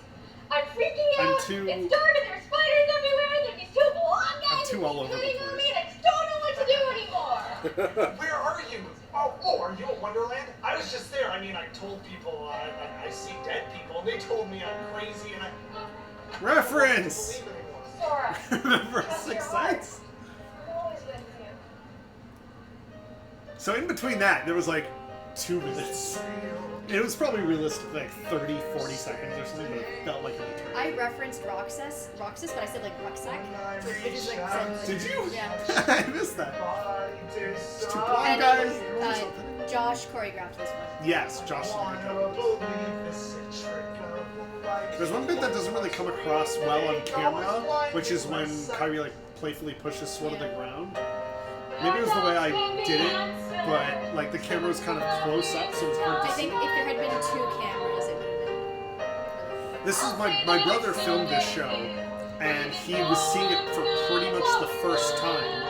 I'm freaking I'm out. too- It's dark and there's spiders everywhere. And there's these two blonde guys I'm too who all keep over the hitting on place. me, and I just don't know what to do anymore. Where are you? Oh, are you at Wonderland? I was just there. I mean, I told people I see dead people, and they told me I'm crazy, and I Reference! don't believe anymore. Sora, Remember trust your Six heart. Sense? I'm always with you. So in between that, there was like 2 minutes. It was probably realistic, like 30, 40 seconds or something, but it felt like an eternity. I referenced Roxas, but I said like rucksack, which is like said, Did you? Yeah. I missed that. It's 2 blind And guys. Josh choreographed this one. Yes, Josh. There's one bit that doesn't really come across well on camera, which is when Kyrie like playfully pushes Sword to the ground. Maybe it was the way I did it, but like the camera was kind of close up, so it's hard I to think see. if there had been 2 cameras, it would have been. This is my brother filmed this show, and he was seeing it for pretty much the first time.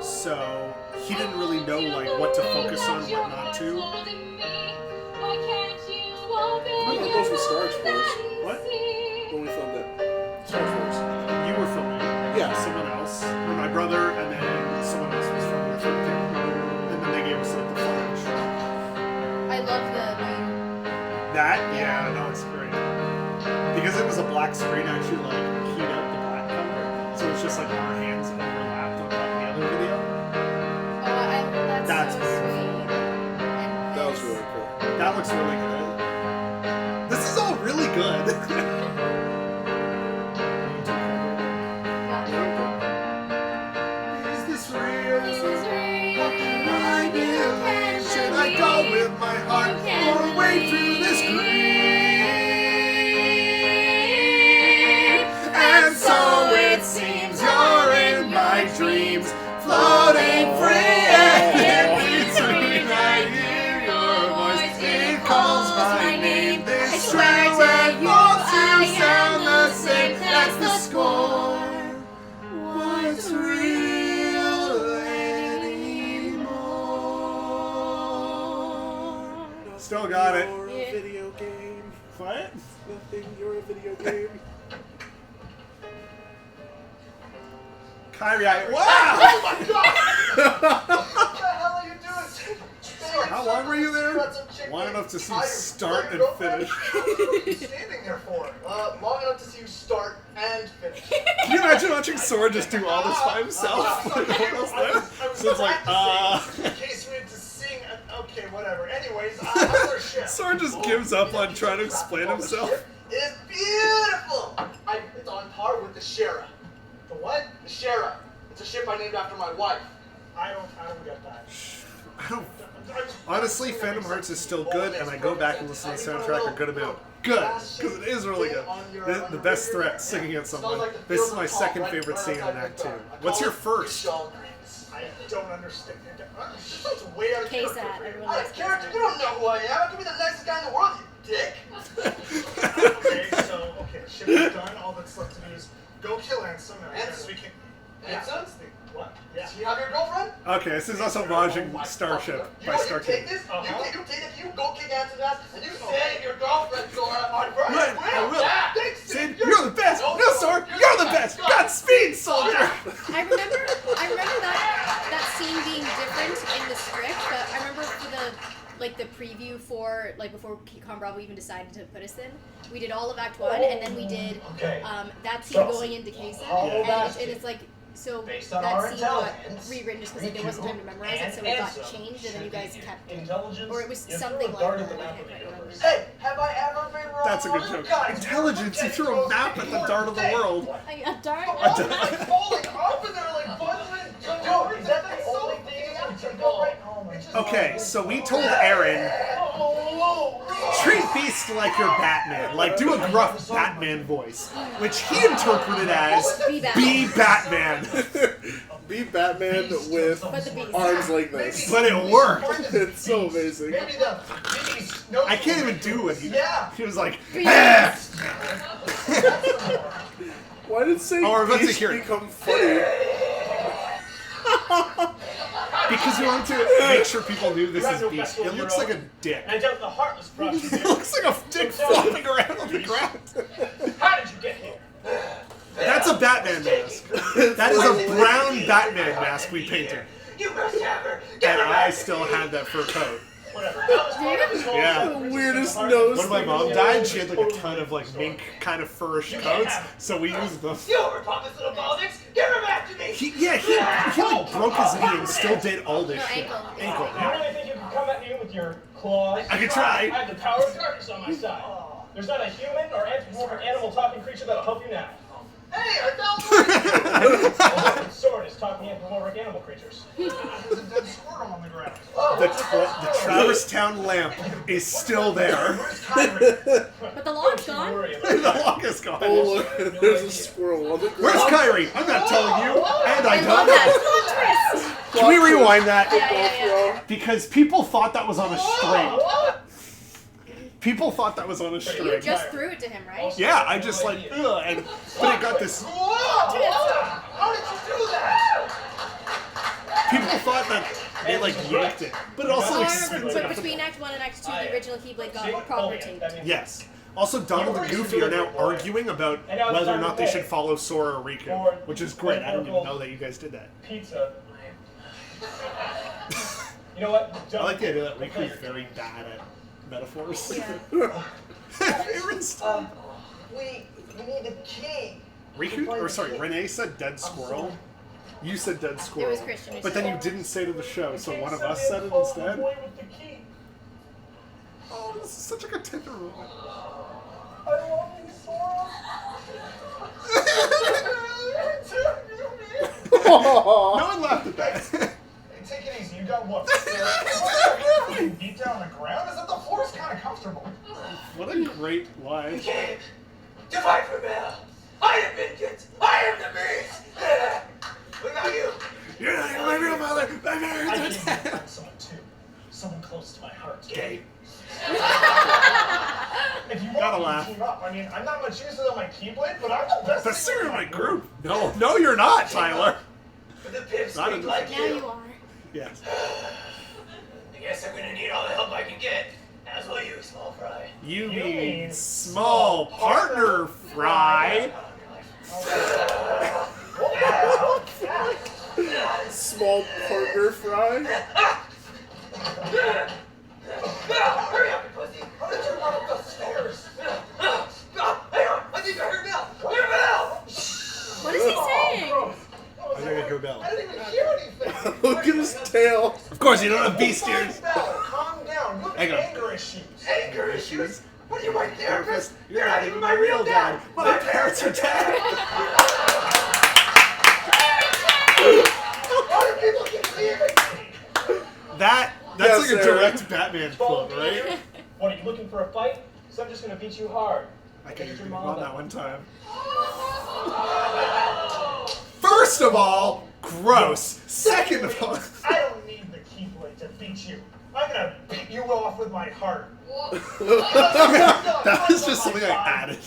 So he didn't really know like what to focus on, what not to. I thought those were Star's first. What? When we filmed it. Star's first. You were filming. Yeah. Someone else, or my brother, and then someone else was filming the third thing, and then they gave us like the footage. I love the That, yeah, no, it's great. Because it was a black screen, I actually like keyed out the black color, so it's just like our hands overlapped on like the other video. that's That's so beautiful. sweet. And That was really cool. That looks really good. This is all really good. Is this real? What can I do? Should I go with my heart or wade through this grief? And so it seems you're in my dreams, floating free. And between I hear your voice, it calls my name. This true and false, you sound the same. That's the score. What's real anymore? Still got it. You're a video game. What? Nothing, you're a video game. Kyrie, wow! Oh my god! What the hell are you doing? How long were you there? Long enough to see start and finish. What are you standing there for? Long enough to see you start and finish. Can you imagine watching Sora just do all this by himself? With no one else there? So it's like, In case we had to sing. Okay, whatever. Anyways, another ship. Sora just gives up on trying to explain himself. It is beautiful! It's on par with the Shara. The what? The Shara. It's a ship I named after my wife. I don't get that. I don't. Honestly, Fandom Hearts is still good, and I go back and listen to the soundtrack a good amount. Good, because it is really good. The best threat, singing at someone. This is my second favorite scene in Act 2. What's your first? I don't understand. It's way out of K-Sat, character. everyone Out likes of character? You don't know who I am. I could be the nicest guy in the world. You dick. Okay, ship is done. All that's left to do is go kill Ansem, and I guess we can. Ansem? What? Yeah. Does he have your girlfriend? Okay, this is also launching Starship by You Starship. take this, you take it, you go kick Ansem's ass, and you save your girlfriend, Sora, on first Right, wheel. I will. Yeah, thanks, Sid, you're the best! No, Sword, you're the best! Godspeed, soldier! I remember that scene being different in the script, but I remember for the preview for before Con Bravo even decided to put us in, we did all of Act 1 and then we did that scene going into Kesa, and it's like so based on that our scene got intelligence, rewritten just because there wasn't time to memorize it, so it got changed and then you guys kept it. Intelligence. Or it was You something threw a like dart that. at the I map can't of the quite remember. universe. Hey, have I ever been wrong? That's a good joke. Guys, Intelligence, you threw a map at the dart of the world. A dart? The walls are like falling off and they're like buzzing. Dude, is that the only thing you can think of right now? Okay, so we told Aaron, treat Beast like your Batman. Like, do a gruff Batman voice. Which he interpreted as, be Batman. Be Batman with But the Beast. arms like this. But it worked. It's so amazing. Maybe the beast knows. I can't even do what he did. Yeah. He was like, Beast. Why did saying Oh, we're about to Beast hear it. become funny? because we wanted to make sure people knew this is Beast. It looks like a dick. And I doubt the heartless It prostitute. looks like a dick flopping around on the ground. How did you get here? That's a Batman mask. That is a brown Batman mask we painted. You must have her. And I still had that fur coat. Whatever. That was part of this whole Yeah. thing. The weirdest nose When my thing. mom died, she had like a ton of like mink kind of furish coats, so we used them. You overtaught this little politics. Give her back to me. He like broke his knee and still did all this No, shit. ankle. You really think you can come at me with your claws? I could try. I have the power of darkness on my side. There's not a human or anthropomorphic animal talking creature that'll help you now. Hey, I found one! The sword is talking anthropomorphic animal creatures. There's a dead squirrel on the ground. The Traverse Town lamp is still there. But the log's Don't gone. worry about The it. log is gone. Oh look, there's a squirrel on the Where's ground. Kyrie? I'm not telling you, and I I love don't know. that plot twist. Can we rewind that? Yeah. Because people thought that was on a string. People thought that was on a You string. just threw it to him, right? Yeah, I just like, ugh, and but it got this. How did you do that? People thought that they like yanked it, but it also Oh, like I remember. spins But it. between Act 1 and Act 2, the original Keyblade got proper taped. Yes. Also, Donald and Goofy are now arguing about whether or not they should follow Sora or Riku, which is great. I didn't even know that you guys did that. Pizza. You know what? I like the idea that Riku is very bad at metaphors. Yeah. Aaron's We need a key. Riku, or sorry, Renee said dead squirrel. You said dead squirrel. It was Christian who But said then you that. didn't say to the show, so one of us said it instead. Oh, this is such like a tender moment. I love you, Sora. No one laughed at that. Hey, take it easy. You got what? Being beat down on the ground? Is that the floor's kind of comfortable? What a great line. Came to fight for Belle. I am vengeance. I am the beast. What about you? You're not my real mother. My I parents came are to dead. find someone too. Someone close to my heart. Gay. If you Gotta want laugh. to team up, I mean, I'm not much use on my Keyblade, but I'm the best. The singer of my group. No, you're not, Tyler. But the pips Not speak in like Now you. you are. Yes. I guess I'm gonna need all the help I can get. As will you, small fry. You mean small partner fry. Small partner fry. Hurry up, you pussy! How did you run up the stairs? Hang on! I think I heard Belle! Hear Belle! What is he saying? I think I hear Bell. I didn't even hear anything. Look at his tail. Of course, you don't have beast ears. Calm down. Look Hang at on. anger issues. Anger issues? What are you, my therapist? You're not even my real dad. My parents are dead. Why do people keep leaving me? That's Yes, like a Aaron. direct Batman quote, right? What, are you looking for a fight? So I'm just gonna beat you hard. I can Get even your on mom that back. one time. First of all, gross. Second of all, I don't need the Keyblade to beat you. I'm gonna beat you off with my heart. That was just something I added.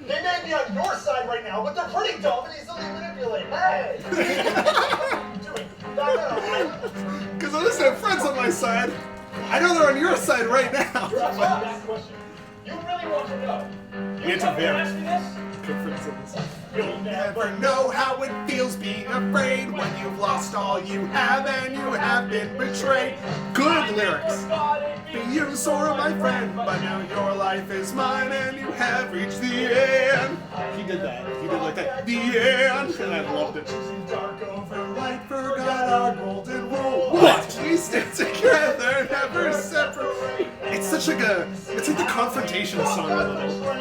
They may be on your side right now, but they're pretty dumb and easily manipulated. Hey! What are you doing? Because I listen to friends on my side. I know they're on your side right now. That question. You really want to know? You It's a come and very ask me this? good friends on this. You'll Never know how it feels being afraid when you've lost all you have and you have been betrayed. Good lyrics. Be you, Sora, my friend, but now your life is mine and you have reached the end. He did that. He did like that. The end. And I loved it. Dark over light, forgot our golden rule. What? We stick together, never separate. It's such like it's like the confrontation song a little. What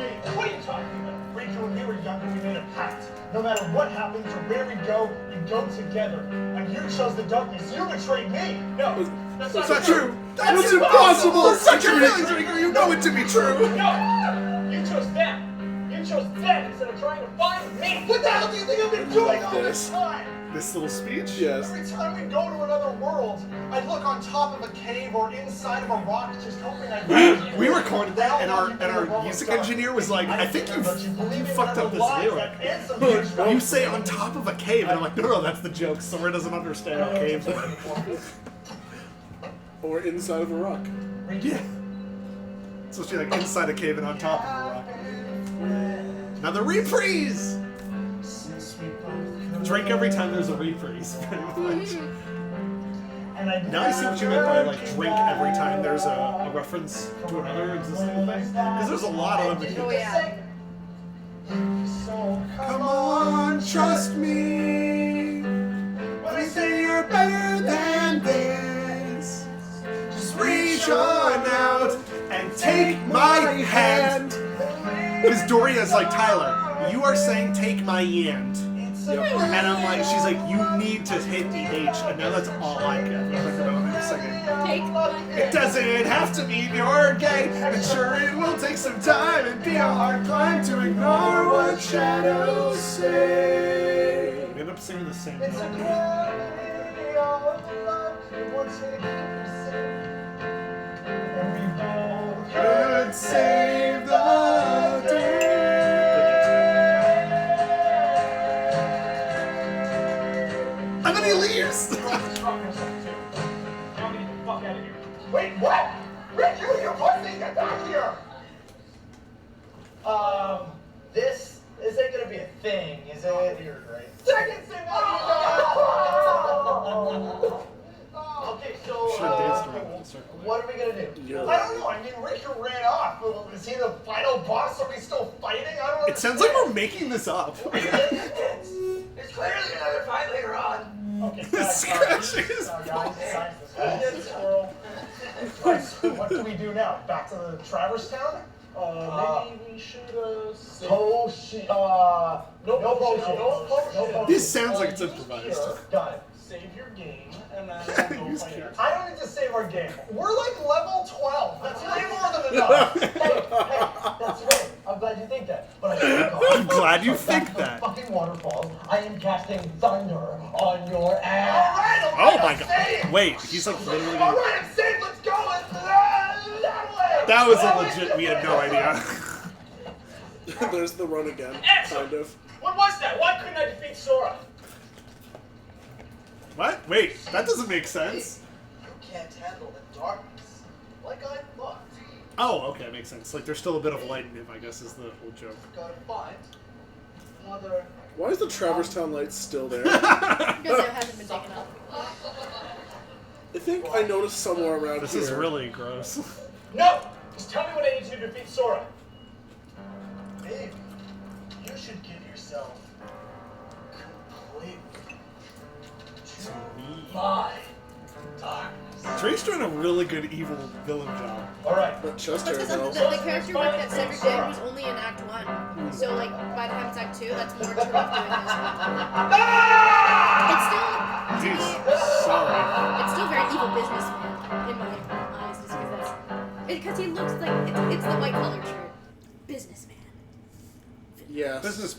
are you talking about? Rachel, when we were younger, we made a pact. No matter what happens or where we go together. And you chose the darkness. You betrayed me. No, that's not true. That's impossible. Such your feelings, Rico. You know it to be true. No, you chose them. You chose them instead of trying to find me. What the hell do you think I've been doing all this time? This little speech? Yes. Every time we go to another world, I'd look on top of a cave or inside of a rock, just hoping I'd We recorded that, and our music engineer was like, I think you fucked up this lyric. You say on top of a cave, and I'm like, no, that's the joke. Sora doesn't understand how caves work. Or inside of a rock. Yeah. It's supposed to be like inside a cave and on top of a rock. Another reprise! Drink every time there's a reprise, pretty much. Now I see what you meant by like drink every time there's a reference to another existing thing. Because there's a lot of them. Oh yeah. So come on, trust me. When I say you're better than this, just reach on out and take my hand. Because Doria's like, Tyler, you are saying take my hand. And I'm like, she's like, you need to hit the H, and now that's all I can think about in a second. Take my It doesn't have to mean you're gay, and sure it will take some time and be a hard climb to ignore what shadows say. We end up singing the same note. Could save the day. And then he leaves. Now get the fuck out of here. Wait, what? Rick, you and your pussy, get back here! This ain't gonna be a thing, is it? Weird, right? Second thing Okay, so, Should've danced around in a circle. what are we gonna do? Yeah. I don't know, I mean, Rick ran off. Is he the final boss? Are we still fighting? I don't know. It sounds like we're making this up. It's clearly another fight later on. Okay, Scratches. guys, squirrel. What do we do now? Back to the Traverse Town? Maybe we should, No potion. This sounds like it's improvised. Got it. save your game, and then we'll go fight it. I don't need to save our game. We're like level 12. That's way more than enough. hey, that's right. I'm glad you think that. But I'm glad you think that. Fucking waterfalls. I am casting thunder on your ass. All right, Oh my god. Wait, he's like literally. All right, I'm safe. Let's go. That way. That was a legit, we had no idea. There's the run again, kind of. What was that? Why couldn't I defeat Sora? What? Wait, that doesn't make sense. You can't handle the darkness like I thought. Oh, okay, makes sense. Like, there's still a bit of light in him, I guess, is the whole joke. Gotta find another. Why is the Traverse Town light still there? Because it hasn't been taken up. I think I noticed somewhere around This here. is really gross. No! Just tell me what I need to do to defeat Sora. Maybe you should give yourself completely to my darkness. Drake's doing a really good evil villain job. Alright. But Chester, Because though. the character work that Cedric did was only in Act 1. So, like, by the time it's Act 2, that's more to doing this. It's still, Dude, sorry. it's still very evil businessman, in my eyes, just because that's... Because he looks like, it's the white collar shirt. Businessman. Yes. Business.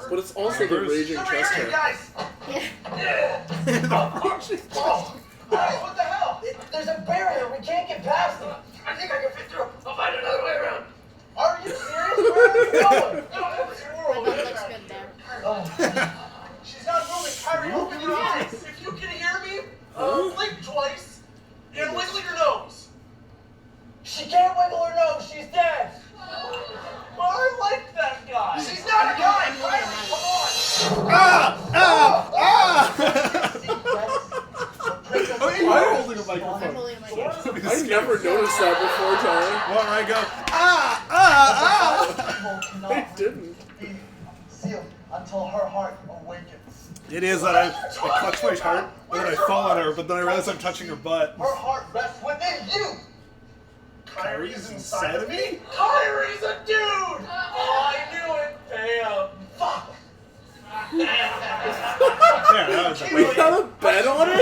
But it's also the raging Over here, chest you hair. guys. Oh, guys, what the hell? There's a barrier. We can't get past it. I think I can fit through a find another way around. Are you serious? Where are you going? My butt looks good there. She's not moving. Kyrie, open your eyes. If you can hear me, blink twice and wiggle your nose. She can't wiggle her nose. She's dead. Well, I like that guy. She's not a guy. Kyrie, come on. Oh, yeah, you're holding a I'm microphone. holding a microphone. I never noticed that before, Tyler. Well, I go, Evil I cannot didn't. be sealed until her heart awakens. It is that I clutch my heart, and then I fall on her, but then I realize I'm touching her butt. Her heart rests within you. Kyrie's inside of me? Kyrie's a dude. Oh, I knew it. Bam. Fuck. There, that was We got a bet on it?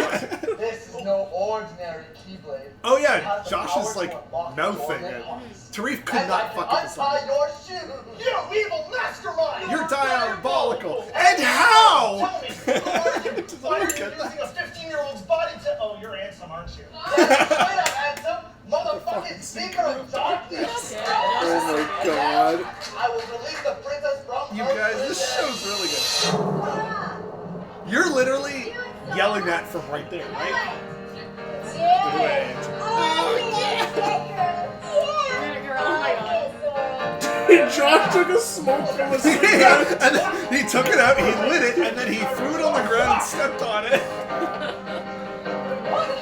This is no ordinary keyblade. Oh It yeah, has the Josh power is to like unlock mouthing dormant it. hearts. Tarif could And I not can fuck with this untie one. your shoe. You evil mastermind. You're diabolical. And how? Tell me, who are you? Just Why are you look at using a 15-year-old's body to... Oh, you're handsome, aren't you? Straight up, handsome motherfucking speaker of darkness. Oh my god. I will release the princess from You her guys, this prison. show's really good. You're literally yelling that from right there, right? Wait. Josh took a smoke from a Yeah, cigarette. and then he took it out, he lit it, and then he threw it on the ground and stepped on it.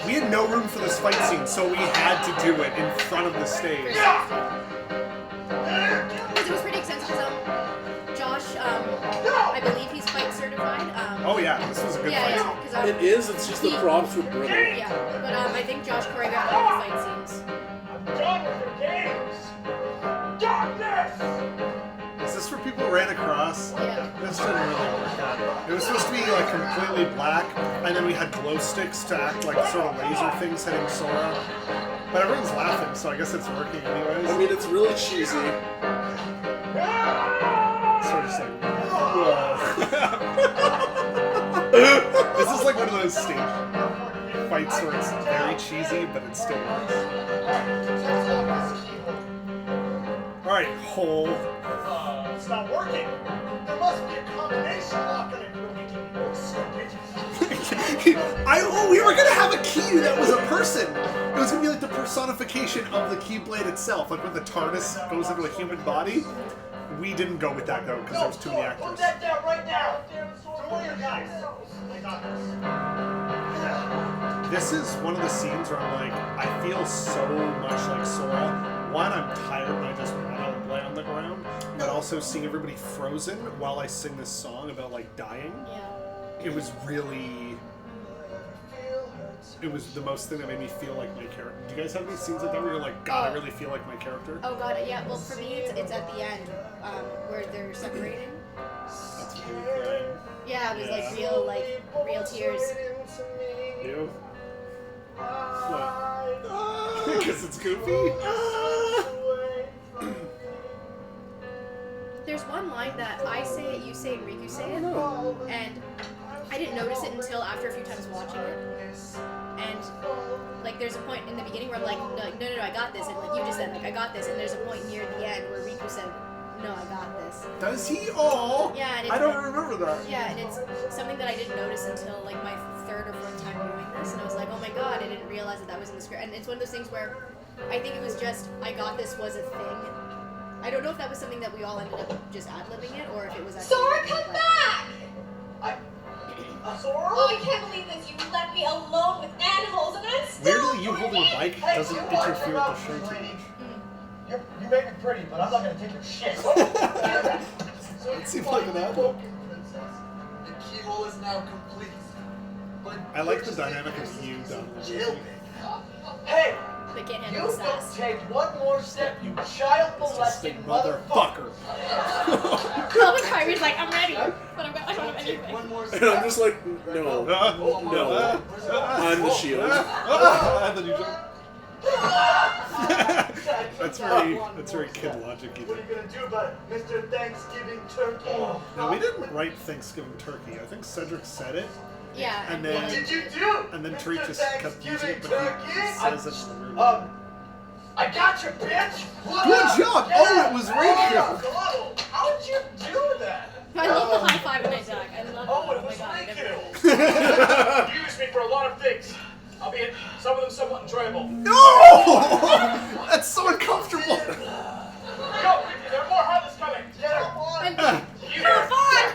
We had no room for this fight scene, so we had to do it in front of the stage. Because it was pretty extensive. Because Josh, I believe he's fight certified. Oh yeah, this was a good fight scene. Because It is, it's just the props were brittle. yeah, but I think Josh choreographed all the fight scenes. I'm done with your games. Darkness! Is this where people ran across? Yeah. This didn't really work out. It was supposed to be like completely black, and then we had glow sticks to act like sort of laser things hitting Sora. But everyone's laughing, so I guess it's working anyways. I mean, it's really cheesy. Sort of just like, whoa. This is like one of those stage fights where it's very cheesy, but it still works. Alright, hole. It's not working. There must be a combination lock on it. We were gonna have a key that was a person. It was gonna be like the personification of the Keyblade itself, like when the TARDIS goes into a human body. We didn't go with that though, because there was too many actors. Put that down right now. Don't worry, guys. I got this. This is one of the scenes where I'm like, I feel so much like Sora. One, I'm tired and I just want to lay on the ground, but also seeing everybody frozen while I sing this song about like dying. Yeah. It was really. It was the most thing that made me feel like my character. Do you guys have any scenes like that where you're like, God, I really feel like my character? Oh god, yeah. Well, for me, it's at the end where they're separating. That's really great. Yeah, it was like real tears. You? What? Because it's goofy? There's one line that I say it, you say it, and Riku say it, and I didn't notice it until after a few times watching it. And like, there's a point in the beginning where I'm like, no, I got this, and like you just said, like I got this, and there's a point near the end where Riku said, no, I got this. Does he? Oh! Yeah, and it's, I don't remember that. Yeah, and it's something that I didn't notice until like my third or fourth time doing this, and I was like, oh my god, I didn't realize that was in the script. And it's one of those things where I think it was just, I got this was a thing. I don't know if that was something that we all ended up just ad-libbing it, or if it was actually... Sora, come back! Sora? Oh, I can't believe this. You left me alone with animals, and I'm still... Weirdly, you holding a mic doesn't interfere with the show too much. You make me pretty, but I'm not gonna take your shit. It seems like an apple. Princess, the keyhole is now complete. But I like the dynamic of you done. Hey, They can't you handle the don't sass. take one more step, you child molesting motherfucker. Well, when Kyrie's like, I'm ready, but I don't have anything. one more And I'm just like, no, no. I'm the shield. And then you jump. That's very kid logic. What are you gonna do about it, Mr. Thanksgiving Turkey? No, we didn't write Thanksgiving turkey. I think Cedric said it, Yeah. and What then did you do? and then Mr. Tariq just kept using it, but he Thanksgiving says it in the room. I got you, bitch! Good job! Oh, it was Rachel! How did you do that? I love the high five when I duck. I love Oh, that. it was my god, I never Riku. did it. You use me for a lot of things, albeit some of them somewhat enjoyable. No! That's so uncomfortable. Go, there are more harvests coming. You're fine!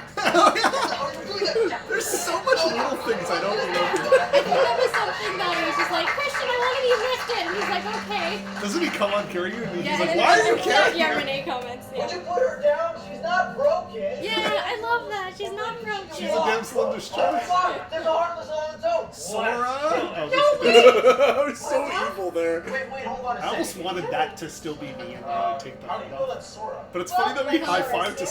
There's so much little things I don't remember. I think that was something that he was just like, Christian, I want to be lifted. And he's like, okay. Doesn't he come on carrying you? And he's Yeah, like, and why are you then carrying yeah, her? Renee comments. Would Yeah. you put her down? She's not broken. Yeah, I love that. She's not broken. She's a damsel in distress. Fuck, there's a heartless on its own. Sora? No, I was so evil there. Wait, hold on a I second. almost wanted that to still be me and really take How do that you know off. that's Sora? But it's funny that we high-fived to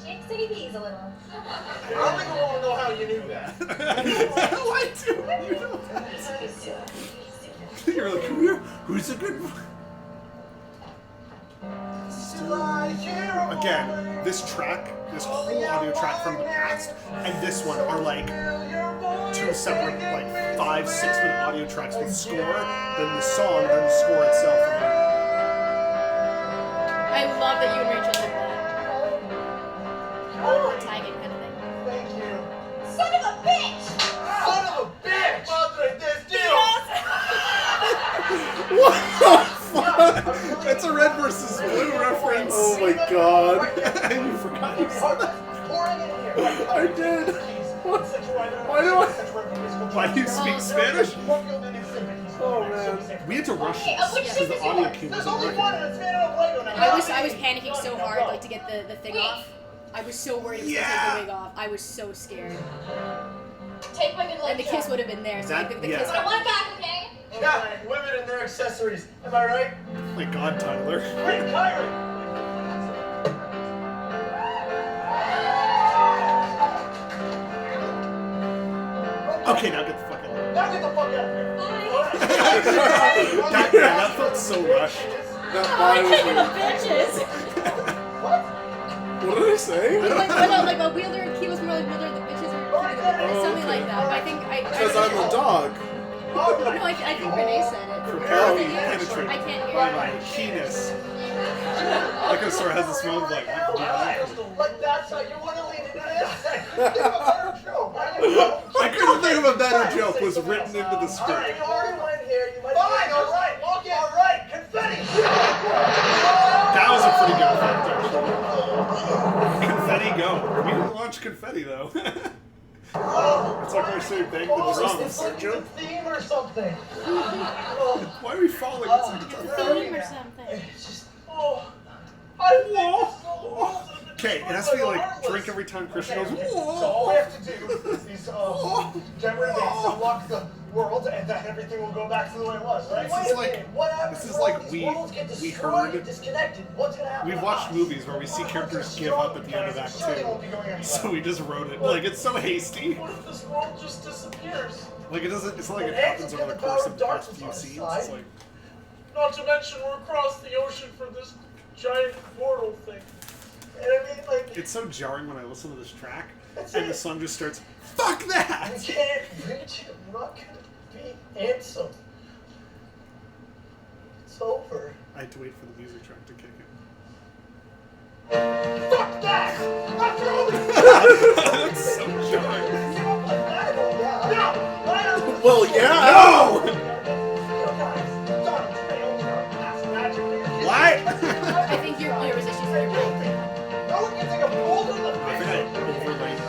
Shake city bees a little. I don't think I want to know how you knew that. Why do you know that? You're like, who's a good one? Again, this track, this whole audio track from the past, and this one are like two separate, like 5-6 minute audio tracks with score, then the song, then the score itself. I love that you and Rachel did that. Tagging kind of thing. Thank you. Son of a bitch! Son of a bitch! Madre de Dios! What the fuck? That's a Red versus Blue reference. Oh my god. You forgot you said that. Pouring in here. I did. Why do you speak Spanish? Oh man. We had to rush Okay, this which because ship the is audio yours? cue There's wasn't only working. one and it's made out of Lego now. I was panicking so hard, like to get the thing off. I was so worried it was gonna take the wig off. I was so scared. Take my good luck. And the kiss would have been there, so That- I think the yeah. kiss. But I want it back, okay? Yeah, women and their accessories. Am I right? Oh my god, Tyler. Wait, Kyrie! Okay, now get the fuck out. Now get the fuck out of here. That felt so rushed. That I bye was can't like, the bitches. what did I say? Like, like a wielder and key was more like wielder the bitches or something like that. But I think Because I'm a dog. No, I think Renee said it. Oh, Did you you? penetrate. I can't hear By it. my keenness. Like how Sora has this moment of like, Like that's how you want to lead into this? Think of a better joke. I couldn't think of a better joke was written into the Alright, script. you already went here. You might fine, alright. Okay. Alright, confetti. That was a pretty good effect, actually. Confetti go. We didn't launch confetti though. It's like our same thing, the It's drums. like a theme or something. Why are we falling? It's like It's a theme or something. It's just, oh. Okay, it has to be like drink every time Christian goes. So all we have to do is get rid of these, unlock the world, and then everything will go back to the way it was, right? This is like we heard. Disconnected. What's gonna happen? We've watched movies where we see characters give up at the end of Act 2, so we just wrote it. Like it's so hasty. What if this world just disappears? Like it doesn't. It's not like it happens over the course of the past few scenes. It's like Not to mention we're across the ocean for this giant portal thing. And I mean, like, it's so jarring when I listen to this track That's and it. the song just starts. Fuck that! you can't reach it. You're not gonna be handsome. It's over. I had to wait for the music track to kick in. Fuck that! After all this That's so jarring. Well, yeah. What? I think your was issues with your brain. No one can take a bullet in the I think I overlaid.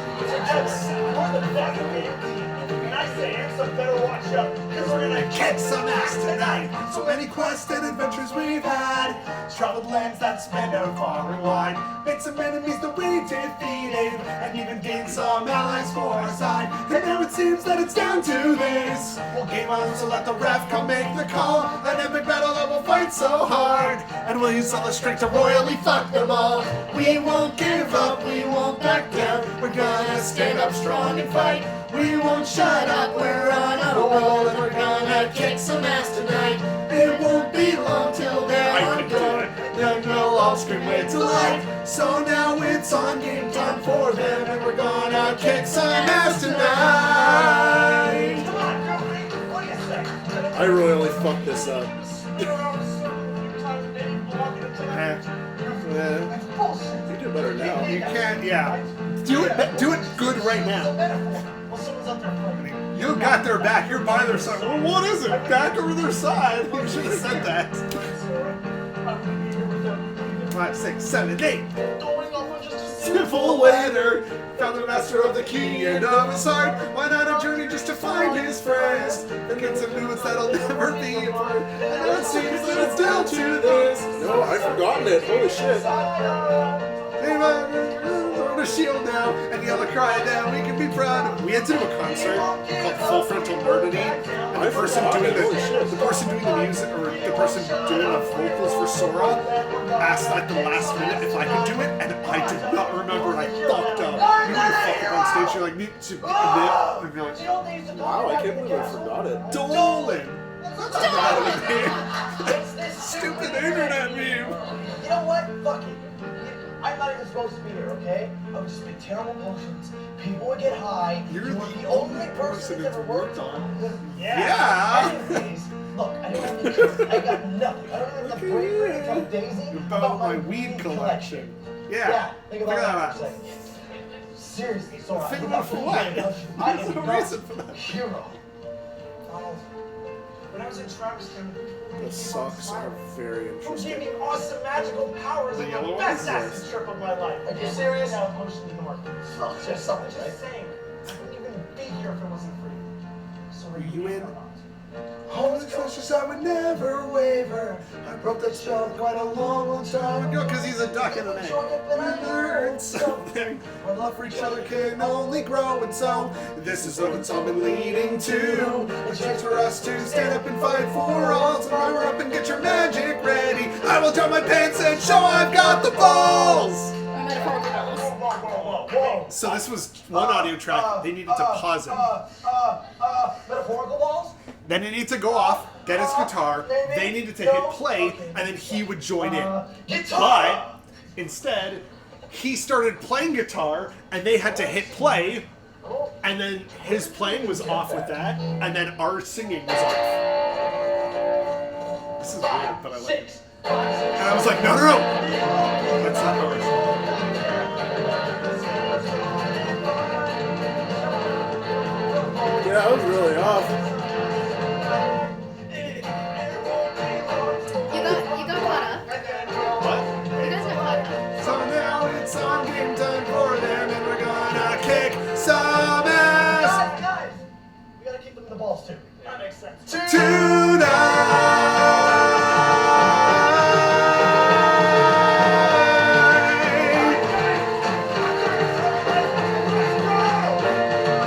And I say, Ansem, better watch out, because we're gonna Kick some ass tonight. So many quests and adventures we've had. Traveled lands that span out far and wide. Made some enemies that we defeated. And even gained some allies for our side. And now it seems that it's down to this. We'll game on, so let the ref come make the call. An epic battle that will fight so hard. And we'll use all the strength to royally fuck them all. We won't give up, we won't back down. We're gonna stand up strong and fight. We won't shut up, we're on a roll. And we're gonna kick some ass tonight. It won't be long till they're on guard. Then we'll all scream way to life. So now it's on game time for them. And we're gonna kick some ass tonight. I royally fucked this up. Yeah. You do better now. You can't, yeah. Do it good right now. Well, someone's up there fighting. You got their back. You're by their side. Well, what is it? Back over their side. You should have said that. 5, 6, 7, 8. Going off on just a Sinful winner found the master of the key and of his heart. Why not a journey just to find his friends? And get some new ones that'll never be apart. And it seems that it's down to this. No, I've forgotten it. Holy shit. The shield now and yell a cry now. We can be proud. We had to do a concert called Full Frontal Nerdity, and the person doing the music or the person doing the vocals for Sora asked at the last minute if I could do it, and I did not remember, and I fucked up. You would fuck up on stage. You're like, need to admit, and be like, Wow, I can't believe I forgot it. Dolan. Stupid internet meme. You know what? Fuck it. I'm not even supposed to be here, okay? I would just make terrible potions. People would get high. You're You were the only person that's ever worked on. Yeah. Anyways, look, I don't have any kids. I got nothing. I don't have the bravery from Daisy About my weed collection. Yeah. Think about that for a second. Seriously, so Think about for what? I There's am no not reason for that. a hero. When I was in Traviston, The socks are very who gave interesting. me awesome magical powers The and yellow the best ones? acid trip of my life. Are you serious? Now potion in the market. Oh, just something, Just right? saying, I wouldn't even be here if it wasn't for you. So are you in? Home success, I would never waver. I broke that spell quite a long time ago. Because he's a duck in an egg. We learned something. Our love for each other can only grow, and so this is what it's all been leading to. A chance for us to stand up and fight for all. So power up and get your magic ready. I will drop my pants and show I've got the balls. Metaphorical balls. Whoa. So this was one audio track. They needed to pause it. Metaphorical balls? Then he needed to go off, get his guitar. They needed to hit play, and then he would join in. But instead, he started playing guitar, and they had to hit play, and then his playing was off with that, and then our singing was off. This is weird, but I like it. And I was like, no. That's not ours. Yeah, I was really off. You got caught up. What? You guys got caught up. So now it's on game time for them, and we're gonna kick some ass Guys! We gotta keep them in the balls too. That makes sense.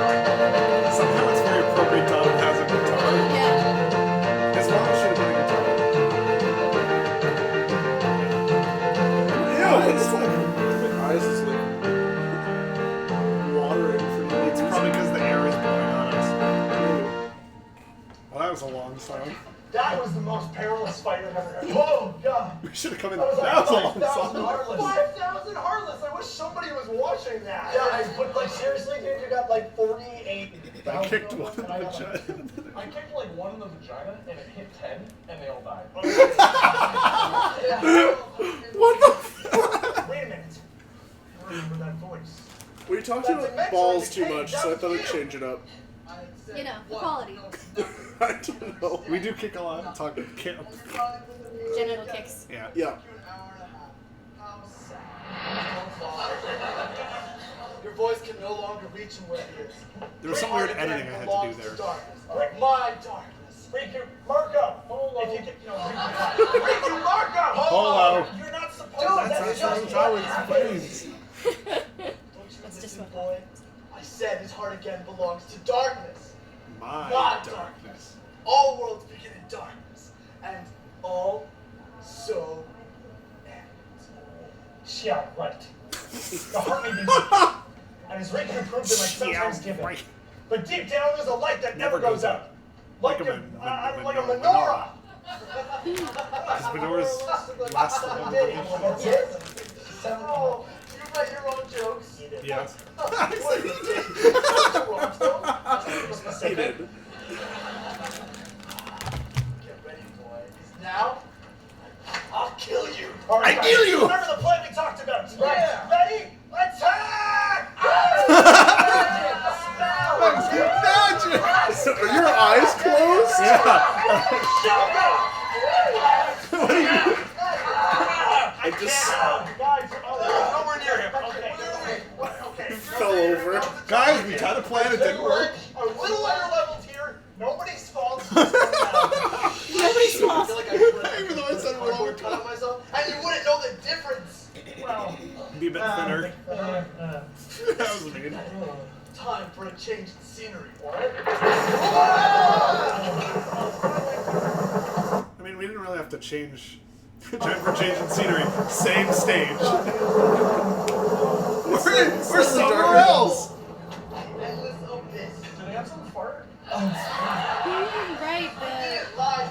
Somehow it's very appropriate Donald has a guitar. Yeah. His mom should have been a guitar. Yeah, it's like my eyes is like watering for me. It's probably because the air is blowing on us. Well, that was a long song. That was the most perilous fight I've ever had. Oh, God. We should have come in. That That was was a like long 5,000 song. Heartless. 5,000 Heartless. I wish somebody was watching that. Yeah, but like seriously, dude, you got like 48. I kicked one in the vagina. I kicked like one in the vagina and it hit 10 and they all died. What the fuck? Wait a minute. I remember that voice. We talked about balls too much, so I thought I'd change it up. You know, equality. I don't know. We do kick a lot. Talk kick. Genital kicks. Yeah. Yeah. Your voice can no longer reach him where he is. There was some weird editing I had to do there. Like my darkness. Riku, Marco. If you get, Riku, Marco. Polo. You're not supposed Dude, to. that's just just how what it's happens. played. Don't you That's just listen, what boy? I said his heart again belongs to darkness. My Not darkness. All worlds begin in darkness, and all so end. Yeah, right. The heart may be weak, and as Riku proved it might sometimes give in. right. But deep down, there's a light that never goes out. Like Like a a menorah. menorah. Because menorahs last the longer than Oh, you write your own jokes. Yes. He did. Get ready, boys. Now, I'll kill you. All right, I kill you! Remember the plan we talked about. Right. Yeah. Ready? Attack! Magic! Are your eyes closed? Yeah. I just Guys, nowhere near him. Okay. fell over. Guys, we tried a plan, it didn't work. A little higher levels here. Nobody's fault. Nobody's I feel like I could Even though I said it wrong. cut on myself, and you wouldn't know the difference. Well, Be a bit thinner. That was mean. Time for a change in scenery. I mean, we didn't really have to change. Time for changing scenery. Same stage. We're somewhere else. Endless abyss. do they have some fart? Right,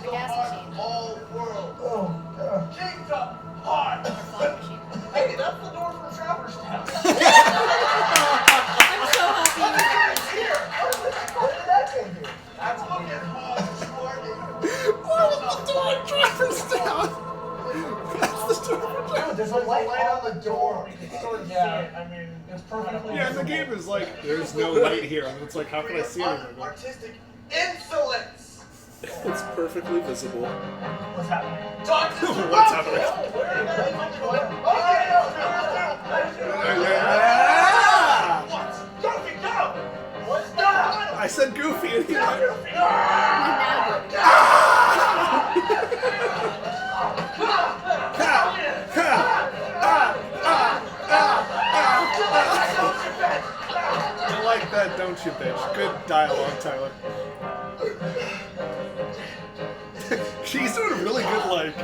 the gas machine. All world. Oh, God. Kingdom Hearts. Fog machine. Hey, that's the door from Traverse Town. I'm so happy you referenced it. Where did that get here? That's fucking hard. Dude, there's a light on the door. We can sort of see it. I mean, it's perfectly Yeah, and the game is like, there's no light here. And it's like, how can I see anything? Artistic insolence. It's perfectly visible. What's happening? Darkness. What's happening? Ah! What? Goofy, go! What's that? I said goofy and he went, I like that, don't you, bitch? Good dialogue, Tyler. She's doing a really good, like,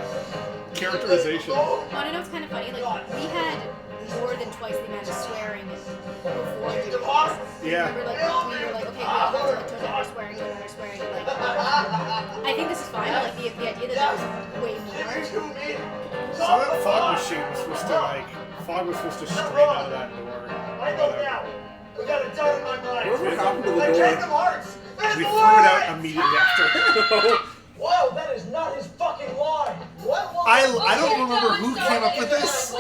characterization. Wanna know what's kind of funny? Like, we had more than twice the amount of swearing before doing this. Yeah. Remember, like, we were like, okay, we have to turn down our swearing, turn down our swearing. And, like, I think this is fine, but, like, the idea that was way more. So that fog machine was supposed to, like, fog was supposed to stream out of that door. I know now. We got a doubt in my mind. Whatever happened to the The door? Kingdom Hearts! There's We the threw it line! out immediately after. Wow, that is not his fucking line. What line? I don't remember who came up with this,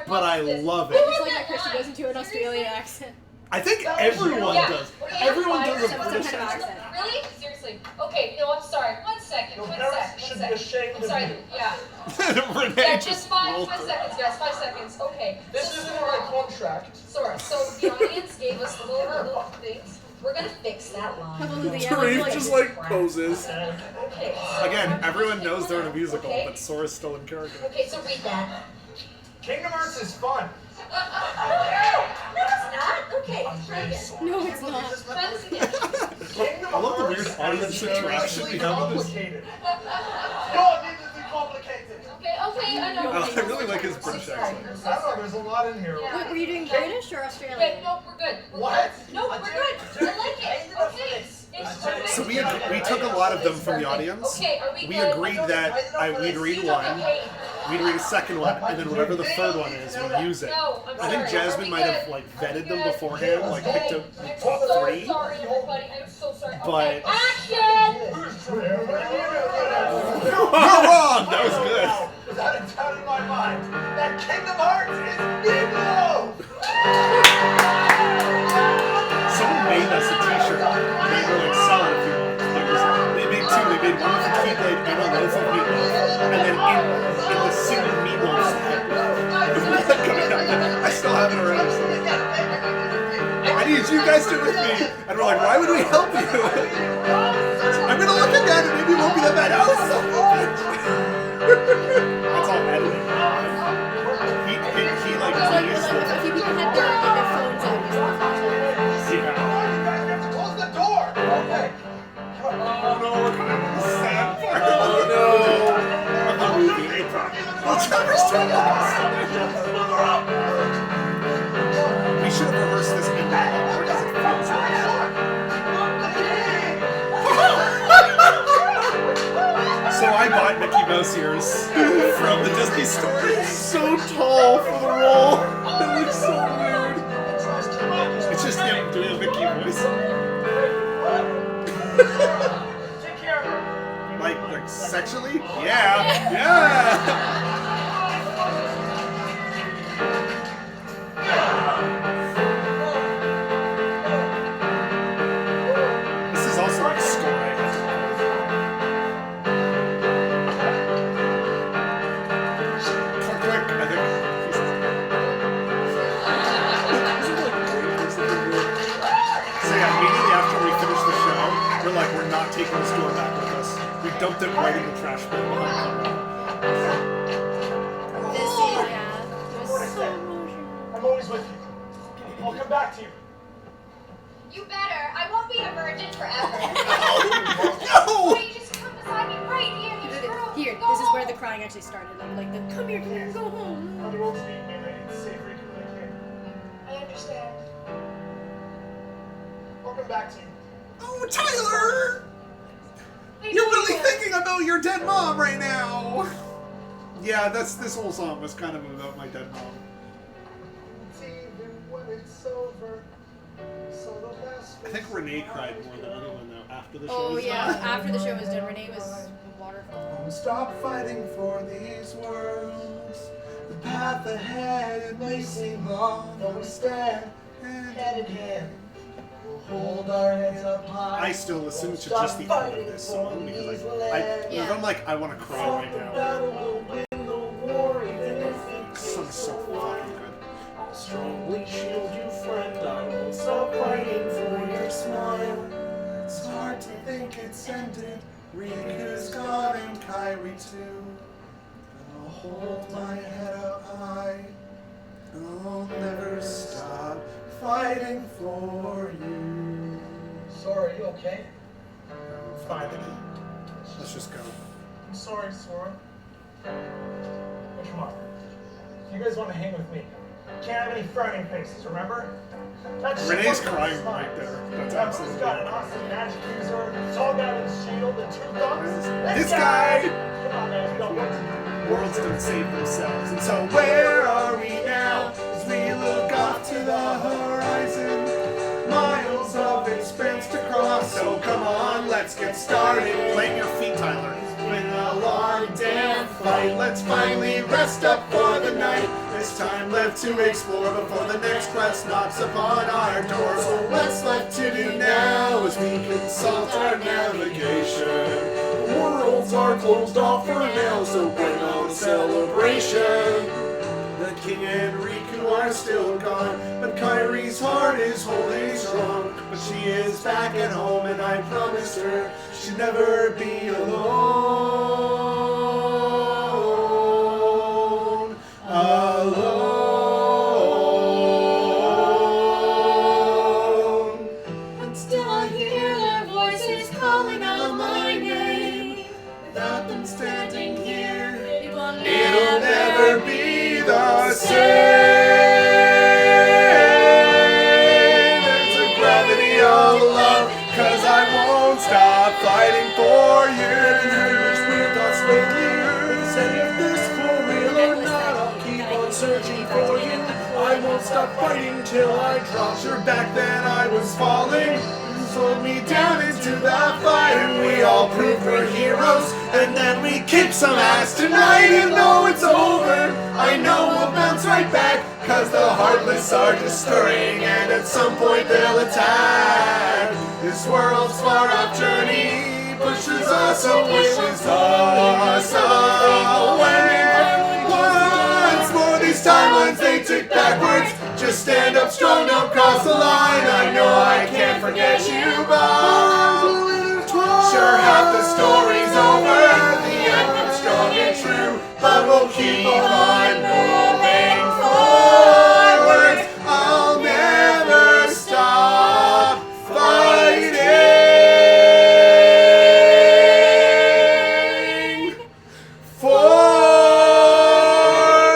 but I love it. Just like that Christy goes into an Australian accent. I think everyone does. Everyone does a Some British kind of accent. accent. Really? Seriously? Okay, no, I'm sorry. One second. Your One parents sec. should One be sec. ashamed I'm of sorry. you. Yeah. Renee Yeah, just just five rolled through. seconds, guys. 5 seconds. Okay. This So, isn't in my contract. Sorry. So the audience gave us little things. We're gonna fix that line. Hallelujah. Tarif just like poses. Okay. So Again, everyone knows they're in a musical, Okay. but Sora's still in character. Okay, so read that. Kingdom Hearts is fun. No, it's not. Okay, try again. No, it's not. Try this again. Kingdom I love the Hearts weird audience is interaction seriously behind this. complicated. God needlessly complicated. Okay, I know. I really like his British accent. I don't know, there's a lot in here. Yeah. Wait, were you doing British or Okay, Australian? no, we're good. We're What? Good. No, we're good. I like it. Okay. It's perfect. So we took a lot of them from the audience. Okay, are we We good? agreed that we'd read one, we'd read a second one, and then whatever the third one is, we'd use it. No, I'm I think sorry. Jasmine Are we might have good? like Are vetted we them good? beforehand, like picked Okay, up the I'm top so 3. sorry, everybody. I'm so sorry. But- Okay, action! You're wrong! That was good. Without a doubt in my mind, that Kingdom Hearts is Nemo! Someone made us a t-shirt. They were like, sell it if you want. They made 2. They made one with a Keyblade and a loaf of meatloaf. And then in the single meatloaf I still have it already. So. I need you guys to with me. And we're like, why would we help you? I'm gonna look at that and maybe it won't be that bad. Oh, so that's all editing. He like So, like, teased a few people had their phones out using the flashlight. Yeah. Close the door! Okay. Oh no, we're kind of in the sad part. Oh no. Of the movie. Well, Trevor's doing this. We should have rehearsed this in the car because it feels right. So I bought Mickey Mouse ears from the Disney store. He's so tall for the role. It looks so weird. It's just him doing a Mickey voice. Take care of her. Like sexually? Yeah. Yeah. this door back with us. We dumped it right in the trash bin behind This scene, yeah. It was What I so said. emotional. I'm always with you. I'll come back to you. You better. I won't be a virgin forever. No! Why don't you just come beside me right here? You just girl. Here, Go this is where home. the crying actually started. Like the come here, go home. The world's beating me and I need to save Riku when I can. I understand. I'll come back to you. Oh, Tyler! I You're know really you will. thinking about your dead mom right now! Yeah, this whole song was kind of about my dead mom. Even when it's over. So the last I think Renee cried more than anyone though after the show Oh was yeah, done. after the show was done, Renee was a waterfall. Don't stop fighting for these worlds. The path ahead, it may seem long, but we stand hand in hand. We'll hold our heads up high. I still listen to just the end of this song because Yeah. I'm like, I want to cry right now. This song's so fucking good. I'll strongly shield you, friend. I won't stop fighting for your smile. It's hard to think it's ended. Riku's gone and Kairi too. I'll hold my head up high. I'll never stop fighting for you. Sora, are you okay? Fine. Let's just go. I'm sorry, Sora. But come on. You guys want to hang with me? Can't have any frowning faces, remember? That shit Renee's wasn't crying smart. right there. That's Who's absolutely got an awesome magic user, tall guy with a shield and two thumbs? This guy! Come on, man, we got work to do. Worlds don't save themselves. And so where are we now? As we look off to the horizon. Miles of expanse to cross. So come on, let's get started. Plant your feet, Tyler. It's been a long damn fight. Let's finally rest up for the night. There's time left to explore before the next quest knocks upon our door. So what's left to do now as we consult our navigation? The worlds are closed off for now, so bring on celebration. The king and Riku are still gone, but Kairi's heart is holding strong. But she is back at home, and I promised her she'd never be alone. Alone. But still I hear their voices calling out my name. Without them standing here, It will it'll never be the same. There's a gravity of love, 'cause I won't stop fighting for you. Weird thoughts lately, say if this for real or not, I'll keep on searching for you. I won't stop fighting till I drop. Sure, back then I was falling. Slowed me down into the fire, and we all proved we're heroes, and then we kick some ass tonight. And though it's over, I know we'll bounce right back, 'cause the heartless are just stirring, and at some point they'll attack. This world's far off journey pushes us away, once more these timelines they tick backwards. Just stand up strong, don't cross the line. I know I can't forget you, but sure half the story's over. The end comes strong and true, but we'll keep on moving forward. I'll never stop fighting for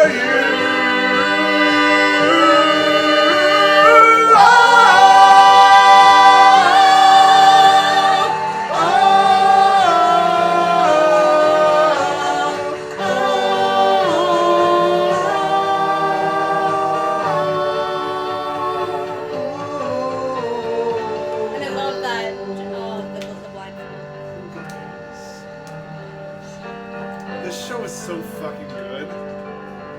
you. And I love that. Oh, the blindfold. This show is so fucking good.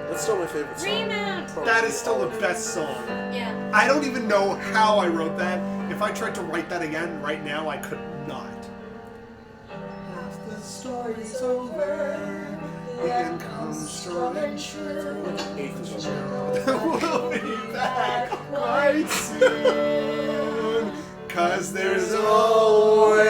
That's still my favorite song. Remount. That is still the best song. Yeah. I don't even know how I wrote that. If I tried to write that again right now, I could not. Half the story's over. The end comes strong and true. We'll be back quite soon, 'cause there's always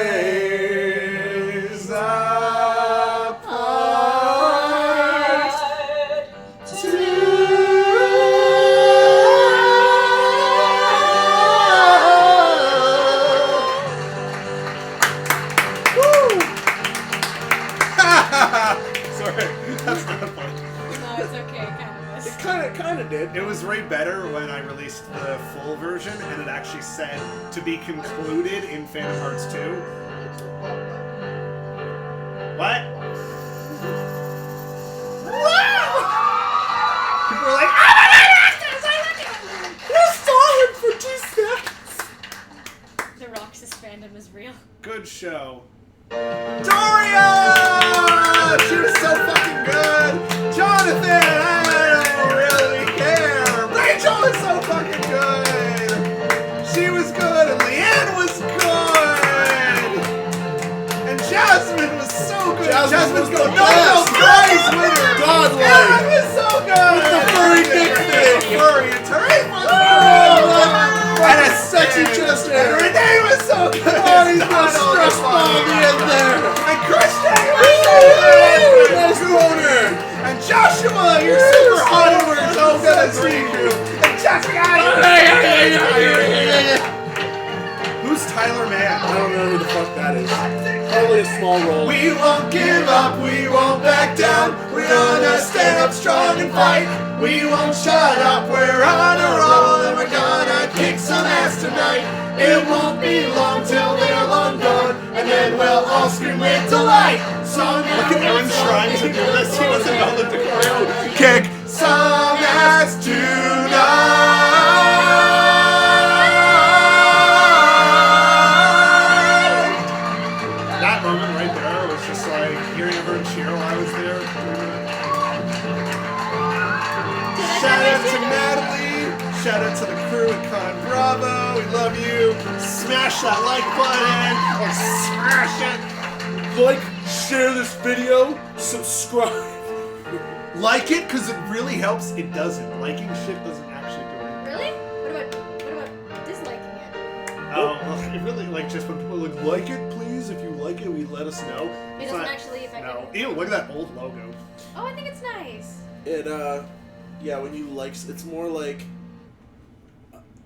version, and it actually said to be concluded in Phantom Hearts 2. What? People were like, oh my god, you're solid for 2 seconds. The Roxas fandom is real. Good show. Doria! She was so fucking good. Jonathan, I don't really care. Rachel was so fucking good. She was good, and Leanne was good. And Jasmine was so good. Jasmine's going Nobel Prize winner. Godlike. Aaron was so good. With the furry dick thing. Furry and Terrain was And a sexy chest hair. And Renee was so good. Oh, he's got stress ball in there. And Christian was so good. Nice corner. And Joshua, you're super hot over so good as Riku. And Jessica, who's Tyler Mann? I don't know who the fuck that is. Probably a small role. We won't give up, we won't back down. We're gonna stand up strong and fight. We won't shut up, we're on a roll. And we're gonna kick some ass tonight. It won't be long till they're long gone. And then we'll all scream with delight. Look at Aaron trying to do this. He doesn't know the choreo. Kick some ass tonight. That moment right there was just like hearing everyone cheer while I was there. Shout out to Natalie. Shout out to the crew at Con Bravo. We love you. Smash that like button or smash it. Like, share this video, subscribe. Like it because it really helps. It doesn't. Liking shit doesn't actually do it. Really? What about disliking it? Oh, well, it really like just when people are like it, please. If you like it, let us know. It doesn't actually affect No. anything. Ew, look at that old logo. Oh, I think it's nice. It, yeah, when you like, it's more like,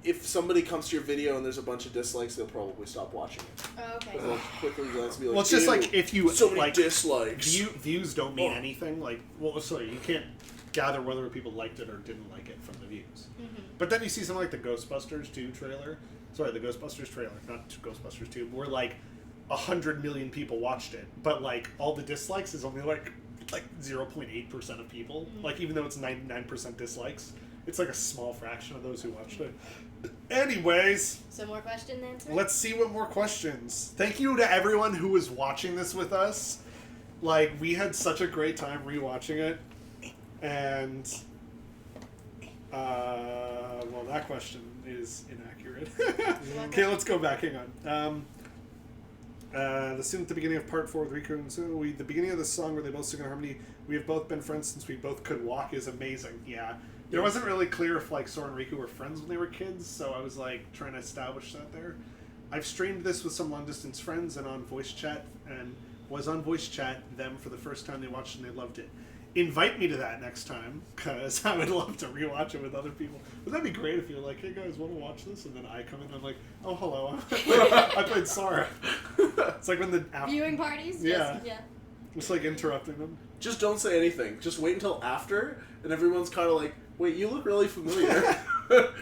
if somebody comes to your video and there's a bunch of dislikes, they'll probably stop watching it. Oh, okay. They'll quickly glance and be like, Well, it's just "Ew, like if you so many like dislikes. views don't mean anything. Like, well, sorry, you can't gather whether people liked it or didn't like it from the views. Mm-hmm. But then you see something like the Ghostbusters 2 trailer. Sorry, the Ghostbusters trailer, not Ghostbusters 2. Where like 100 million people watched it, but like all the dislikes is only like 0.8% of people. Mm-hmm. Like even though it's 99% dislikes, it's like a small fraction of those who watched it. Anyways, So more question answer? let's see what more questions. Thank you to everyone who was watching this with us. Like, we had such a great time rewatching it. And, well, that question is inaccurate. Okay, let's go back. Hang on. The scene at the beginning of part 4 with Riku and Zoe, the beginning of the song where they both sing in harmony, we have both been friends since we both could walk, is amazing. Yeah. It wasn't really clear if like Sora and Riku were friends when they were kids, so I was like trying to establish that there. I've streamed this with some long distance friends and on voice chat, and was on voice chat them for the first time they watched and they loved it. Invite me to that next time, because I would love to rewatch it with other people. Would that be great if you're like, hey guys, want to watch this? And then I come in and I'm like, oh hello, I played Sora. It's like when the Viewing parties? Yeah. Yeah. Just like interrupting them. Just don't say anything. Just wait until after, and everyone's kind of like, wait, you look really familiar.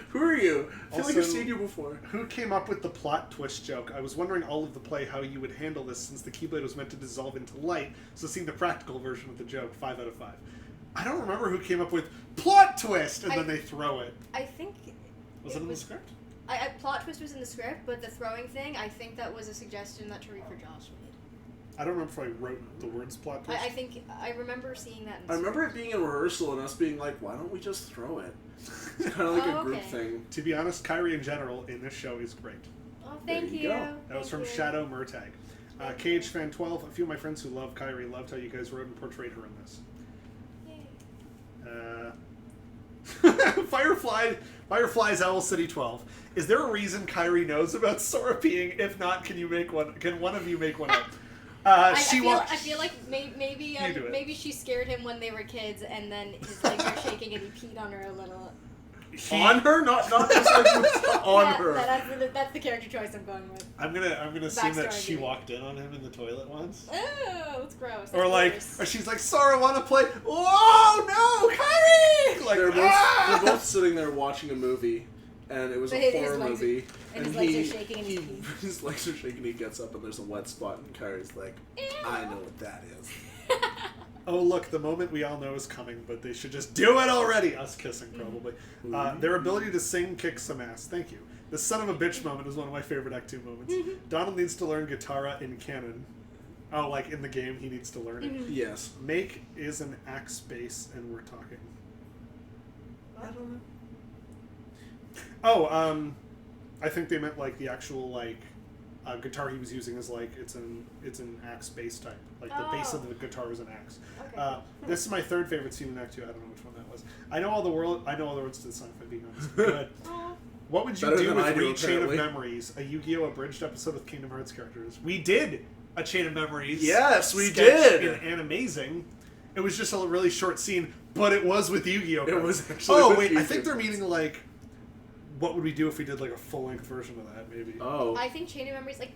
Who are you? I feel like I've Also, seen you before. Who came up with the plot twist joke? I was wondering all of the play how you would handle this since the Keyblade was meant to dissolve into light, so seeing the practical version of the joke, 5 out of 5. I don't remember who came up with plot twist and then they throw it. I think... Was it in the script? Plot twist was in the script, but the throwing thing, I think that was a suggestion that Tariq or Josh made. I don't remember if I wrote the words plot twist. I remember seeing that in the I remember it being in rehearsal and us being like, why don't we just throw it? It's kind of like a group thing. To be honest, Kyrie in general in this show is great. Oh, thank you. That was from Shadow Murtag. KH Fan 12, a few of my friends who love Kyrie loved how you guys wrote and portrayed her in this. Firefly's Owl City 12. Is there a reason Kyrie knows about Sora peeing? If not, can you make one? Can one of you make one up? I feel like maybe You do it. maybe she scared him when they were kids, and then his legs were shaking and he peed on her a little. On her, not just like on her. That's the character choice I'm going with. I'm gonna assume that Backstory, she maybe. walked in on him in the toilet once. Oh, that's gross. Or That's like, gross. or she's like, Sora, wanna play? Oh no, Kyrie! Like, They're ah! both sitting there watching a movie, and it was But a his horror legs- movie. and his legs are shaking and he's peeing. his legs are shaking. He gets up and there's a wet spot, and Kyrie's like, "I know what that is." Oh, look, the moment we all know is coming, but they should just do it already. Us kissing, probably. Their ability to sing kicks some ass. Thank you. The son of a bitch moment is one of my favorite Act 2 moments. Donald needs to learn guitar in canon. Oh, like in the game, he needs to learn it. Yes. Make is an axe bass, and we're talking. I don't know. Oh, I think they meant like the actual like guitar he was using is like it's an axe bass type. Like the base of the guitar is an axe. Okay. This is my third favorite scene in Act 2. I don't know which one that was. I know all the words to the song. If I'm being honest. Good. What would you Better do than with I do, Read Chain of apparently. Memories, a Yu-Gi-Oh! Abridged episode with Kingdom Hearts characters? We did a Chain of Memories. Yes, we sketch did. in Animazing. It was just a really short scene, but it was with Yu-Gi-Oh! It was actually Oh with wait, I Yu-Gi-Oh! think they're meaning like, what would we do if we did like a full-length version of that? Maybe. Oh. I think Chain of Memories, like,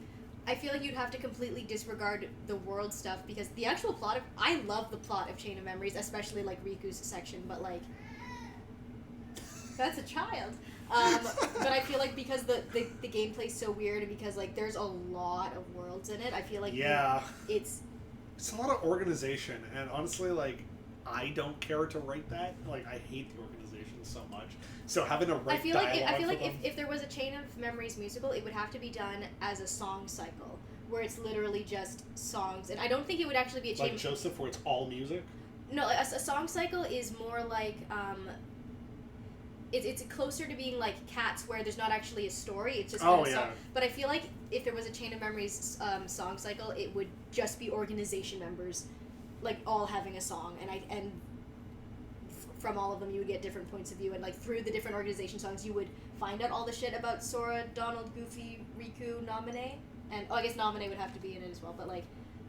I feel like you'd have to completely disregard the world stuff because the actual plot of... I love the plot of Chain of Memories, especially, like, Riku's section, but, like... That's a child. But I feel like because the gameplay's so weird and because, like, there's a lot of worlds in it, I feel like... Yeah. It's a lot of organization, and honestly, like, I don't care to write that. Like, I hate the organization so much. So having to write if there was a Chain of Memories musical, it would have to be done as a song cycle, where it's literally just songs. And I don't think it would actually be a chain. Like Joseph, where it's all music. No, a song cycle is more like it's closer to being like Cats, where there's not actually a story. It's just kind of song. But I feel like if there was a Chain of Memories song cycle, it would just be organization members, like all having a song, and from all of them you would get different points of view, and like through the different organization songs you would find out all the shit about Sora, Donald, Goofy, Riku, Naminé, and I guess Naminé would have to be in it as well, but like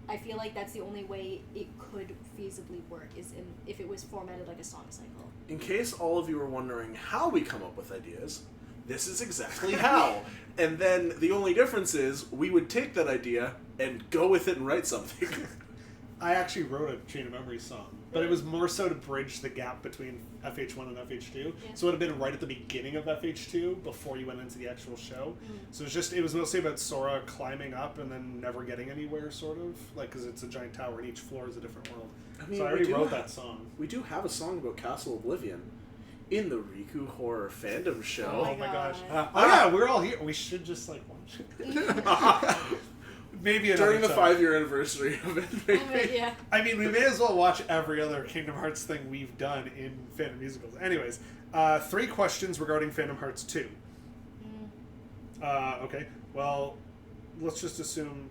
I feel like that's the only way it could feasibly work is if it was formatted like a song cycle. In case all of you are wondering how we come up with ideas, this is exactly how. And then the only difference is we would take that idea and go with it and write something. I actually wrote a Chain of Memories song, but it was more so to bridge the gap between FH1 and FH2. Yeah. So it would have been right at the beginning of FH2 before you went into the actual show. So it was mostly about Sora climbing up and then never getting anywhere, sort of, like because it's a giant tower and each floor is a different world. I mean, so I already wrote that song. We do have a song about Castle Oblivion in the Riku Horror Fandom show. Oh my gosh! Oh yeah, we're all here. We should just like watch it. Maybe during the time. 5-year anniversary of it. Maybe. Yeah. I mean, we may as well watch every other Kingdom Hearts thing we've done in Fandom musicals. Anyways, 3 questions regarding Fandom Hearts 2. Okay, well, let's just assume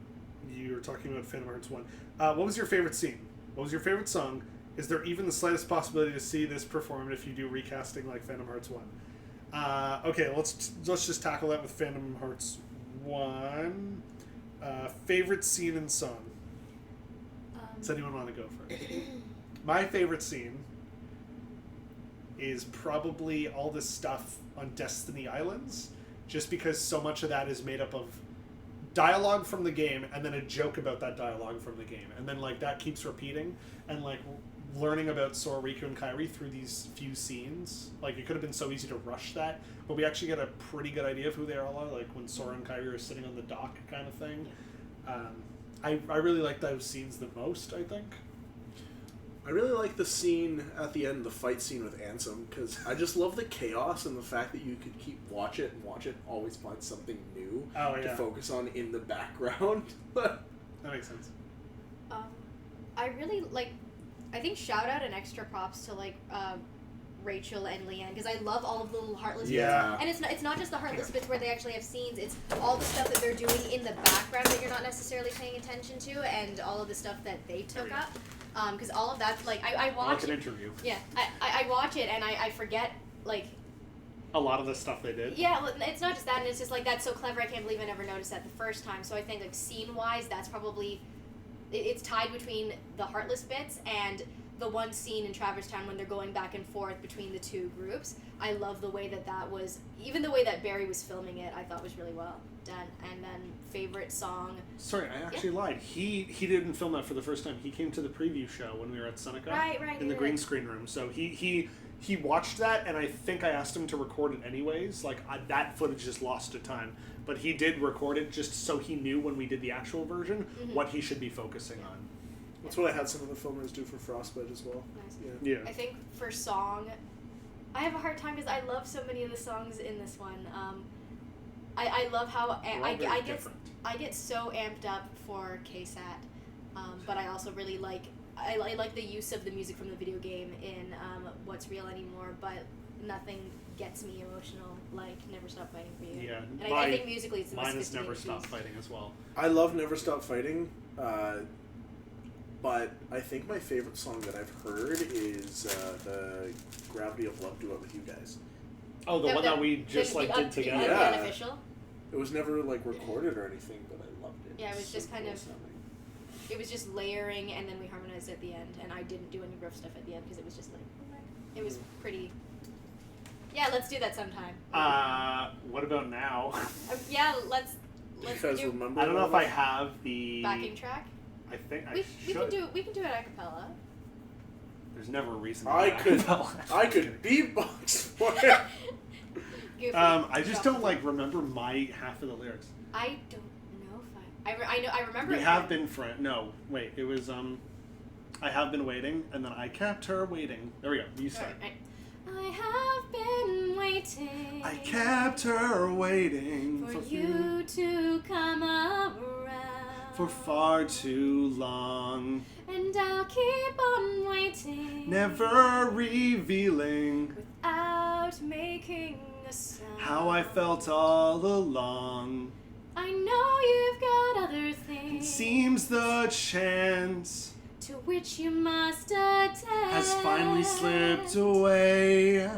you were talking about Fandom Hearts 1. What was your favorite scene? What was your favorite song? Is there even the slightest possibility to see this performed if you do recasting like Fandom Hearts 1? Okay, let's just tackle that with Fandom Hearts 1. Favorite scene and song? Does anyone want to go first? My favorite scene is probably all this stuff on Destiny Islands, just because so much of that is made up of dialogue from the game and then a joke about that dialogue from the game, and then like that keeps repeating, and like learning about Sora, Riku, and Kairi through these few scenes. Like it could have been so easy to rush that, but we actually get a pretty good idea of who they all are, like when Sora and Kairi are sitting on the dock kind of thing. I really like those scenes the most, I think. I really like the scene at the end, the fight scene with Ansem, because I just love the chaos and the fact that you could keep watch it, always find something new to focus on in the background. That makes sense. I really like. I think shout out and extra props to like Rachel and Leanne, because I love all of the little heartless bits. And it's not just the heartless bits where they actually have scenes, it's all the stuff that they're doing in the background that you're not necessarily paying attention to, and all of the stuff that they took up. Because all of that's like, I watch an interview. Yeah, I watch it and I forget, like... A lot of the stuff they did. Yeah, well, it's not just that, and it's just like, that's so clever, I can't believe I never noticed that the first time. So I think, like, scene-wise, that's probably... It's tied between the heartless bits and the one scene in Traverse Town when they're going back and forth between the two groups. I love the way that was, even the way that Barry was filming it, I thought was really well done. And then favorite song. Sorry, I actually lied. He didn't film that for the first time. He came to the preview show when we were at Seneca in the green screen room. So he he watched that, and I think I asked him to record it anyways. Like, that footage just lost to time. But he did record it just so he knew when we did the actual version what he should be focusing on. That's what I had some of the filmers do for Frostbite as well. Nice. Yeah. I think for song, I have a hard time because I love so many of the songs in this one. I love how I get so amped up for KSAT, but I also really like I like the use of the music from the video game in What's Real Anymore, but nothing gets me emotional like Never Stop Fighting for You. Yeah, and I think musically it's the most mine is Never sophisticated Stop piece. Fighting as well. I love Never Stop Fighting, but I think my favorite song that I've heard is the Gravity of Love duet with you guys. Oh, the one that we just did together. The Yeah. unofficial? It was never recorded or anything, but I loved it. Yeah, it was just kind of. sounding. It was just layering, and then we harmonized at the end, and I didn't do any riff stuff at the end because it was just like, it was pretty. Yeah, let's do that sometime. What about now? Yeah, let's You guys do remember? I don't know all if I that? have the backing track. I think I We should. can do it a cappella. There's never a reason. I to could I beatbox for it. Goofy. I just don't remember my half of the lyrics. I don't know if I remember. We it, have but- been friends. No, wait. It was I have been waiting, and then I kept her waiting. There we go. You start. Right. I have been waiting. I kept her waiting for you to come around. for far too long, And I'll keep on waiting. never revealing Without making a sound. how I felt all along. I know you've got other It things. seems the chance To which you must attend. has finally slipped away.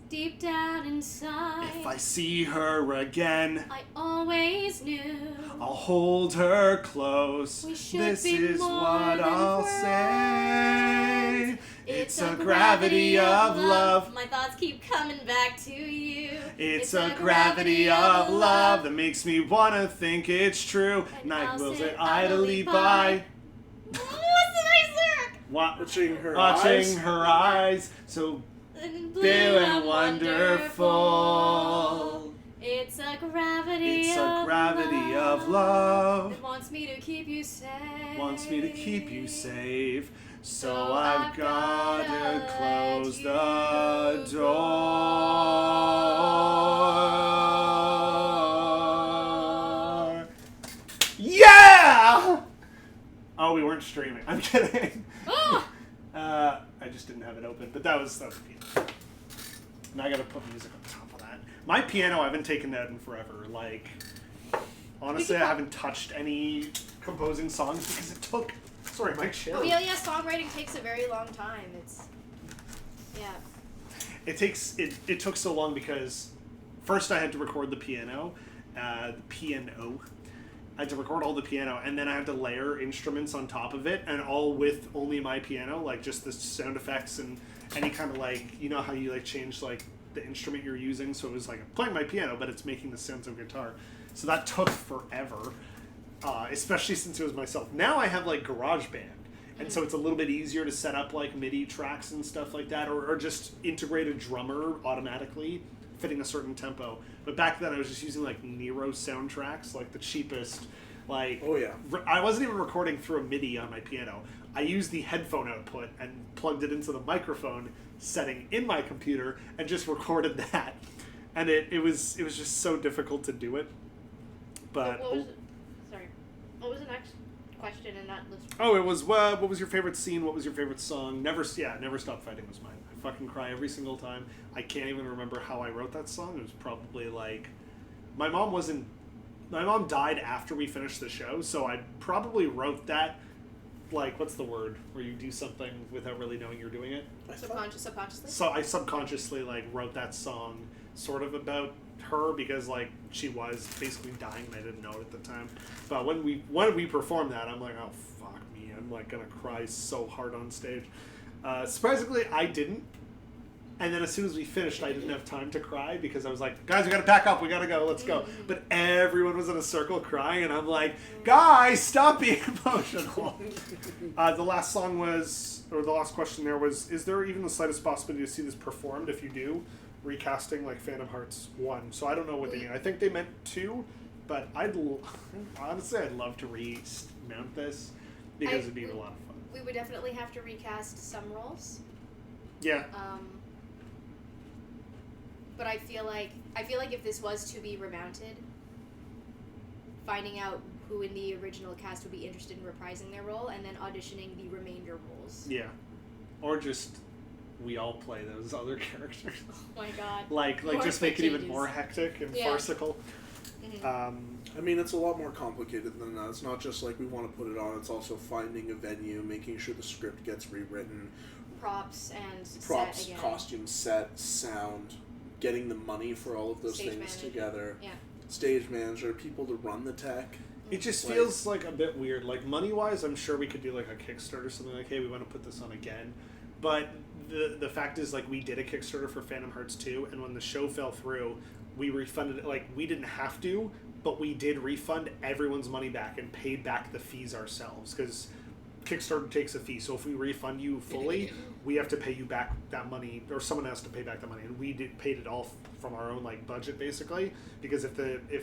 Deep down inside. If I see her again, I always knew. I'll hold her close. We should This be is more what than I'll friends. say. It's a gravity of love. My thoughts keep coming back to you. It's a gravity of love that makes me wanna think it's true. Night I'll will sit sit idly by. by, What's the next lyric? Watching her watching eyes. her eyes, so Blue blue and wonderful. It's a gravity It's of a gravity love. of love. It wants me to keep you safe. Wants me to keep you safe. So So I've I've gotta gotta close let the you door. Yeah! Oh, we weren't streaming. I'm kidding. Ah! I just didn't have it open, but that was piano. Now I gotta put music on top of that. My piano, I haven't taken that in forever. Like, honestly, I haven't touched any composing songs because it took. Sorry, my chair. Oh, yeah, songwriting takes a very long time. Yeah. It took so long because first I had to record the piano. I had to record all the piano, and then I had to layer instruments on top of it, and all with only my piano, like just the sound effects and any kind of how you change the instrument you're using. So it was like I'm playing my piano, but it's making the sounds of guitar. So that took forever, especially since it was myself. Now I have GarageBand, and so it's a little bit easier to set up MIDI tracks and stuff like that, or just integrate a drummer automatically fitting a certain tempo. But back then I was just using Nero soundtracks, the cheapest. Oh yeah. I wasn't even recording through a MIDI on my piano. I used the headphone output and plugged it into the microphone setting in my computer and just recorded that. And it was just so difficult to do it. But What was the next question in that list? oh, it was what was your favorite scene? What was your favorite song? Never Stop Fighting was mine. I fucking cry every single time. I can't even remember how I wrote that song. It was probably my mom died after we finished the show, so I probably wrote that what's the word where you do something without really knowing you're doing it? Subconsciously? So I subconsciously wrote that song sort of about her because she was basically dying and I didn't know it at the time. But when we performed that, I'm like, oh fuck me, I'm gonna cry so hard on stage. Surprisingly, I didn't. And then as soon as we finished, I didn't have time to cry because I was like, guys, we gotta pack up, we gotta go, let's go. But everyone was in a circle crying, and I'm like, guys, stop being emotional. The last song was, or the last question there was, is there even the slightest possibility to see this performed? If you do, recasting like Phantom Hearts 1. So I don't know what they mean. I think they meant 2, but honestly, I'd love to remount this because it'd be a lot of fun. We would definitely have to recast some roles. Yeah. But I feel like if this was to be remounted, finding out who in the original cast would be interested in reprising their role, and then auditioning the remainder roles. Yeah. Or just we all play those other characters. Oh my god. like More just make it even changes. more hectic and Yeah. farcical. I mean, it's a lot more complicated than that. It's not just like we want to put it on. It's also finding a venue, making sure the script gets rewritten, Props and props, set again. costume, set, sound, getting the money for all of those Stage things manager. together. Yeah. Stage manager, people to run the tech. It just Like- feels like a bit weird. Like money-wise, I'm sure we could do like a Kickstarter or something like, hey, we want to put this on again. But the fact is, like, we did a Kickstarter for Phantom Hearts 2, and when the show fell through, we refunded it. Like, we didn't have to, but we did refund everyone's money back and paid back the fees ourselves, because Kickstarter takes a fee. So if we refund you fully, we have to pay you back that money, or someone has to pay back that money, and we paid it all from our own like budget basically. Because if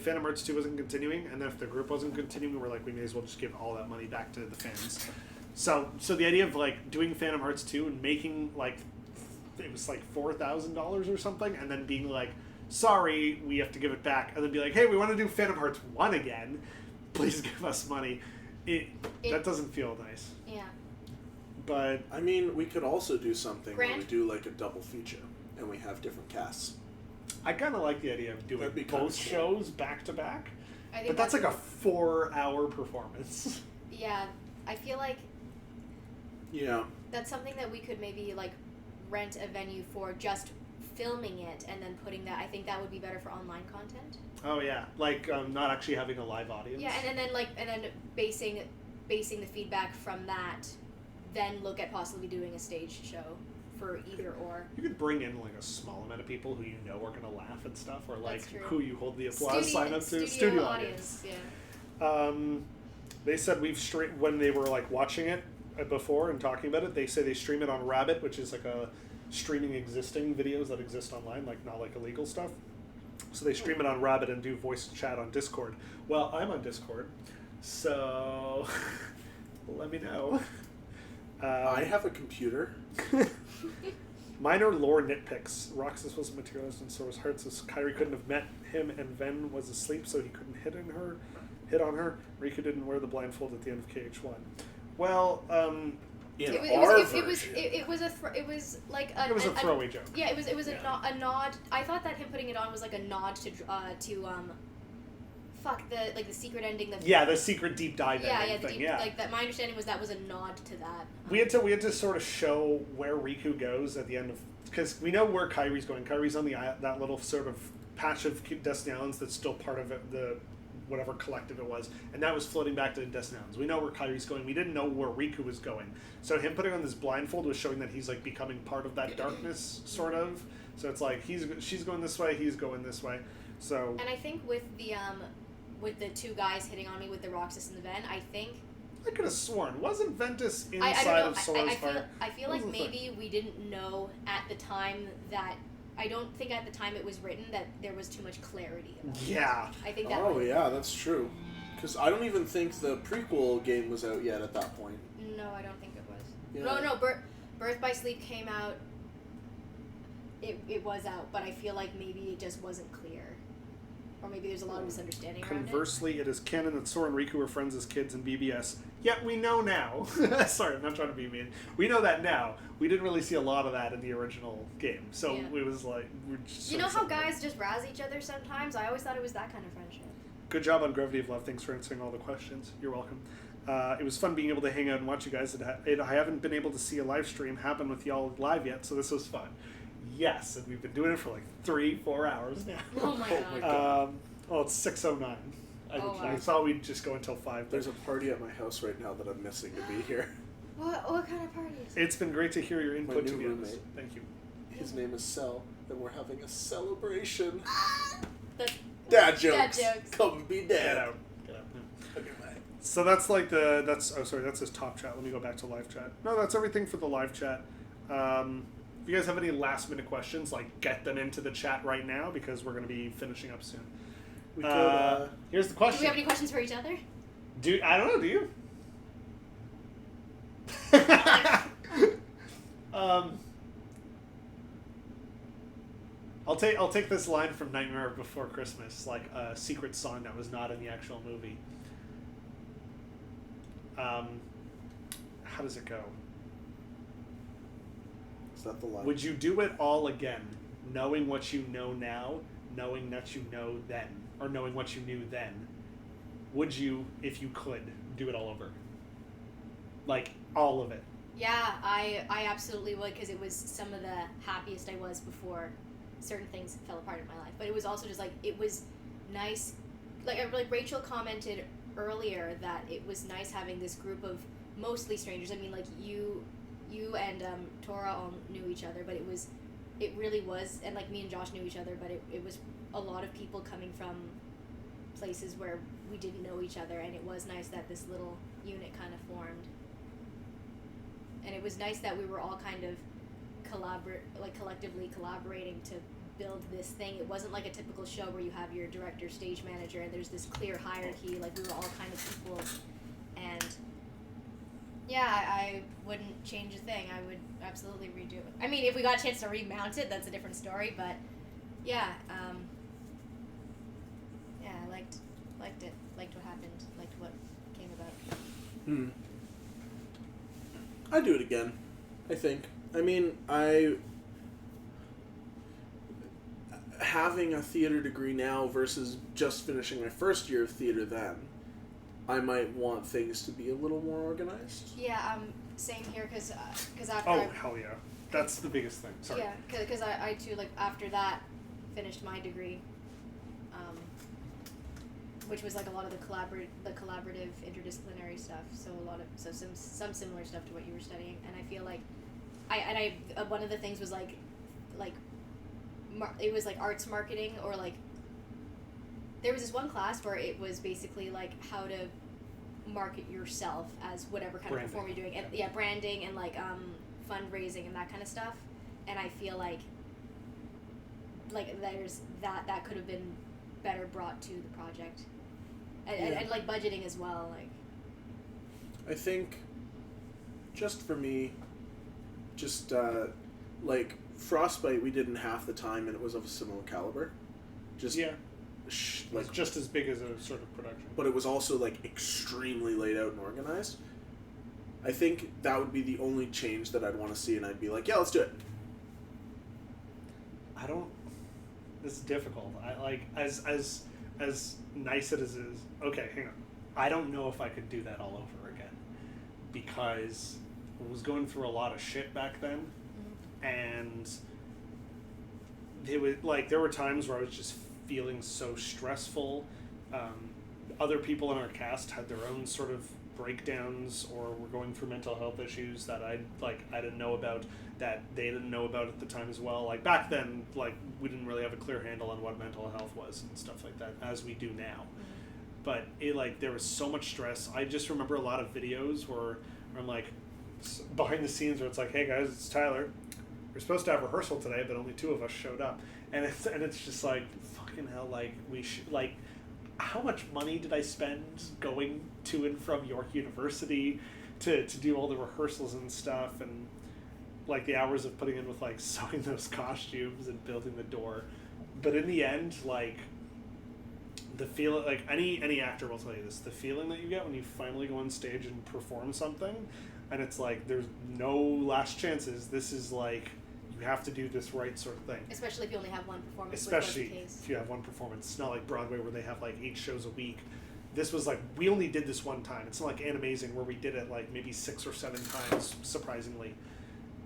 Phantom Hearts 2 wasn't continuing, and then if the group wasn't continuing, we're like, we may as well just give all that money back to the fans. So the idea of like doing Phantom Hearts 2 and making like it was like $4,000 or something, and then being like, sorry, we have to give it back, and then be like, hey, we want to do Phantom Hearts 1 again, please give us money. That doesn't feel nice. Yeah. But I mean, we could also do something where we Grant? do like a double feature, and we have different casts. I kind of like the idea of doing That'd be kinda both cool. shows back to back, I think but that's like a 4-hour performance. Yeah, I feel like Yeah. that's something that we could maybe like rent a venue for, just filming it and then putting that. I think that would be better for online content. Oh yeah, like not actually having a live audience. Yeah, and then basing the feedback from that, then look at possibly doing a stage show for either or. You could bring in like a small amount of people who you know are gonna laugh at stuff, or like That's true. who you hold the applause sign up to. Studio audience. Yeah. They said when they were like watching it before and talking about it, they say they stream it on Rabbit, which is like a streaming existing videos that exist online, like not like illegal stuff. So they stream it on Rabbit and do voice chat on Discord. Well, I'm on Discord, so let me know. I have a computer. Minor lore nitpicks. Roxas wasn't materialized in Sora's heart, so Kairi couldn't have met him, and Ven was asleep, so he couldn't hit on her. Riku didn't wear the blindfold at the end of KH1. Well, In It was like it was a throwaway joke. Yeah, it was a nod. I thought that him putting it on was like a nod to the secret ending. The secret deep dive Yeah, ending the thing. deep, Yeah. like that. My understanding was that was a nod to that. We had to sort of show where Riku goes at the end of, because we know where Kairi's going. Kairi's on that little sort of patch of Destiny Islands that's still part of it, the whatever collective it was, and that was floating back to Destiny Islands. We know where Kairi's going. We didn't know where Riku was going. So him putting on this blindfold was showing that he's like becoming part of that darkness, sort of. So it's like she's going this way, he's going this way. So. And I think with the two guys hitting on me with the Roxas and the Ven, I could have sworn, wasn't Ventus inside I don't know. of Sora's heart? I feel like What was the maybe we didn't know at the time that. I don't think at the time it was written that there was too much clarity about it. Yeah. I think that. Oh yeah, that's true. Because I don't even think the prequel game was out yet at that point. No, I don't think it was. Yeah. No, Birth by Sleep came out. It was out, but I feel like maybe it just wasn't clear. Or maybe there's a lot of misunderstanding around it. Conversely, it is canon that Sora and Riku were friends as kids in BBS. Yet we know now. Sorry, I'm not trying to be mean. We know that now. We didn't really see a lot of that in the original game. So Yeah. it was like... we're just You sort know of how separated. guys just razz each other sometimes? I always thought it was that kind of friendship. Good job on Gravity of Love. Thanks for answering all the questions. You're welcome. It was fun being able to hang out and watch you guys. I haven't been able to see a live stream happen with y'all live yet, so this was fun. Yes, and we've been doing it for like 3-4 hours now. Oh my god. Well, it's 6:09. I wow. thought we'd just go until 5. There's a party at my house right now that I'm missing to be here. What kind of parties? It's been great to hear your input, new to be honest. roommate. Thank you. His name is Cell, and we're having a celebration. That's Dad jokes. Dad jokes. Come be Get dad. out. Get out. Okay, bye. So that's like that's his top chat. Let me go back to live chat. No, that's everything for the live chat. If you guys have any last minute questions, like get them into the chat right now because we're going to be finishing up soon. We could, Here's the Do question. we have any questions for each other? I don't know, do you? I'll take this line from Nightmare Before Christmas, like a secret song that was not in the actual movie. How does it go? Is that the line? Would you do it all again, knowing what you know now, knowing that you know then, or knowing what you knew then? Would you, if you could, do it all over? Like, all of it. Yeah, I absolutely would, because it was some of the happiest I was before certain things fell apart in my life. But it was also just like, it was nice. Like Rachel commented earlier that it was nice having this group of mostly strangers. I mean, like you and Tora all knew each other, but it really was, and like me and Josh knew each other, but it was a lot of people coming from places where we didn't know each other, and it was nice that this little unit kind of formed. And it was nice that we were all kind of collectively collaborating to build this thing. It wasn't like a typical show where you have your director, stage manager, and there's this clear hierarchy. Like, we were all kind of equal. And yeah, I wouldn't change a thing. I would absolutely redo it. I mean, if we got a chance to remount it, that's a different story. But yeah, yeah, I liked it. Liked what happened. Liked what came about. I'd do it again, I think. I mean, having a theater degree now versus just finishing my first year of theater then, I might want things to be a little more organized. Yeah, same here, because after Oh, hell yeah. That's the biggest thing. Sorry. Yeah, because I too, like, after that, finished my degree, which was like a lot of the collaborative interdisciplinary stuff. So some similar stuff to what you were studying, and I feel like I one of the things was like it was like arts marketing, or like there was this one class where it was basically like how to market yourself as whatever kind Branding. of perform you're doing, and yeah, branding and like fundraising and that kind of stuff. And I feel like there's that could have been better brought to the project, and like budgeting as well. Like, I think, just for me, just like Frostbite, we did in half the time, and it was of a similar caliber. Just Yeah. Like, It's just as big as a sort of production. but it was also like extremely laid out and organized. I think that would be the only change that I'd want to see, and I'd be like, yeah, let's do it. I don't. This is difficult. I like as nice as it is. Okay, hang on. I don't know if I could do that all over again, because I was going through a lot of shit back then, and it was like there were times where I was just feeling so stressful. Other people in our cast had their own sort of breakdowns or were going through mental health issues that I didn't know about, that they didn't know about at the time as well. Like back then, like we didn't really have a clear handle on what mental health was and stuff like that, as we do now. But it there was so much stress. I just remember a lot of videos where I'm like behind the scenes where it's like, hey guys, it's Tyler. We're supposed to have rehearsal today, but only 2 of us showed up, and it's just like fucking hell. Like we should like. How much money did I spend going to and from York University to do all the rehearsals and stuff, and like the hours of putting in with like sewing those costumes and building the door. But in the end, like the feel, like any actor will tell you this, the feeling that you get when you finally go on stage and perform something, and it's like there's no last chances. This is like you have to do this right sort of thing. especially if you only have one performance. Especially which was the case. if you have one performance. It's not like Broadway where they have like 8 shows a week. This was like, we only did this one time. It's not like Animazing where we did it like maybe 6 or 7 times, surprisingly.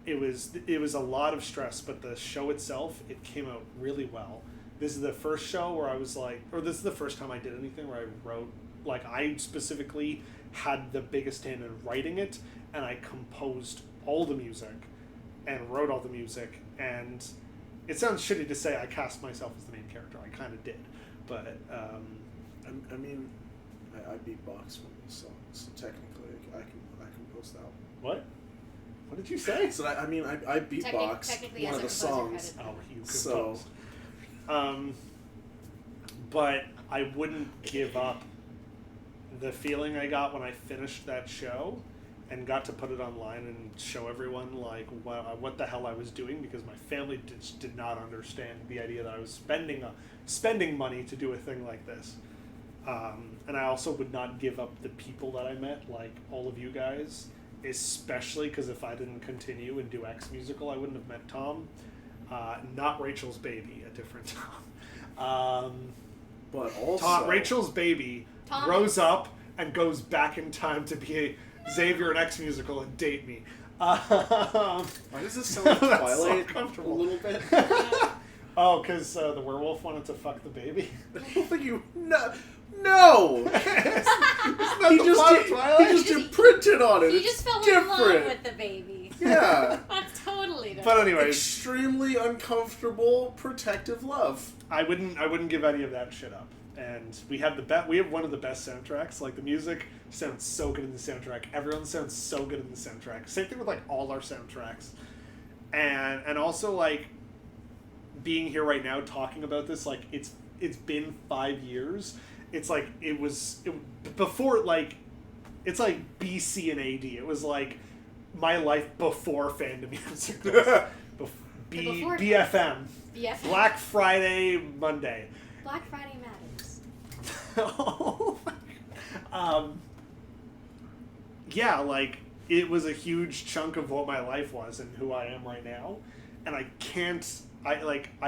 It was a lot of stress, but the show itself, it came out really well. This is the first show where I was like, or this is the first time I did anything where I wrote, like I specifically had the biggest hand in writing it, and I composed all the music and wrote all the music, And it sounds shitty to say I cast myself as the main character. I kind of did, but I mean, I beatbox from the song, so technically I can post that. What? What did you say? So I mean, I beatbox Technically one as of a the composer songs. credit. Oh, you So, composed. But I wouldn't give up the feeling I got when I finished that show and got to put it online and show everyone like what the hell I was doing, because my family did not understand the idea that I was spending money to do a thing like this. And I also would not give up the people that I met, like all of you guys, especially because if I didn't continue and do X Musical, I wouldn't have met Tom. Not Rachel's baby, a different Tom. but also Rachel's baby Tom grows up and goes back in time to be a Xavier in X Musical and date me. Why does this sound like That's so Twilight a comfortable. little bit? Oh, because the werewolf wanted to fuck the baby. I don't think you no. Isn't that He the just plot of did, Twilight? he just imprinted on it. You It's just fell different. in love with the baby. Yeah. That's totally different. But anyways, Extremely uncomfortable, protective love. I wouldn't give any of that shit up. And we have one of the best soundtracks. Like, the music sounds so good in the soundtrack. Everyone sounds so good in the soundtrack. Same thing with like all our soundtracks. And also like being here right now talking about this, like it's been 5 years. It's like before, like it's like BC and AD. It was like my life before Fandom musicals. Before BFM. BFM. Black Friday Monday. Black Friday matters. Yeah, like it was a huge chunk of what my life was and who I am right now, and I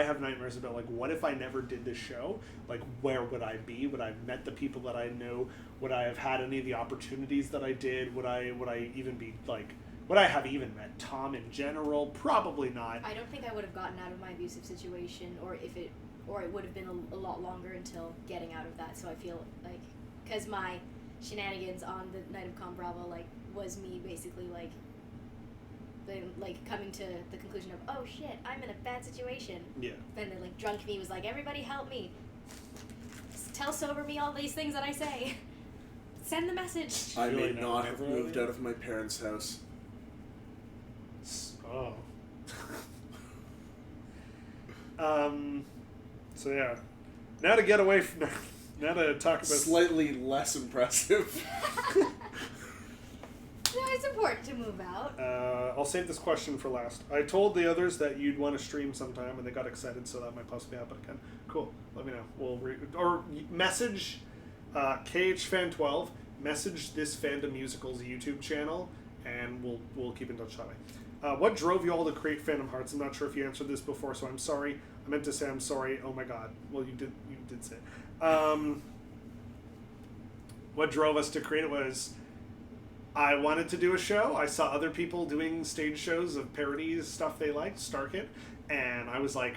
have nightmares about like, what if I never did this show? Like, where would I be? Would I have met the people that I know? Would I have had any of the opportunities that I did? Would I even be like? Would I have even met Tom in general? Probably not. I don't think I would have gotten out of my abusive situation, or it would have been a lot longer until getting out of that. So I feel like, because my shenanigans on the night of Con Bravo, like, was me basically like coming to the conclusion of, oh shit, I'm in a bad situation. Yeah. Then the like drunk me was like, everybody help me. Tell sober me all these things that I say. Send the message. I Really may know not have everybody? moved out of my parents' house. Oh. So yeah. Now to get away from now to talk about Slightly less impressive. No, it's important to move out. I'll save this question for last. I told the others that you'd want to stream sometime, and they got excited, so that might possibly happen again. Cool. Let me know. Or message KHFan12. Message this Fandom Musicals YouTube channel, and we'll keep in touch that way. What drove you all to create Fandom Hearts? I'm not sure if you answered this before, so I'm sorry. I meant to say I'm sorry. Oh my god. Well, you did say it. What drove us to create it was I wanted to do a show. I saw other people doing stage shows of parodies, stuff they liked, Starkit, and I was like,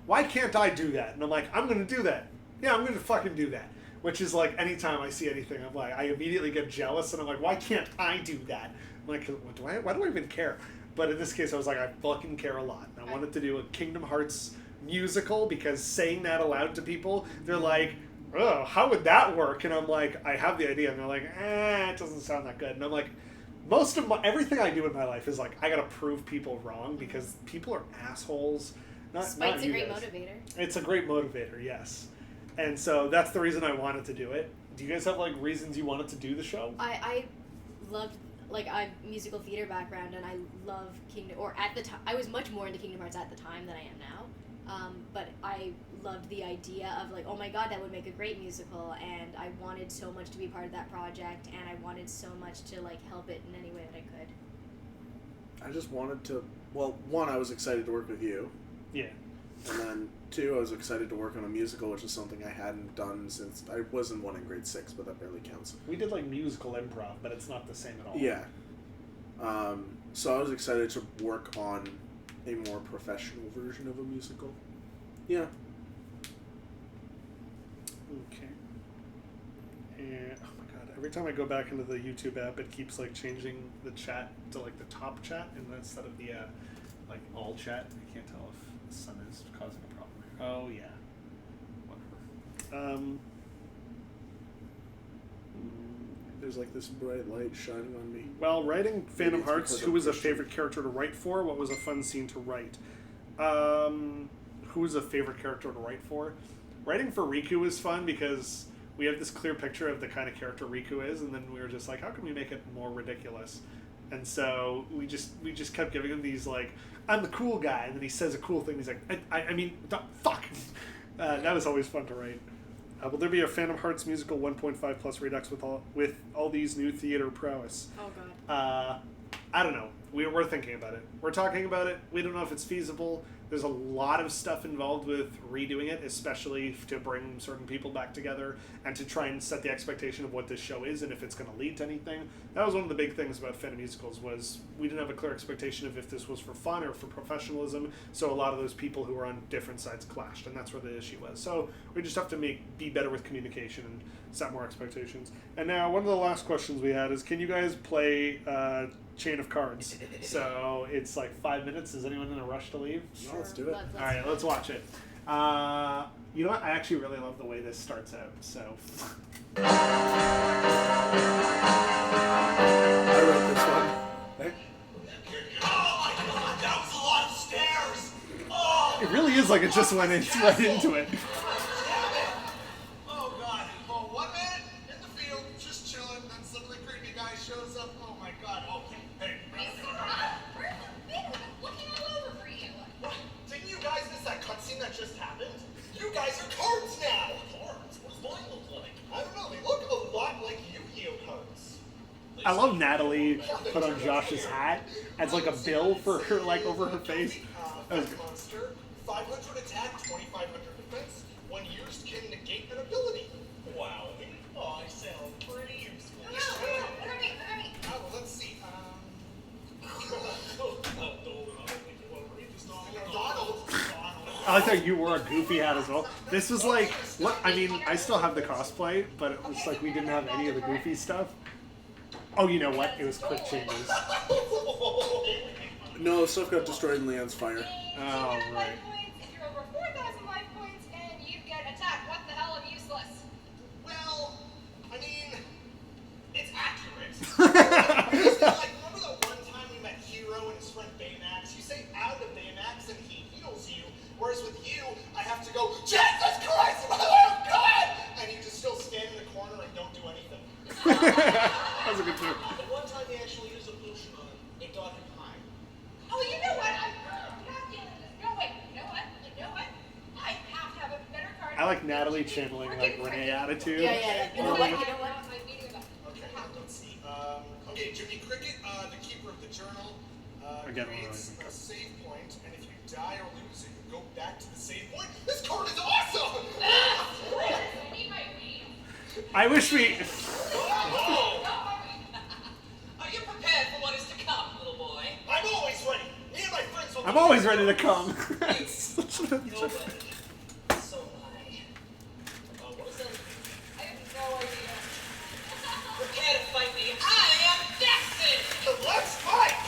why can't I do that? And I'm like, I'm going to do that. Yeah, I'm going to fucking do that. Which is like, anytime I see anything, I'm like, I immediately get jealous, and I'm like, why can't I do that? I'm like, why do I even care? But in this case, I was like, I fucking care a lot. And I wanted to do a Kingdom Hearts musical, because saying that aloud to people, they're like, oh, how would that work? And I'm like, I have the idea, and they're like, it doesn't sound that good. And I'm like, everything I do in my life is like, I gotta prove people wrong, because people are assholes. Spite's a great motivator. It's a great motivator, yes. And so that's the reason I wanted to do it. Do you guys have like reasons you wanted to do the show? I loved, like, I have musical theater background, and I love Kingdom, or at the time, I was much more into Kingdom Hearts at the time than I am now. But I loved the idea of like, oh my god, that would make a great musical, and I wanted so much to be part of that project, and I wanted so much to like help it in any way that I could. I just wanted to, well, one, I was excited to work with you. Yeah. And then two, I was excited to work on a musical, which is something I hadn't done since I was in one in grade 6, but that barely counts. We did like musical improv, but it's not the same at all. Yeah. So I was excited to work on a more professional version of a musical. Yeah. Okay. And oh my god, every time I go back into the YouTube app, it keeps like changing the chat to like the top chat, and instead of the like all chat. I can't tell if the sun is causing a problem here. Oh yeah. Whatever. There's like this bright light shining on me. Well, writing Maybe Fandom it's Hearts, because who I'm was a Christian. favorite character to write for? What was a fun scene to write? Who was a favorite character to write for? Writing for Riku was fun because we have this clear picture of the kind of character Riku is, and then we were just like, how can we make it more ridiculous? And so we just kept giving him these like, I'm the cool guy, and then he says a cool thing. He's like, I mean, fuck. That was always fun to write. Will there be a Phantom Hearts musical 1.5 plus Redux with all these new theater prowess? Oh god. I don't know. We're thinking about it. We're talking about it. We don't know if it's feasible. There's a lot of stuff involved with redoing it, especially to bring certain people back together and to try and set the expectation of what this show is and if it's going to lead to anything. That was one of the big things about Phantom musicals was we didn't have a clear expectation of if this was for fun or for professionalism. So a lot of those people who were on different sides clashed, and that's where the issue was. So we just have to be better with communication and set more expectations. And now one of the last questions we had is, can you guys play Chain of Cards? So it's like 5 minutes. Is anyone in a rush to leave? No, let's do it. All right, let's watch it. You know what? I actually really love the way this starts out. So I wrote this one. Hey? Oh my god, that was a lot of stairs! Oh! it really is like it just went right into it. Oh god. Oh, 1 minute in the field, just chilling, then some of the creepy guy shows up. Oh my god. Oh, hey. Looking all over for you. What? Didn't you guys miss that cutscene that just happened? You guys are cards now! Cards? What does mine look like? I don't know, they look a lot like Yu-Gi-Oh cards. I love Natalie put on Josh's hat as like a bill for her, like over her face. That was good. Monster, 500 attack, 2500 defense. When used, can negate an ability. Wow. Oh, I sound pretty useful. Look at me. Oh, well, let's see. Donald. I like how you wore a goofy hat as well. This was like, what? I mean, I still have the cosplay, but it was like we didn't have any of the goofy stuff. Oh, you know what? It was quick changes. No, stuff got destroyed in Leanne's fire. Oh, right. If you're over 4,000 life points and you get attacked, what the hell? I'm useless. Well, I mean, it's accurate. Like, remember the one time we met Hero and his friend Baymax? You say out of Baymax and he heals you, whereas with you, I have to go, Jesus Christ, my little God! And you just still stand in the corner and don't do anything. That was a good too. The one time they actually use a potion on him, it got him high. Oh, you know what? No, wait. You know what? I have to have a better card. I like Natalie channeling like Renee attitude. Yeah. You know what? Okay, let's see. Okay, Jimmy Cricket, the keeper of the journal, Again, creates a save point, and if you die or lose it, you go back to the save point. This card is awesome! I need my weed. I wish we. Are you prepared for what is to come, little boy? I'm always ready. Me and my friends will I'm always ready to come. It's such a- So am I. what is that? I have no idea. Prepare to fight me. I am Dexter! Let's fight!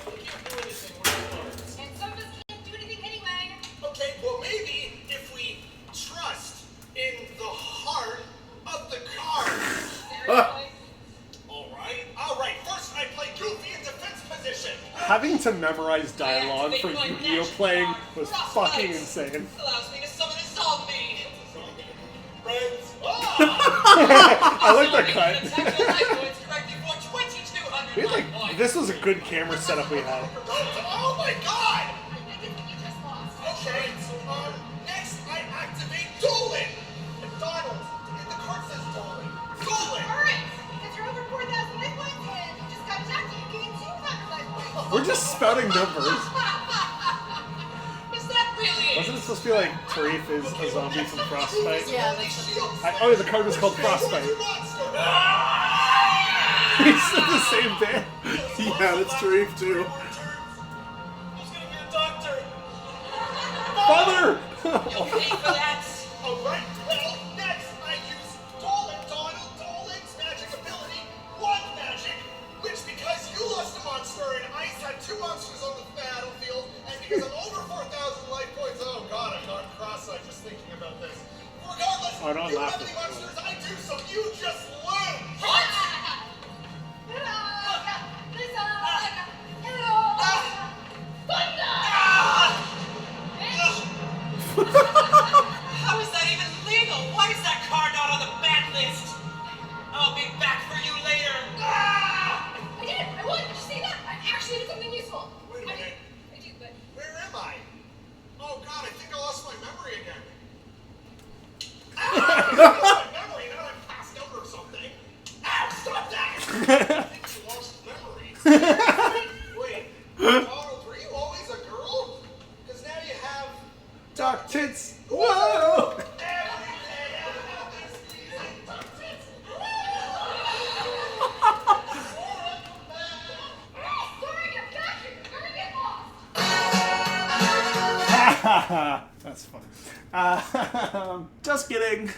We can't do anything with cards. And some of us can't do anything anyway. Okay, well maybe if we trust in the heart of the cards. Seriously? Alright. First I play Goofy in defense position. Having to memorize dialogue for Yu-Gi-Oh playing was fucking insane. Allows me to summon a zombie. Friends. I like that cut. Attack your life points correctly for 2,200 We had, life like, points. this was a good camera setup we had. Oh my god! I think you just lost. Okay, next I activate Dolan! Donald, the card says Dolan. Dolan! Alright, because you're over 4,000 life points and you just got attacked, you gain 200 life points. We're just spouting numbers. Is that really it? Wasn't it supposed to be like Tarif is a zombie from Frostbite? Yeah, that's Oh, the card was called Frostbite. He's in the same band. Yeah, that's Tarif too. Who's gonna be a doctor? Father! You'll pay for that. Alright, well, next I use Dolan's magic ability, One Magic, which because you lost a monster and Ice had 2 monsters on the battlefield, That's funny. Just kidding.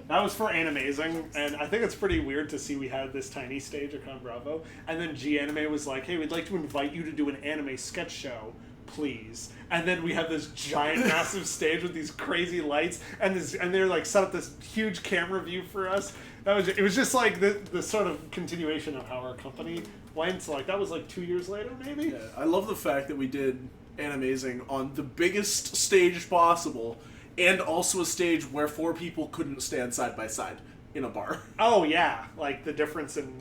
That was for Animazing, and I think it's pretty weird to see we had this tiny stage at Con Bravo, and then G Anime was like, hey, we'd like to invite you to do an anime sketch show, please. And then we have this giant, massive stage with these crazy lights, and they're like set up this huge camera view for us. It was just like the sort of continuation of how our company went. Like that was like 2 years later, maybe. Yeah, I love the fact that we did Animazing on the biggest stage possible, and also a stage where 4 people couldn't stand side by side in a bar. Oh yeah, like the difference in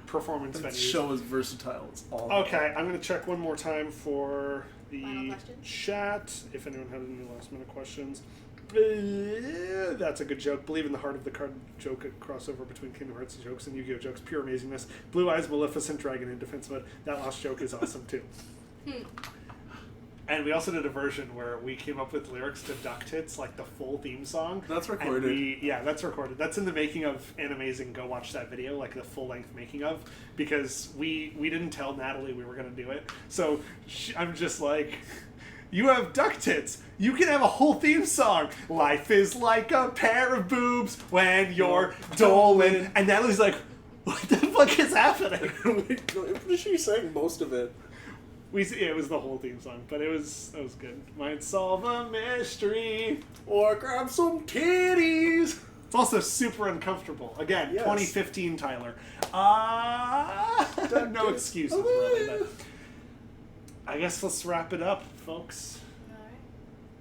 performance The venues. show is versatile. It's all Okay, I'm going to check one more time for Final the questions? chat, if anyone has any last minute questions. That's a good joke. Believe in the heart of the card joke, a crossover between Kingdom Hearts jokes and Yu-Gi-Oh! Jokes. Pure amazingness. Blue Eyes, Maleficent, Dragon in defense mode. That last joke is awesome too. And we also did a version where we came up with lyrics to Duck Tits, like the full theme song. That's recorded. Yeah, that's recorded. That's in the making of Animazing. Go watch that video, like the full-length making of, because we didn't tell Natalie we were going to do it. So I'm just like, you have duck tits. You can have a whole theme song. Life is like a pair of boobs when you're doling. And Natalie's like, what the fuck is happening? I'm pretty sure you sang most of it. It was the whole theme song, but it was good. Might solve a mystery or grab some titties. It's also super uncomfortable. Again, Yes. 2015 Tyler. No excuses really. But I guess let's wrap it up, folks.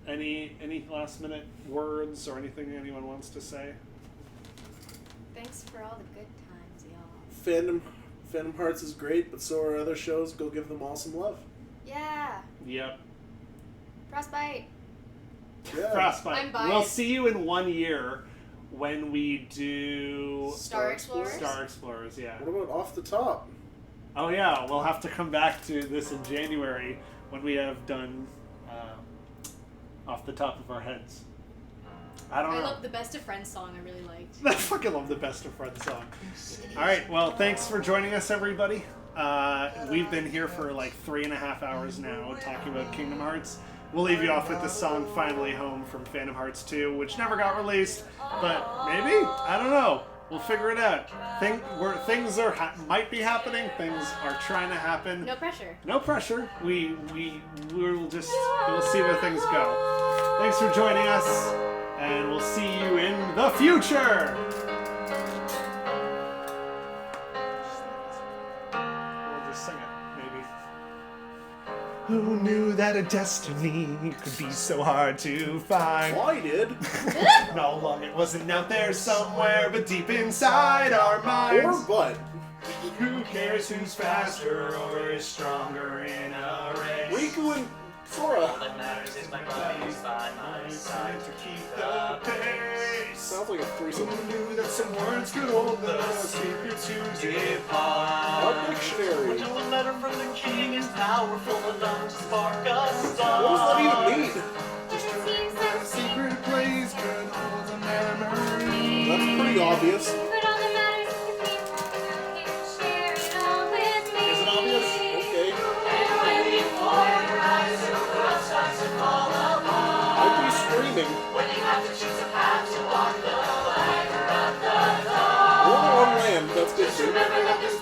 Alright. Any last minute words or anything anyone wants to say? Thanks for all the good times, y'all. Fandom Hearts is great, but so are other shows. Go give them all some love. Yeah. Yep. Frostbite. Yeah. Frostbite. I'm biased. We'll see you in 1 year when we do Star Explorers? Star Explorers, yeah. What about Off the Top? Oh yeah, we'll have to come back to this in January when we have done Off the Top of Our Heads. I don't know. I love the Best of Friends song. I really liked. I fucking love the Best of Friends song. Alright, well, thanks for joining us, everybody. We've been here for like 3.5 hours now talking about Kingdom Hearts. We'll leave you off with the song Finally Home from Fandom Hearts 2, which never got released, but maybe? I don't know. We'll figure it out. Things might be happening, things are trying to happen. No pressure. No pressure. We'll see where things go. Thanks for joining us, and we'll see you in the future! We'll just sing it, maybe. Who knew that a destiny could be so hard to find? Well, I did. No long it wasn't out there somewhere, but deep inside our minds. Or but. Who cares who's faster or is stronger in a race? Riku and Sora. All that matters is my body's by my side to keep the pace. Sounds like a threesome. Who knew that some words could hold the secret to depart? Our dictionary. Just a letter from the king is powerful enough to spark a star. What does that even mean? That secret place could hold a memory. That's pretty obvious. But all that matters is share it all with me. Is it obvious? Okay. And when before your eyes the world starts to fall apart, I'd be screaming. when you have to choose a path to walk the flavor of the dark, Or on land, that's good just too. remember that this